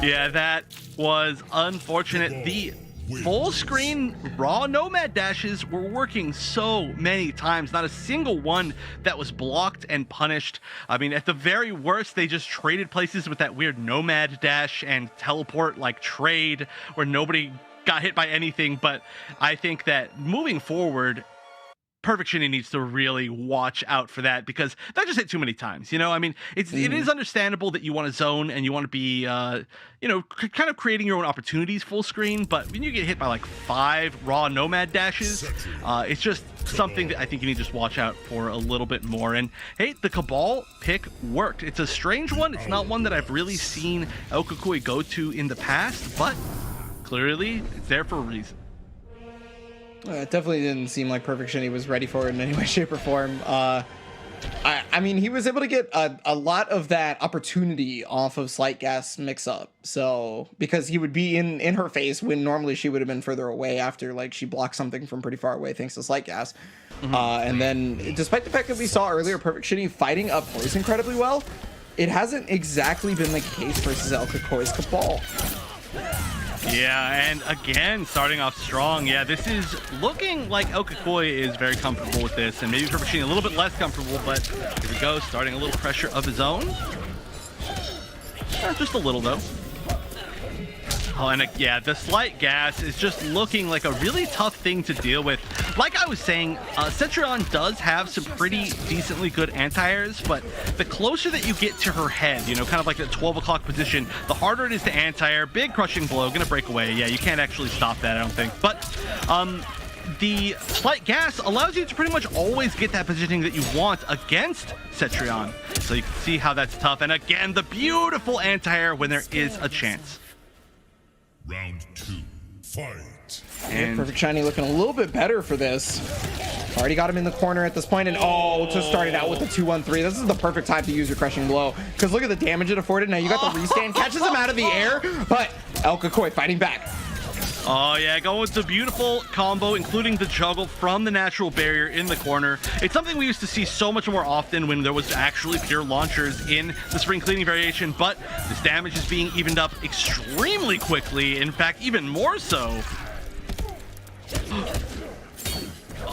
[SPEAKER 2] Yeah, that was unfortunate. The full screen raw nomad dashes were working so many times. Not a single one that was blocked and punished. I mean, at the very worst, they just traded places with that weird nomad dash and teleport like trade where nobody got hit by anything. But I think that moving forward, Perfect Shinny needs to really watch out for that, because that just hit too many times. You know, I mean, it is understandable that you want to zone and you want to be, you know, kind of creating your own opportunities full screen. But when you get hit by like 5 raw nomad dashes, it's just something that I think you need to just watch out for a little bit more. And hey, the Cabal pick worked. It's a strange one. It's not one that I've really seen El Kukui go to in the past, but clearly it's there for a reason.
[SPEAKER 1] It definitely didn't seem like Perfect Shinny was ready for it in any way, shape, or form. I mean, he was able to get a lot of that opportunity off of Slight Gas mix-up. So, because he would be in her face when normally she would have been further away after, like, she blocked something from pretty far away thanks to Slight Gas. And then, despite the fact that we saw earlier Perfect Shinny fighting up close incredibly well, it hasn't exactly been the case versus El Kukoi's Cabal.
[SPEAKER 2] Yeah, and again, starting off strong. Yeah, this is looking like El Kukui is very comfortable with this, and maybe Perfect Shinny a little bit less comfortable, but here we go, starting a little pressure of his own. Just a little, though. Oh, and yeah, the Slight Gas is just looking like a really tough thing to deal with. Like I was saying, Cetrion does have some pretty decently good anti-airs, but the closer that you get to her head, you know, kind of like the 12 o'clock position, the harder it is to anti-air. Big crushing blow, gonna break away. Yeah, you can't actually stop that, I don't think. But the Slight Gas allows you to pretty much always get that positioning that you want against Cetrion. So you can see how that's tough. And again, the beautiful anti-air when there is a chance.
[SPEAKER 7] Round 2, fight.
[SPEAKER 1] And Perfect Shiny looking a little bit better for this. Already got him in the corner at this point, and to start it out with the 2-1-3. This is the perfect time to use your crushing blow, because look at the damage it afforded. Now you got the restand, catches him out of the air, but El Kukui fighting back.
[SPEAKER 2] Oh yeah, going with the beautiful combo, including the juggle from the natural barrier in the corner. It's something we used to see so much more often when there was actually pure launchers in the spring cleaning variation, but this damage is being evened up extremely quickly. In fact, even more so.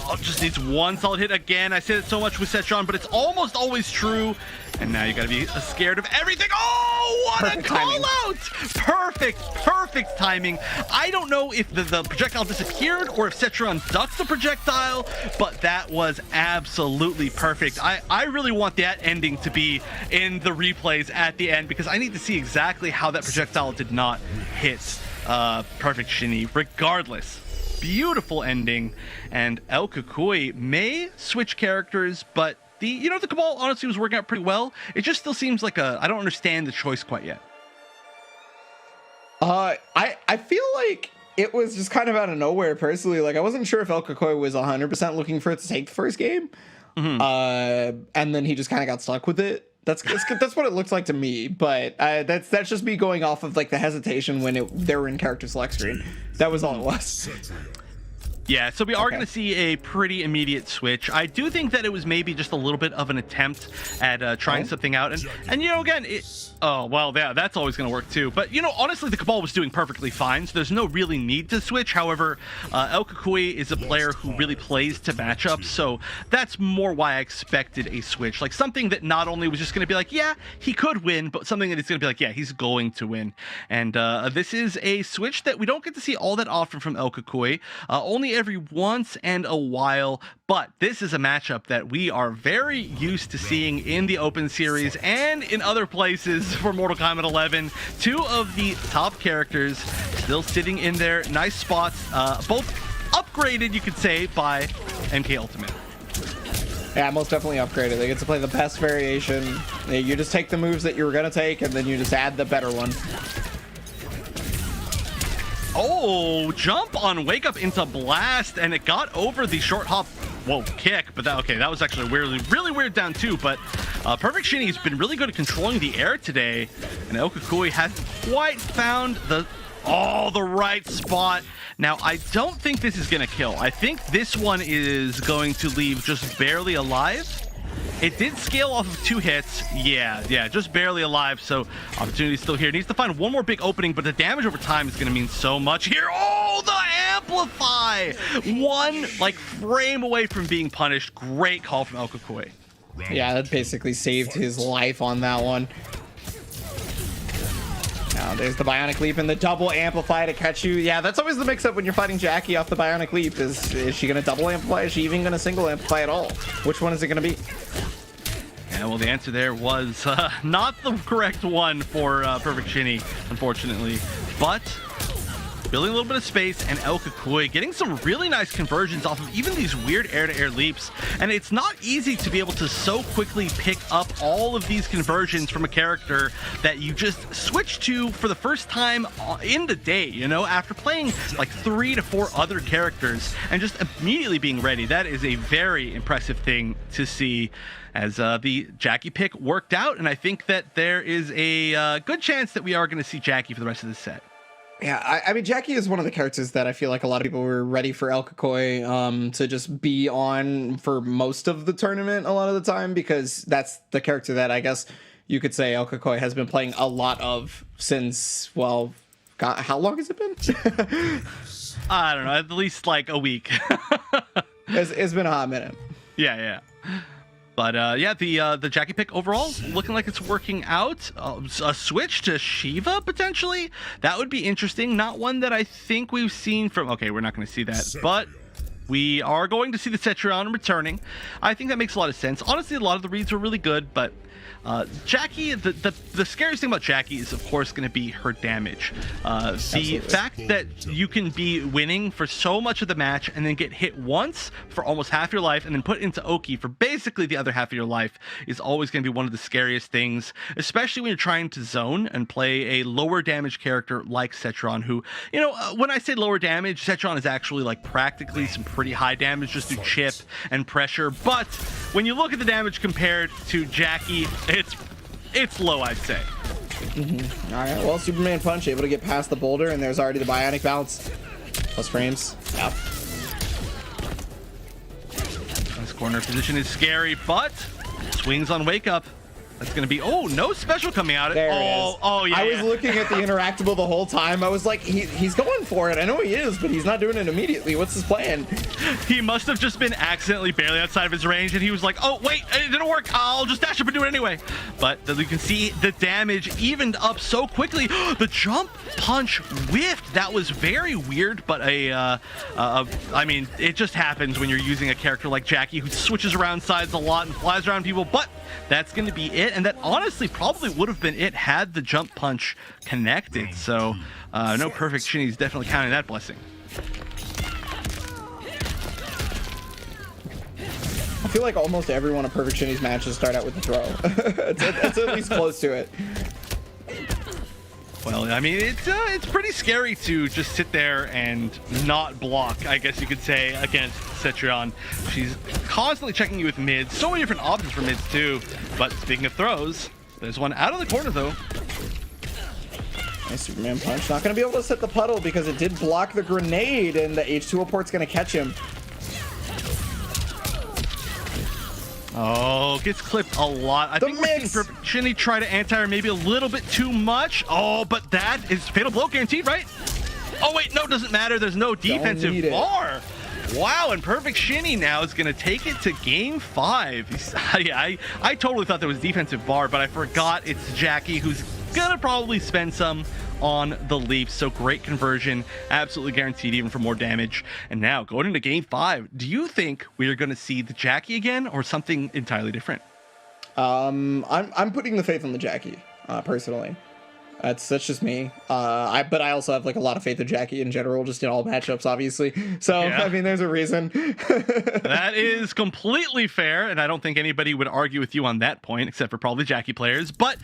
[SPEAKER 2] Oh, just needs one solid hit again. I said it so much with Setron, but it's almost always true. And now you gotta be scared of everything. Oh, what perfect a call out! Perfect timing. I don't know if the projectile disappeared or if Setron ducked the projectile, but that was absolutely perfect. I really want that ending to be in the replays at the end, because I need to see exactly how that projectile did not hit Perfect Shinny, regardless. Beautiful ending, and El Kukui may switch characters, but the Cabal honestly was working out pretty well. It just still seems like I don't understand the choice quite yet.
[SPEAKER 1] I feel like it was just kind of out of nowhere personally. Like, I wasn't sure if El Kukui was 100% looking for it to take the first game, and then he just kind of got stuck with it. That's what it looks like to me, but that's just me going off of like the hesitation when they were in character select screen. That was all it was.
[SPEAKER 2] Yeah, so we are going to see a pretty immediate switch. I do think that it was maybe just a little bit of an attempt at trying something out. And you know, again, that's always going to work too. But, you know, honestly, the Cabal was doing perfectly fine, so there's no really need to switch. However, El Kukui is a player who really plays to matchups, so that's more why I expected a switch. Like, something that not only was just going to be like, yeah, he could win, but something that is going to be like, yeah, he's going to win. And this is a switch that we don't get to see all that often from El Kukui. Only every once and a while, but this is a matchup that we are very used to seeing in the Open Series and in other places for Mortal Kombat 11. Two of the top characters still sitting in their nice spots, both upgraded, you could say, by MK Ultimate.
[SPEAKER 1] Yeah, most definitely upgraded. They get to play the best variation. You just take the moves that you were going to take, and then you just add the better one.
[SPEAKER 2] Oh, jump on Wake Up into Blast, and it got over the short hop, kick, but that was actually really weird down two, but Perfect Shinny has been really good at controlling the air today, and El Kukui hasn't quite found the right spot. Now, I don't think this is going to kill. I think this one is going to leave just barely alive. It did scale off of 2 hits. Yeah, just barely alive, so opportunity's still here. Needs to find one more big opening, but the damage over time is going to mean so much here. Oh, Oh, the amplify! One like frame away from being punished. Great call from El Kakoi.
[SPEAKER 1] Yeah, that basically saved his life on that one. Now there's the Bionic Leap and the double amplify to catch you. Yeah, that's always the mix-up when you're fighting Jackie off the Bionic Leap. Is she gonna double amplify? Is she even gonna single amplify at all? Which one is it gonna be?
[SPEAKER 2] Yeah, well, the answer there was not the correct one for Perfect Shinny, unfortunately. But building a little bit of space, and El Kakoi getting some really nice conversions off of even these weird air-to-air leaps. And it's not easy to be able to so quickly pick up all of these conversions from a character that you just switch to for the first time in the day, you know, after playing like 3 to 4 other characters and just immediately being ready. That is a very impressive thing to see, as the Jackie pick worked out. And I think that there is a good chance that we are going to see Jackie for the rest of the set.
[SPEAKER 1] Yeah, I mean, Jackie is one of the characters that I feel like a lot of people were ready for El Kakoi to just be on for most of the tournament a lot of the time, because that's the character that I guess you could say El Kakoi has been playing a lot of since, well, God, how long has it been?
[SPEAKER 2] I don't know, at least like a week.
[SPEAKER 1] It's been a hot minute.
[SPEAKER 2] Yeah. But yeah, the Jackie pick overall looking like it's working out. A switch to Shiva potentially, that would be interesting. Not one that I think we've seen from. Okay, we're not going to see that, but we are going to see the Cetrion returning. I think that makes a lot of sense. Honestly, a lot of the reads were really good, but Jackie, the scariest thing about Jackie is of course going to be her damage. The fact that you can be winning for so much of the match and then get hit once for almost half your life and then put into Oki for basically the other half of your life is always going to be one of the scariest things, especially when you're trying to zone and play a lower damage character like Cetrion, who, you know, when I say lower damage, Cetrion is actually like practically some pretty high damage just through chip and pressure, but when you look at the damage compared to Jackie, it's low, I'd say.
[SPEAKER 1] All right, well, Superman Punch able to get past the boulder, and there's already the Bionic Bounce. Plus frames. Yep.
[SPEAKER 2] This corner position is scary, but swings on Wake Up. That's going to be, oh, no special coming out.
[SPEAKER 1] There it is.
[SPEAKER 2] Oh, yeah.
[SPEAKER 1] I was looking at the interactable the whole time. I was like, he's going for it. I know he is, but he's not doing it immediately. What's his plan?
[SPEAKER 2] He must have just been accidentally barely outside of his range, and he was like, oh, wait, it didn't work. I'll just dash up and do it anyway. But as you can see, the damage evened up so quickly. The jump punch whiffed. That was very weird, but I mean, it just happens when you're using a character like Jackie who switches around sides a lot and flies around people, but that's going to be it. And that honestly probably would have been it had the jump punch connected. So no Perfect Shinny's definitely counting that blessing.
[SPEAKER 1] I feel like almost every one of Perfect Shinny's matches start out with the throw. it's at least close to it.
[SPEAKER 2] Well, I mean, it's pretty scary to just sit there and not block, I guess you could say, against Cetrion. She's constantly checking you with mids. So many different options for mids, too. But speaking of throws, there's one out of the corner, though.
[SPEAKER 1] Nice Superman Punch. Not going to be able to set the puddle because it did block the grenade, and the H2O port's going to catch him.
[SPEAKER 2] Oh, gets clipped a lot. I think we're seeing Perfect Shinny try to anti-air maybe a little bit too much. Oh, but that is fatal blow guaranteed, right? Oh, wait, no, doesn't matter. There's no defensive bar. Wow, and Perfect Shinny now is going to take it to game 5. Yeah, I totally thought there was defensive bar, but I forgot it's Jackie who's going to probably spend some on the leap. So great conversion, absolutely guaranteed even for more damage. And now going into game 5, do you think we are going to see the Jackie again or something entirely different?
[SPEAKER 1] I'm putting the faith on the Jackie, personally. That's just me. But I also have like a lot of faith in Jackie in general, just in all matchups, obviously. So yeah. I mean, there's a reason.
[SPEAKER 2] That is completely fair, and I don't think anybody would argue with you on that point, except for probably Jackie players. But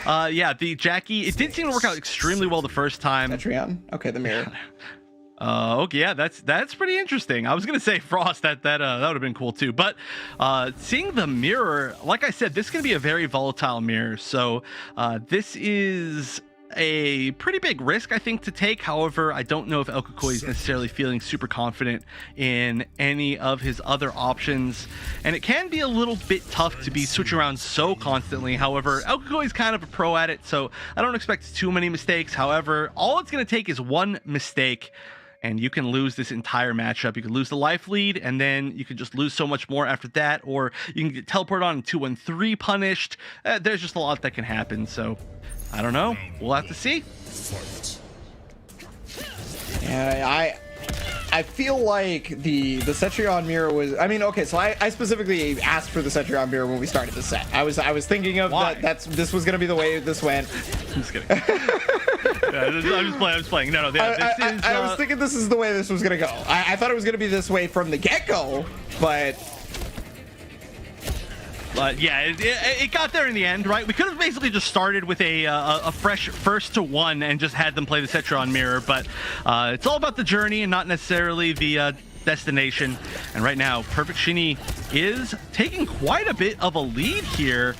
[SPEAKER 2] yeah, the Jackie, it did seem to work out extremely well the first time.
[SPEAKER 1] Cetrion? Okay, the mirror.
[SPEAKER 2] Okay, yeah, that's pretty interesting. I was gonna say Frost, that would have been cool too. But seeing the mirror, like I said, this is gonna be a very volatile mirror. So this is a pretty big risk, I think, to take. However, I don't know if El Kakoi is necessarily feeling super confident in any of his other options, and it can be a little bit tough to be switching around so constantly. However, El Kakoi is kind of a pro at it, so I don't expect too many mistakes. However, all it's going to take is one mistake, and you can lose this entire matchup. You could lose the life lead, and then you could just lose so much more after that, or you can get teleported on 2-1-3 punished. There's just a lot that can happen, so I don't know. We'll have to see.
[SPEAKER 7] Fight.
[SPEAKER 1] Yeah, I feel like the Cetrion mirror was. I mean, okay, so I specifically asked for the Cetrion mirror when we started the set. I was thinking of
[SPEAKER 2] Why?
[SPEAKER 1] this was gonna be the way this went.
[SPEAKER 2] I'm just kidding. I'm just playing. No, this is.
[SPEAKER 1] I was thinking this is the way this was gonna go. I thought it was gonna be this way from the get-go, but
[SPEAKER 2] yeah, it got there in the end, right? We could have basically just started with a fresh first to one and just had them play the Cetrion mirror, but it's all about the journey and not necessarily the destination. And right now, Perfect Shinny is taking quite a bit of a lead here.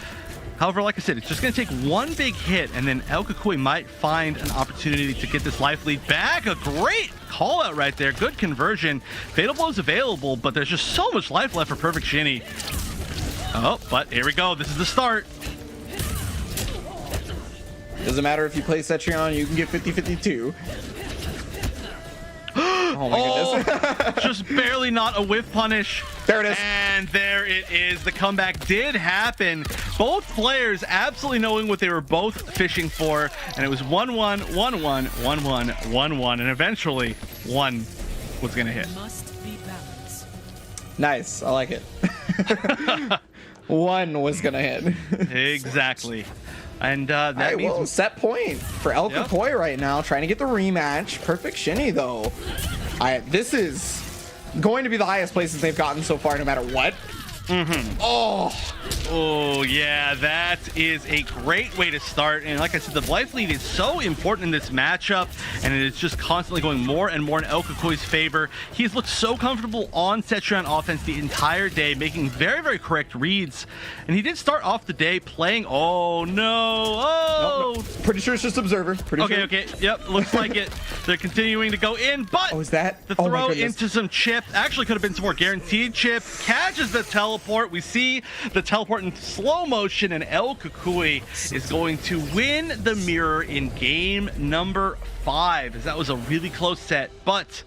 [SPEAKER 2] However, like I said, it's just going to take one big hit, and then El Kukui might find an opportunity to get this life lead back. A great call out right there. Good conversion. Fatal Blow's available, but there's just so much life left for Perfect Shinny. Oh, but here we go. This is the start.
[SPEAKER 1] doesn't matter if you play Cetrion, you can get 50-50 too. Oh my goodness.
[SPEAKER 2] Just barely not a whiff punish.
[SPEAKER 1] There it is.
[SPEAKER 2] And there it is. The comeback did happen. Both players absolutely knowing what they were both fishing for. And it was 1-1, 1-1, 1-1, 1-1. And eventually, one was going to hit.
[SPEAKER 1] Nice. I like it. One was going to hit.
[SPEAKER 2] Exactly. And that
[SPEAKER 1] All right,
[SPEAKER 2] means...
[SPEAKER 1] well, set point for El
[SPEAKER 2] Yep.
[SPEAKER 1] Kukui right now, trying to get the rematch. Perfect Shinny, though. This is going to be the highest places they've gotten so far, no matter what.
[SPEAKER 2] Oh, yeah, that is a great way to start. And like I said, the life lead is so important in this matchup, and it is just constantly going more and more in El Kukui's favor. He's looked so comfortable on Cetrion offense the entire day, making very, very correct reads. And he did start off the day playing... Oh, no. Oh!
[SPEAKER 1] No. Pretty sure it's just Observer. Pretty sure.
[SPEAKER 2] Okay. Yep, looks like it. They're continuing to go in, but
[SPEAKER 1] Oh, is that?
[SPEAKER 2] the
[SPEAKER 1] Oh my
[SPEAKER 2] throw
[SPEAKER 1] goodness.
[SPEAKER 2] into some chip actually could have been some more guaranteed chip. Catches the teleport. We see the teleport in slow motion, and El Kukui is going to win the mirror in game number 5, as that was a really close set. But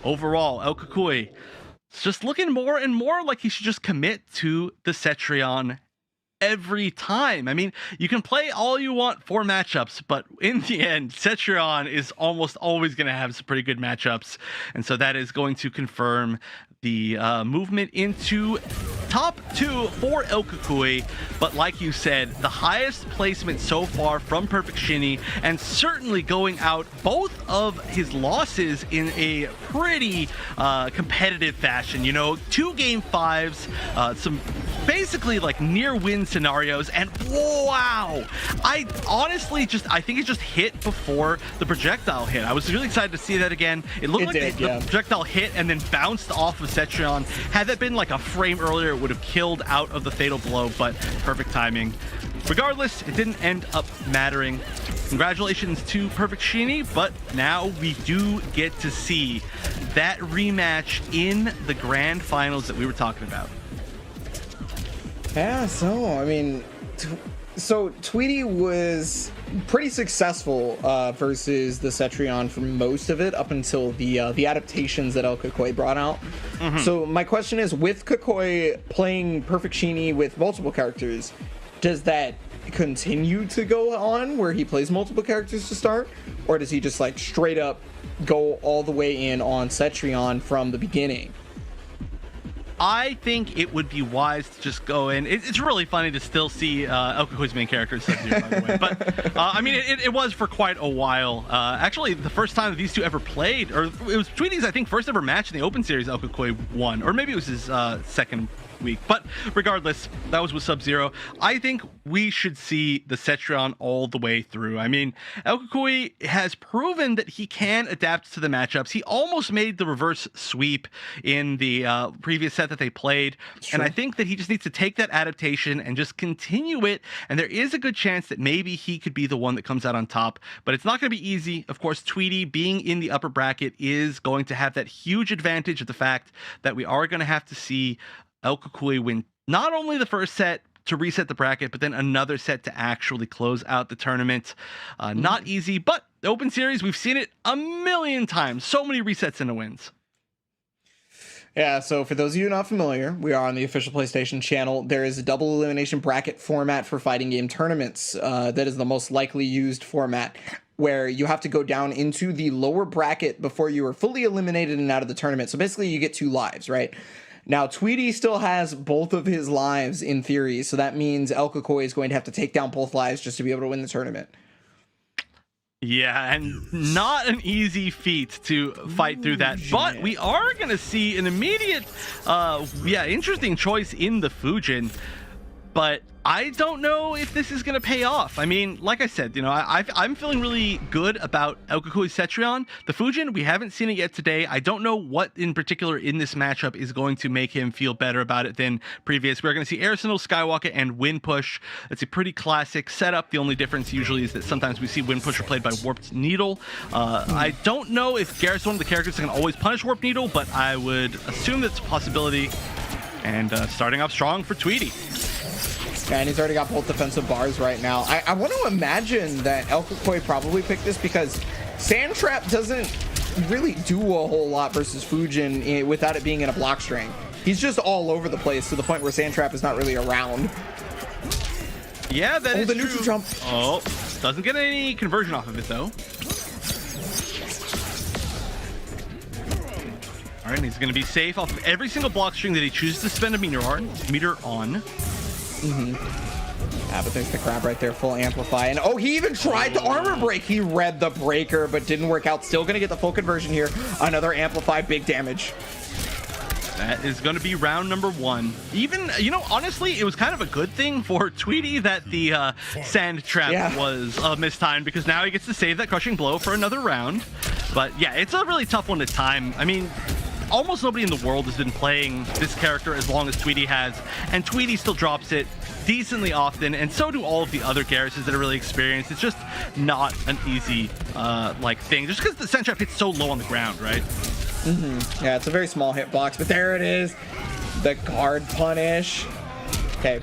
[SPEAKER 2] overall, El Kukui is just looking more and more like he should just commit to the Cetrion every time. I mean, you can play all you want for matchups, but in the end, Cetrion is almost always going to have some pretty good matchups. And so that is going to confirm the movement into top 2 for El Kukui. But like you said, the highest placement so far from Perfect Shinny, and certainly going out both of his losses in a pretty competitive fashion. You know, 2 game 5s, some basically like near win scenarios, and wow, I honestly I think it just hit before the projectile hit. I was really excited to see that again. It looked like the projectile hit and then bounced off of Cetrion. Had that been like a frame earlier, it would have killed out of the fatal blow, but perfect timing. Regardless, it didn't end up mattering. Congratulations to Perfect Shinny, but now we do get to see that rematch in the grand finals that we were talking about.
[SPEAKER 1] Yeah, so, I mean, so Tweety was pretty successful versus the Cetrion for most of it, up until the adaptations that El Kukui brought out. So my question is, with Kukui playing Perfect Shinny with multiple characters, does that continue to go on where he plays multiple characters to start? Or does he just like straight up go all the way in on Cetrion from the beginning?
[SPEAKER 2] I think it would be wise to just go in. It's really funny to still see El Kukui's main character Sub-Zero, by the way. But I mean, it was for quite a while. Actually, the first time that these two ever played, or it was Tweety's, I think, first ever match in the Open Series, El Kukui won, or maybe it was his second week. But regardless, that was with Sub-Zero. I think we should see the Cetrion all the way through. I mean, El Kukui has proven that he can adapt to the matchups. He almost made the reverse sweep in the previous set that they played. And I think that he just needs to take that adaptation and just continue it. And there is a good chance that maybe he could be the one that comes out on top. But it's not going to be easy. Of course, Tweety being in the upper bracket is going to have that huge advantage of the fact that we are going to have to see El Kukui win not only the first set to reset the bracket, but then another set to actually close out the tournament. Not easy, but the Open Series, we've seen it a million times. So many resets into wins.
[SPEAKER 1] Yeah, so for those of you not familiar, we are on the official PlayStation channel. There is a double elimination bracket format for fighting game tournaments. That is the most likely used format, where you have to go down into the lower bracket before you are fully eliminated and out of the tournament. So basically you get 2 lives, right? Now, Tweety still has both of his lives in theory, so that means El Kakoi is going to have to take down both lives just to be able to win the tournament.
[SPEAKER 2] Yeah, and not an easy feat to fight through that. But we are going to see an immediate, interesting choice in the Fujin. But I don't know if this is going to pay off. I mean, like I said, I'm feeling really good about El Kakui's Cetrion. The Fujin, we haven't seen it yet today. I don't know what in particular in this matchup is going to make him feel better about it than previous. We're going to see Arsenal, Skywalker, and Wind Push. It's a pretty classic setup. The only difference usually is that sometimes we see Wind Pusher played by Warped Needle. I don't know if Garrett's one of the characters that can always punish Warped Needle, but I would assume that's a possibility. And starting off strong for Tweety.
[SPEAKER 1] Yeah, and he's already got both defensive bars right now. I want to imagine that El Kakoi probably picked this because Sand Trap doesn't really do a whole lot versus Fujin without it being in a block string. He's just all over the place to the point where Sand Trap is not really around.
[SPEAKER 2] Yeah, that is
[SPEAKER 1] the
[SPEAKER 2] true.
[SPEAKER 1] neutral jump.
[SPEAKER 2] Oh, doesn't get any conversion off of it though. All right, and he's going to be safe off of every single block string that he chooses to spend a meter on.
[SPEAKER 1] Yeah, but there's the grab right there, full amplify. And he even tried to armor break. He read the breaker, but didn't work out. Still going to get the full conversion here. Another amplify, big damage.
[SPEAKER 2] That is going to be round number 1. Even, honestly, it was kind of a good thing for Tweety that the Sand Trap was mistimed, because now he gets to save that crushing blow for another round. But yeah, it's a really tough one to time. I mean, almost nobody in the world has been playing this character as long as Tweety has, and Tweety still drops it decently often, and so do all of the other Garruses that are really experienced. It's just not an easy thing, just because the Sand Trap hits so low on the ground, right?
[SPEAKER 1] Yeah, it's a very small hitbox, but there it is. The guard punish. Okay.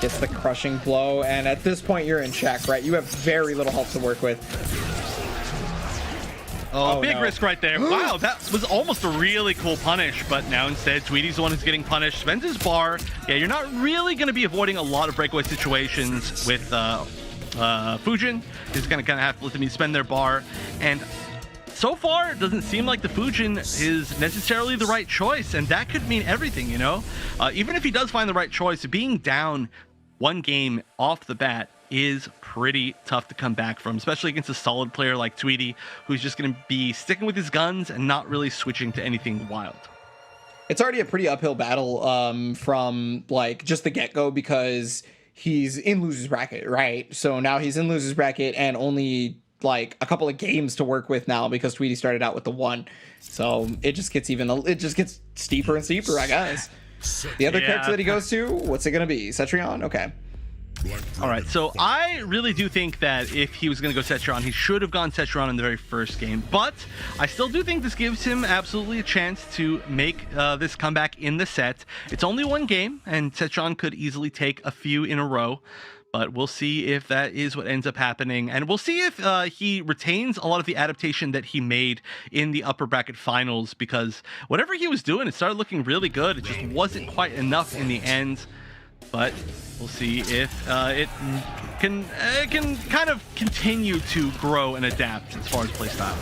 [SPEAKER 1] Gets the crushing blow, and at this point you're in check, right? You have very little help to work with.
[SPEAKER 2] Oh, big risk right there. Wow, that was almost a really cool punish, but now instead Tweety's the one who's getting punished. Spends his bar. Yeah, you're not really going to be avoiding a lot of breakaway situations with Fujin. He's going to kind of have to let them spend their bar, and so far, it doesn't seem like the Fujin is necessarily the right choice, and that could mean everything, Even if he does find the right choice, being down 1 game off the bat is pretty tough to come back from, especially against a solid player like Tweety, who's just going to be sticking with his guns and not really switching to anything wild.
[SPEAKER 1] It's already a pretty uphill battle from just the get-go, because he's in loser's bracket, right? So now he's in loser's bracket and only a couple of games to work with now, because Tweety started out with the 1. So it just gets steeper and steeper, I guess. The other character that he goes to, what's it going to be? Cetrion? Okay.
[SPEAKER 2] All right, so I really do think that if he was going to go Cetrion, he should have gone Cetrion in the very first game. But I still do think this gives him absolutely a chance to make this comeback in the set. It's only 1 game, and Cetrion could easily take a few in a row. But we'll see if that is what ends up happening. And we'll see if he retains a lot of the adaptation that he made in the upper bracket finals, because whatever he was doing, it started looking really good. It just wasn't quite enough in the end. But we'll see if it can kind of continue to grow and adapt as far as playstyle.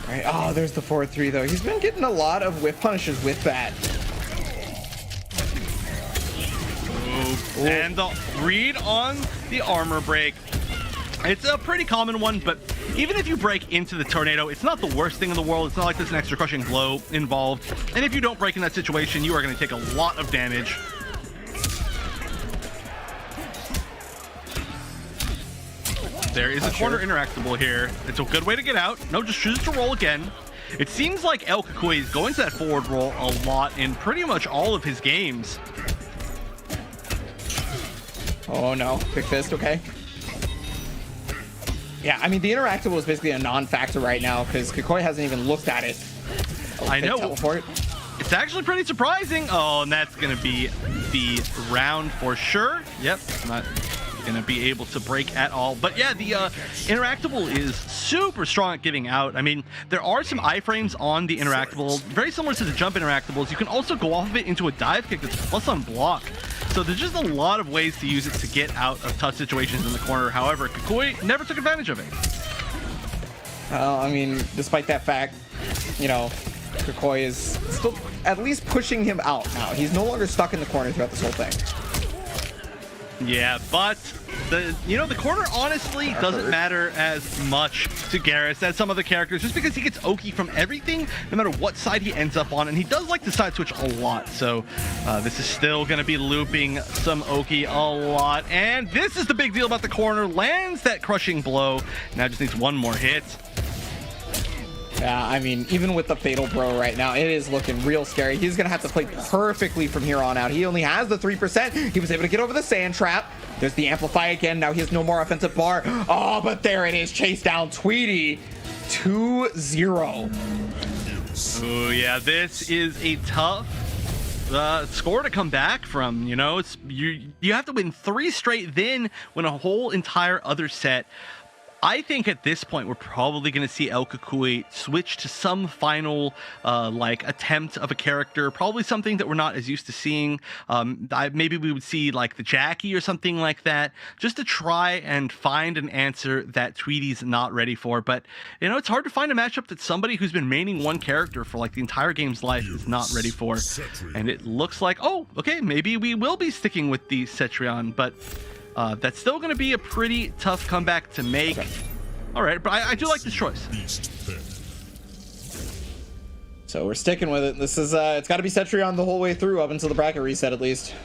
[SPEAKER 1] All right. Oh, there's the 4-3 though. He's been getting a lot of whiff punishes with that.
[SPEAKER 2] Ooh. And the read on the armor break. It's a pretty common one, but even if you break into the tornado, it's not the worst thing in the world. It's not like there's an extra crushing blow involved. And if you don't break in that situation, you are going to take a lot of damage. There is a corner interactable here. It's a good way to get out. No, just choose to roll again. It seems like El Kakui is going to that forward roll a lot in pretty much all of his games.
[SPEAKER 1] Oh no, quick fist, okay. Yeah, I mean, the interactable is basically a non-factor right now, because Kakoi hasn't even looked at it.
[SPEAKER 2] I know.
[SPEAKER 1] Teleport.
[SPEAKER 2] It's actually pretty surprising. Oh, and that's going to be the round for sure. Yep, not gonna be able to break at all. But yeah, the interactable is super strong at getting out. I mean, there are some iframes on the interactable, very similar to the jump interactables. You can also go off of it into a dive kick that's plus on block. So there's just a lot of ways to use it to get out of tough situations in the corner. However, Kukui never took advantage of it.
[SPEAKER 1] I mean, despite that fact, you know, Kukui is still at least pushing him out now. He's no longer stuck in the corner throughout this whole thing.
[SPEAKER 2] Yeah, but the corner honestly doesn't matter as much to Garrus as some other characters, just because he gets Oki from everything, no matter what side he ends up on, and he does like to side switch a lot. So this is still going to be looping some Oki a lot, and this is the big deal about the corner. Lands that crushing blow. Now just needs one more hit.
[SPEAKER 1] Yeah, I mean, even with the Fatal Bro right now, it is looking real scary. He's going to have to play perfectly from here on out. He only has the 3%. He was able to get over the Sand Trap. There's the Amplify again. Now he has no more offensive bar. Oh, but there it is. Chase down Tweety. 2-0.
[SPEAKER 2] Oh, yeah, this is a tough score to come back from. You know, it's you have to win 3 straight, then win a whole entire other set. I think at this point we're probably going to see El Kukui switch to some final like attempt of a character, probably something that we're not as used to seeing. Maybe we would see like the Jackie or something like that, just to try and find an answer that Tweety's not ready for. But you know, it's hard to find a matchup that somebody who's been maining one character for like the entire game's life is not ready for. And it looks like, oh, okay, maybe we will be sticking with the Cetrion, but that's still going to be a pretty tough comeback to make. Okay. All right, but I do like this choice.
[SPEAKER 1] So we're sticking with it. This is it's got to be Cetrion the whole way through, up until the bracket reset at least.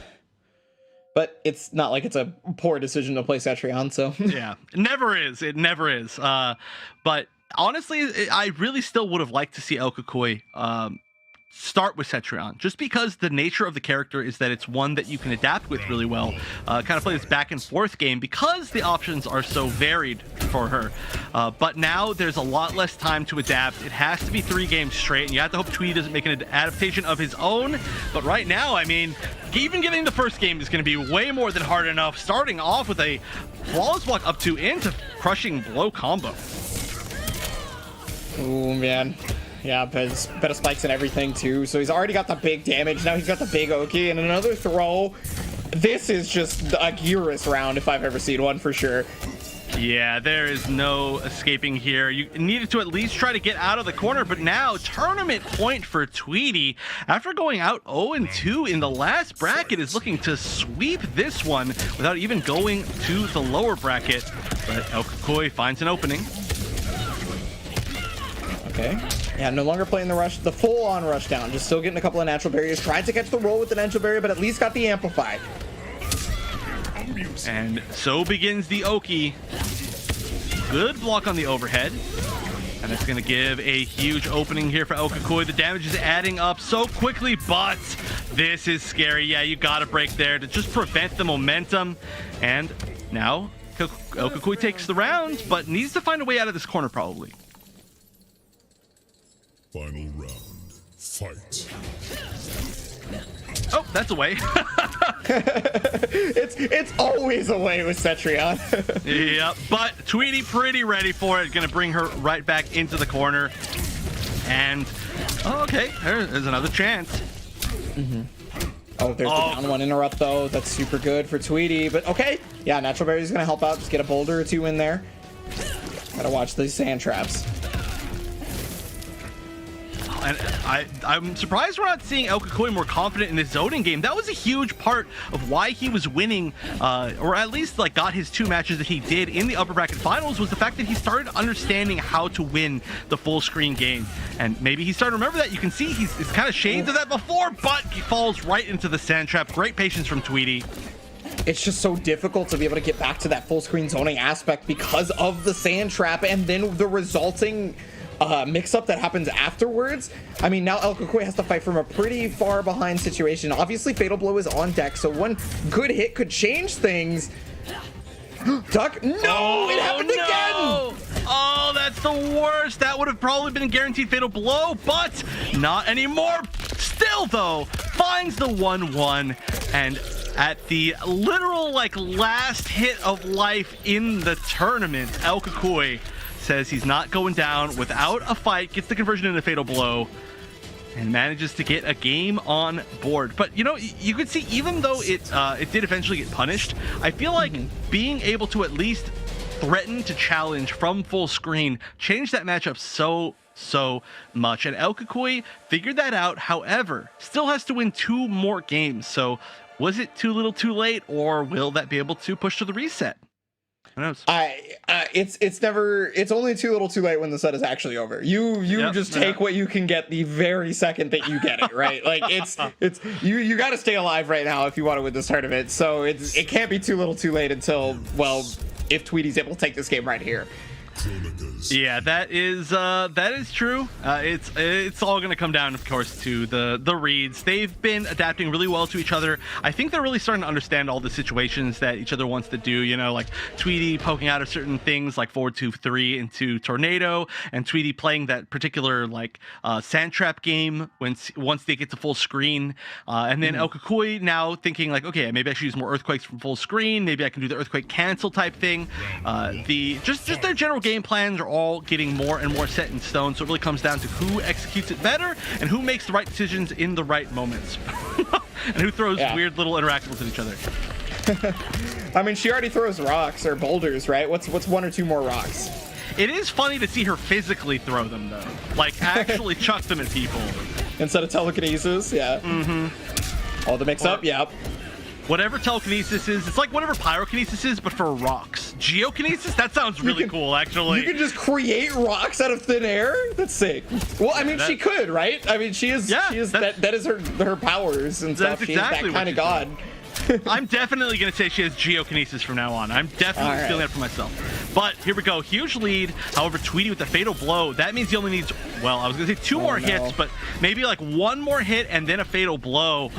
[SPEAKER 1] But it's not like it's a poor decision to play Cetrion, so.
[SPEAKER 2] Yeah, it never is. It never is. But honestly, I really still would have liked to see El Kukui start with Cetrion, just because the nature of the character is that it's one that you can adapt with really well, kind of play this back and forth game because the options are so varied for her. But now there's a lot less time to adapt. It has to be 3 games straight, and you have to hope Tweety doesn't make an adaptation of his own. But right now, I mean, even getting the first game is going to be way more than hard enough, starting off with a flawless block up to into crushing blow combo.
[SPEAKER 1] Oh man. Yeah, better spikes and everything too. So he's already got the big damage. Now he's got the big Oki and another throw. This is just a Gearus round if I've ever seen one, for sure.
[SPEAKER 2] Yeah, there is no escaping here. You needed to at least try to get out of the corner, but now tournament point for Tweety. After going out 0-2 in the last bracket, is looking to sweep this one without even going to the lower bracket. But El Kukui finds an opening.
[SPEAKER 1] Okay. Yeah, no longer playing the rush, the full-on rush down. Just still getting a couple of natural barriers. Tried to catch the roll with the natural barrier, but at least got the Amplify.
[SPEAKER 2] And so begins the Oki. Good block on the overhead. And it's going to give a huge opening here for El Kukui. The damage is adding up so quickly, but this is scary. Yeah, you got to break there to just prevent the momentum. And now El Kukui takes the round, but needs to find a way out of this corner probably.
[SPEAKER 7] Final round. Fight.
[SPEAKER 2] Oh, that's a way.
[SPEAKER 1] it's always a way with Cetrion.
[SPEAKER 2] Yep, but Tweety pretty ready for it. Gonna bring her right back into the corner. And, oh, okay, there's another chance.
[SPEAKER 1] Mm-hmm. Oh, there's the down one interrupt, though. That's super good for Tweety. But, okay. Yeah, Natural Barrier is going to help out. Just get a boulder or 2 in there. Gotta watch these sand traps.
[SPEAKER 2] And I'm surprised we're not seeing El Kukui more confident in this zoning game. That was a huge part of why he was winning, or at least like got his 2 matches that he did in the upper bracket finals, was the fact that he started understanding how to win the full screen game. And maybe he started to remember that. You can see he's kind of shades of that before, but he falls right into the sand trap. Great patience from Tweety.
[SPEAKER 1] It's just so difficult to be able to get back to that full screen zoning aspect because of the sand trap and then the resulting mix-up that happens afterwards. I mean, now El Kukui has to fight from a pretty far behind situation. Obviously, Fatal Blow is on deck, so one good hit could change things. Duck? No! It happened again!
[SPEAKER 2] Oh, that's the worst. That would have probably been a guaranteed Fatal Blow, but not anymore. Still, though, finds the 1-1, and At the literal last hit of life in the tournament, El Kakui says he's not going down without a fight, gets the conversion into a fatal blow, and manages to get a game on board. But you could see, even though it did eventually get punished, I feel like being able to at least threaten to challenge from full screen changed that matchup so much. And El Kakui figured that out. However, still has to win 2 more games. So was it too little too late, or will that be able to push to the reset? Who knows?
[SPEAKER 1] It's only too little too late when the set is actually over. You just take what you can get the very second that you get it, right? Like it's you got to stay alive right now if you want to win this tournament. So it can't be too little too late until, well, if Tweety's able to take this game right here.
[SPEAKER 2] Yeah, that is true. It's all going to come down, of course, to the reads. They've been adapting really well to each other. I think they're really starting to understand all the situations that each other wants to do. Like Tweety poking out of certain things like 4-2-3 into Tornado, and Tweety playing that particular sand trap game once they get to full screen, and then El Kakui now thinking okay, maybe I should use more earthquakes from full screen. Maybe I can do the earthquake cancel type thing. Just their general game plans are all getting more and more set in stone, so it really comes down to who executes it better and who makes the right decisions in the right moments. And who throws weird little interactables at each other.
[SPEAKER 1] I mean, she already throws rocks or boulders, right? What's 1 or 2 more rocks?
[SPEAKER 2] It is funny to see her physically throw them, though. Actually chuck them at people.
[SPEAKER 1] Instead of telekinesis, yeah. All the mix-up, yep.
[SPEAKER 2] Whatever telekinesis is, it's like whatever pyrokinesis is, but for rocks. Geokinesis? That sounds really cool, actually.
[SPEAKER 1] You can just create rocks out of thin air? That's sick. Well, I mean, she could, right? I mean, she is that is her powers and stuff. She
[SPEAKER 2] exactly
[SPEAKER 1] is that kind of god.
[SPEAKER 2] I'm definitely going to say she has geokinesis from now on. I'm definitely stealing that for myself. But here we go. Huge lead. However, Tweety with the fatal blow. That means he only needs, well, I was going to say 2 more hits, but maybe 1 more hit and then a fatal blow.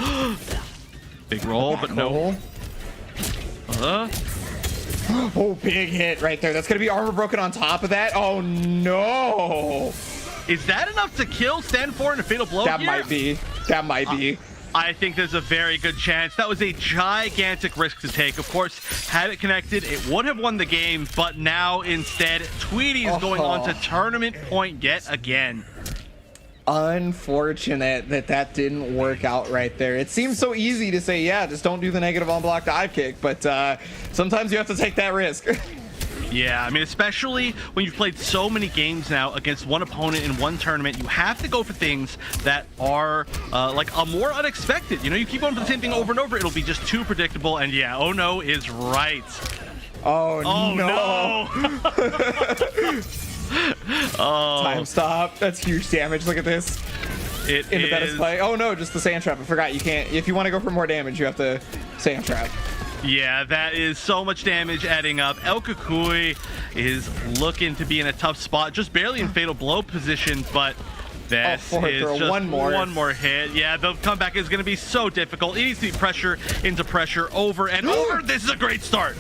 [SPEAKER 2] Big roll, but no.
[SPEAKER 1] Oh, big hit right there. That's going to be armor broken on top of that. Oh, no.
[SPEAKER 2] Is that enough to kill Stand 4 in a fatal blow
[SPEAKER 1] That
[SPEAKER 2] here?
[SPEAKER 1] might be. That might be.
[SPEAKER 2] I think there's a very good chance. That was a gigantic risk to take. Of course, had it connected, it would have won the game, but now instead, Tweety is going on to tournament point yet again.
[SPEAKER 1] Unfortunate that didn't work out right there. It seems so easy to say, yeah, just don't do the negative on block dive kick, but sometimes you have to take that risk.
[SPEAKER 2] Yeah, I mean, especially when you've played so many games now against one opponent in one tournament, you have to go for things that are more unexpected. You keep going for the same thing over and over, it'll be just too predictable. And yeah, oh no is right.
[SPEAKER 1] Oh no.
[SPEAKER 2] Oh.
[SPEAKER 1] Time stop. That's huge damage. Look at this.
[SPEAKER 2] It
[SPEAKER 1] in the best play. Oh no, just the sand trap. I forgot. You can't. If you want to go for more damage, you have to sand trap.
[SPEAKER 2] Yeah, that is so much damage adding up. El Kakui is looking to be in a tough spot, just barely in fatal blow position, but this is just one more hit. Yeah, the comeback is going to be so difficult. It needs to be pressure into pressure over and over. This is a great start.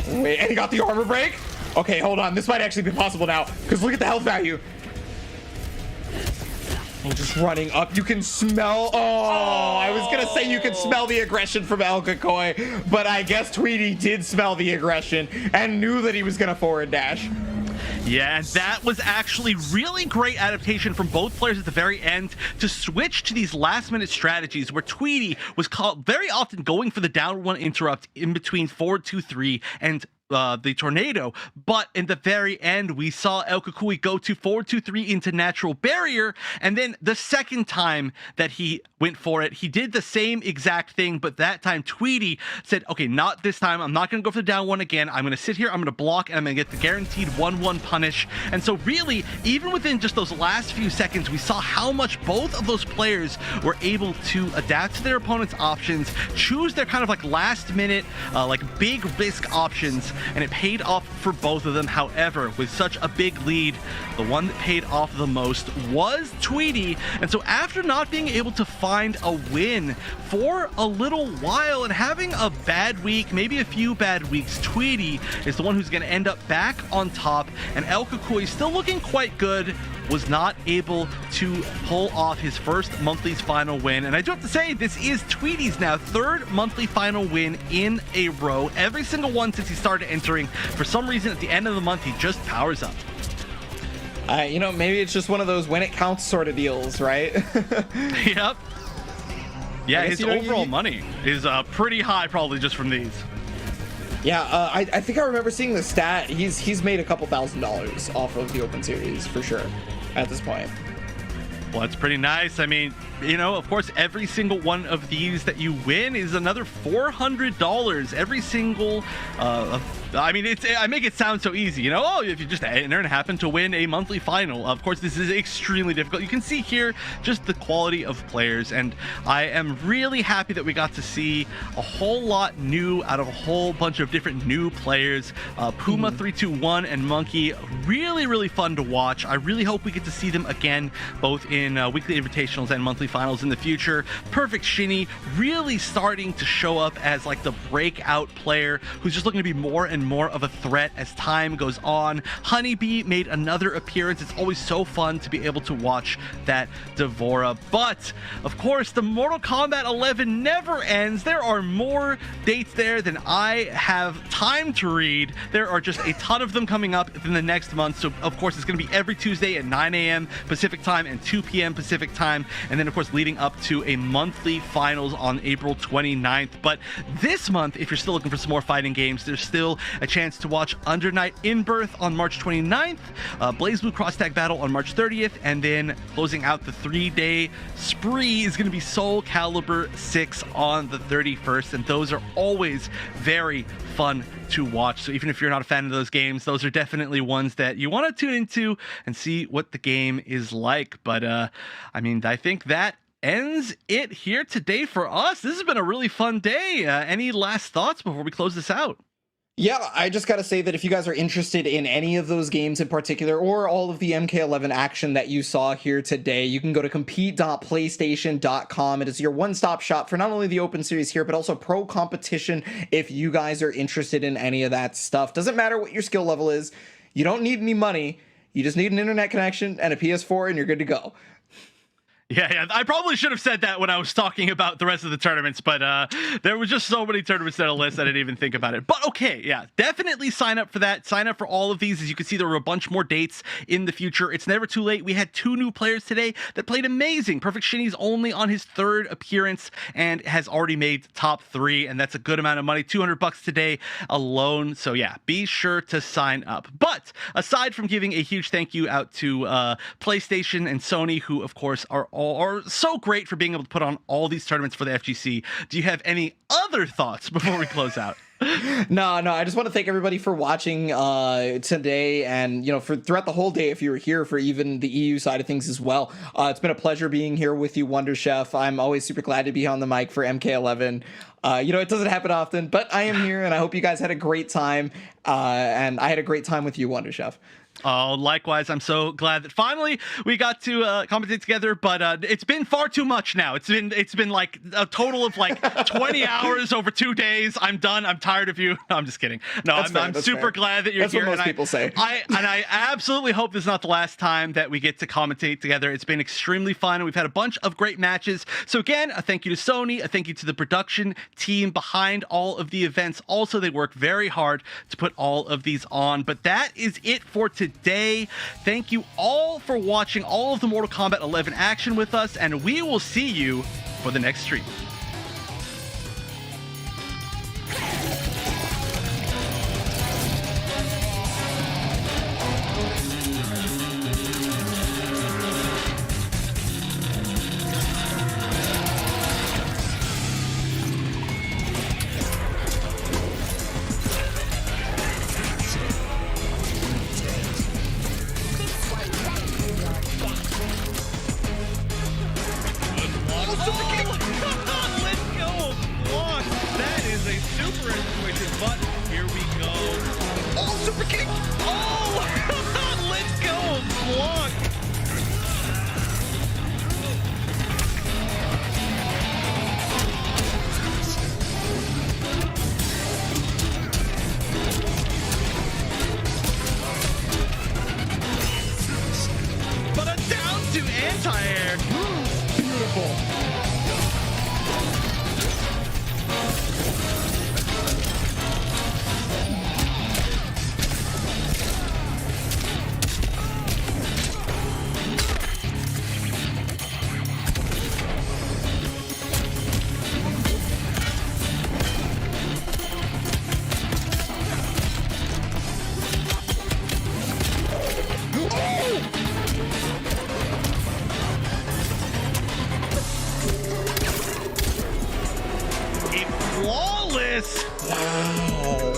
[SPEAKER 1] Wait, and he got the armor break? Okay, hold on. This might actually be possible now, because look at the health value. Just running up. You can smell. Oh, I was going to say you can smell the aggression from El Kakui, but I guess Tweety did smell the aggression and knew that he was going to forward dash.
[SPEAKER 2] Yeah, and that was actually really great adaptation from both players at the very end to switch to these last-minute strategies where Tweety was very often going for the down 1 interrupt in between 4-2-3 and the tornado, but in the very end we saw El Kakui go to 4-2-3 into natural barrier, and then the second time that he went for it, he did the same exact thing, but that time Tweety said, okay, not this time, I'm not going to go for the down 1 again, I'm going to sit here, I'm going to block, and I'm going to get the guaranteed 1-1 punish. And so really, even within just those last few seconds, we saw how much both of those players were able to adapt to their opponent's options, choose their kind of last minute big risk options, and it paid off for both of them. However, with such a big lead, the one that paid off the most was Tweety. And so after not being able to find a win for a little while and having a bad week, maybe a few bad weeks, Tweety is the one who's going to end up back on top, and El Kakui still looking quite good, was not able to pull off his first monthly's final win. And I do have to say, this is Tweety's now third monthly final win in a row. Every single one since he started entering. For some reason, at the end of the month, he just powers up.
[SPEAKER 1] You know, maybe it's just one of those when it counts sort of deals, right?
[SPEAKER 2] Yep. Yeah, his
[SPEAKER 1] you know,
[SPEAKER 2] overall money is pretty high, probably just from these.
[SPEAKER 1] Yeah, I think I remember seeing the stat. He's made a couple $1,000s off of the Open Series for sure at this point.
[SPEAKER 2] Well, that's pretty nice. I mean, you know, of course, every single one of these that you win is another $400. Every single, I mean, I make it sound so easy, you know, oh, if you just enter and happen to win a monthly final. Of course, this is extremely difficult. You can see here just the quality of players, and I am really happy that we got to see a whole lot new out of a whole bunch of different new players. Puma321 and Monkey, really, really fun to watch. I really hope we get to see them again, both in weekly invitationals and monthly finals in the future. Perfect Shinny really starting to show up as like the breakout player who's just looking to be more and more of a threat as time goes on. Honeybee made another appearance. It's always so fun to be able to watch that Devora. But of course, the Mortal Kombat 11 never ends. There are more dates there than I have time to read. There are just a ton of them coming up in the next month. So of course, it's going to be every Tuesday at 9 a.m. Pacific time and 2 p.m. Pacific time. And then of course, leading up to a monthly finals on April 29th. But this month, if you're still looking for some more fighting games, there's still a chance to watch Under Night In Birth on March 29th, Blaze Blue Cross Tag Battle on March 30th, and then closing out the 3-day spree is going to be Soul Calibur 6 on the 31st, and those are always very fun to watch. So even if you're not a fan of those games, those are definitely ones that you want to tune into and see what the game is like. But I mean, I think that ends it here today for us. This has been a really fun day. Any last thoughts before we close this out?
[SPEAKER 1] Yeah, I just got to say that if you guys are interested in any of those games in particular, or all of the MK11 action that you saw here today, you can go to compete.playstation.com. It is your one-stop shop for not only the Open Series here, but also pro competition if you guys are interested in any of that stuff. Doesn't matter what your skill level is. You don't need any money. You just need an internet connection and a PS4, and you're good to go.
[SPEAKER 2] Yeah, I probably should have said that when I was talking about the rest of the tournaments, but there was just so many tournaments on the list I didn't even think about it. But okay, yeah, definitely sign up for that. Sign up for all of these. As you can see, there were a bunch more dates in the future. It's never too late. We had 2 new players today that played amazing. Perfect Shinny's only on his 3rd appearance and has already made top 3, and that's a good amount of money, $200 today alone. So yeah, be sure to sign up. But aside from giving a huge thank you out to PlayStation and Sony, who of course are so great for being able to put on all these tournaments for the FGC, do you have any other thoughts before we close out?
[SPEAKER 1] No, I just want to thank everybody for watching today, and you know, for throughout the whole day if you were here for even the EU side of things as well. It's been a pleasure being here with you, Wonder Chef. I'm always super glad to be on the mic for MK11. You know, it doesn't happen often, but I am here, and I hope you guys had a great time, and I had a great time with you, Wonder Chef.
[SPEAKER 2] Oh, likewise. I'm so glad that finally we got to commentate together, but it's been far too much now. It's been like a total of like 20 hours over 2 days. I'm done. I'm tired of you. No, I'm just kidding. No, I'm super glad that you're
[SPEAKER 1] here. That's what most people say.
[SPEAKER 2] I absolutely hope this is not the last time that we get to commentate together. It's been extremely fun. We've had a bunch of great matches. So again, a thank you to Sony, a thank you to the production team behind all of the events. Also, they work very hard to put all of these on. But that is it for today. Thank you all for watching all of the Mortal Kombat 11 action with us, and we will see you for the next stream. this.
[SPEAKER 1] Wow.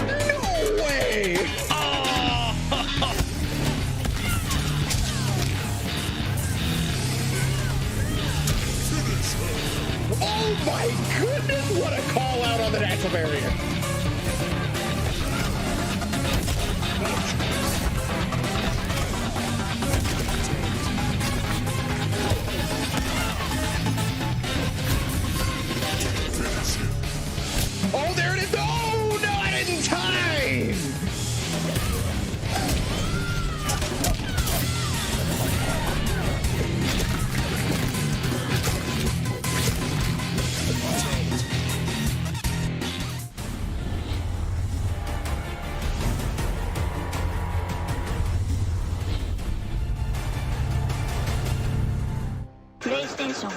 [SPEAKER 1] No way! Oh my goodness, what a call out on the natural barrier. Oh, there it is. Oh, no, I didn't time.
[SPEAKER 6] PlayStation.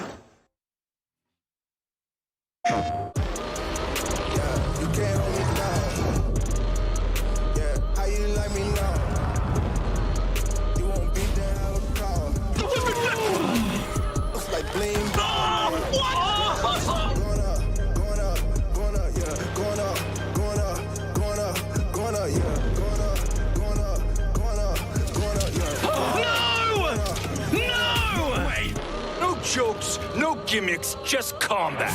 [SPEAKER 8] You can't hold me down. Yeah, how you let me know? You won't beat that out of car. Looks like bling. Going up, going up, going up, yeah. Going up, going up, going up, going up, yeah. Going up, going up, going up, going up, yeah.
[SPEAKER 2] No! No!
[SPEAKER 5] No jokes, no gimmicks, just combat.